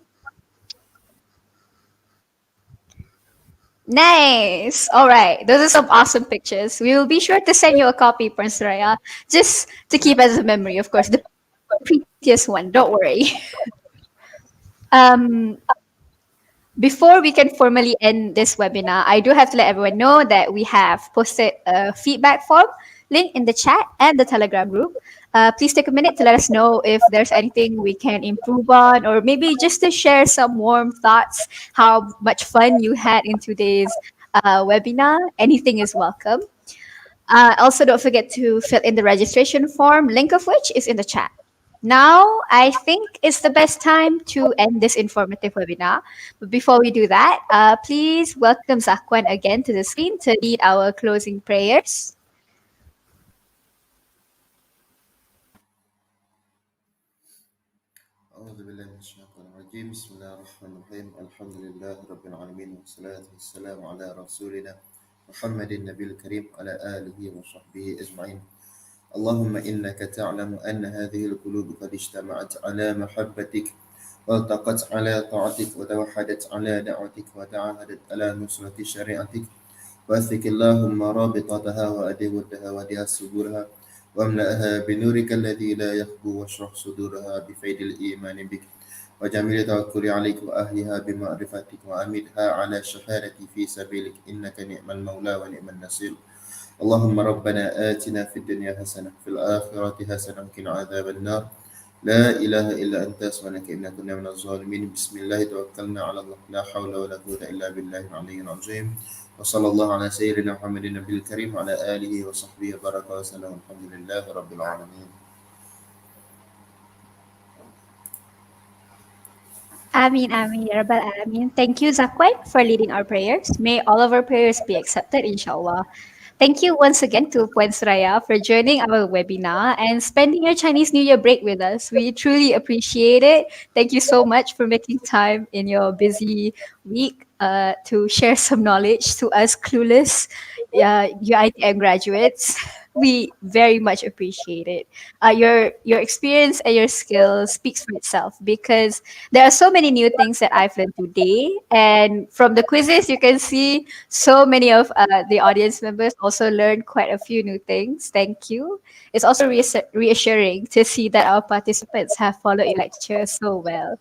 Speaker 1: Nice. All right. Those are some awesome pictures. We will be sure to send you a copy, Prince Raya, just to keep as a memory, of course. The previous one. Don't worry. um, Before we can formally end this webinar, I do have to let everyone know that we have posted a feedback form link in the chat and the Telegram group. Please take a minute to let us know if there's anything we can improve on, or maybe just to share some warm thoughts, how much fun you had in today's webinar. Anything is welcome. Also, don't forget to fill in the registration form, link of which is in the chat. Now, I think it's the best time to end this informative webinar. But before we do that, please welcome Zakwan again to the screen to lead our closing prayers.
Speaker 2: أعوذ بالله من الشيطان الرجيم بسم الله الرحمن الرحيم الحمد لله رب العالمين والصلاة والسلام على رسولنا محمد النبي الكريم على آله وصحبه أجمعين اللهم إنك تعلم أن هذه القلوب قد اجتمعت على محبتك والتقت على طاعتك وتوحدت على دعوتك وتعاهدت على نصرة شريعتك وأثق اللهم رابطتها وأدي ودها وديها صدورها واملأها بنورك الذي لا يخبو واشرح صدورها بفيد الإيمان بك وجميل التوكل عليك وأهلها بمعرفتك وأمدها على شهادة في سبيلك إنك نعم المولى ونعم النصير اللهم ربنا آتنا في الدنيا حسنة في الآخرة حسنة وقنا عذاب النار لا إله إلا أنت سبحانك إنا كنا من الظالمين بسم الله توكلنا على الله لا حول ولا قوة إلا بالله العلي العظيم وصلى الله على سيدنا محمد النبي الكريم وعلى آله وصحبه وبارك وسلم. الحمد لله رب العالمين.
Speaker 1: Amin, Amin, Ya Rabbal Alameen. Thank you, Zakwan, for leading our prayers. May all of our prayers be accepted, inshallah. Thank you once again to Puan Suraya for joining our webinar and spending your Chinese New Year break with us. We truly appreciate it. Thank you so much for making time in your busy week to share some knowledge to us clueless UITM graduates. We very much appreciate it. Your experience and your skill speaks for itself because there are so many new things that I've learned today. And from the quizzes, you can see so many of the audience members also learned quite a few new things. Thank you. It's also reassuring to see that our participants have followed your lecture so well.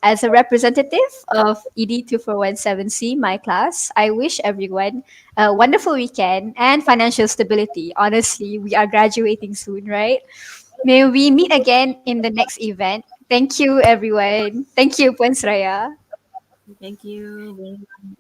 Speaker 1: As a representative of ED2417C, my class, I wish everyone a wonderful weekend and financial stability. Honestly, we are graduating soon, right? May we meet again in the next event. Thank you, everyone. Thank you, Puan Sraya.
Speaker 4: Thank you very much.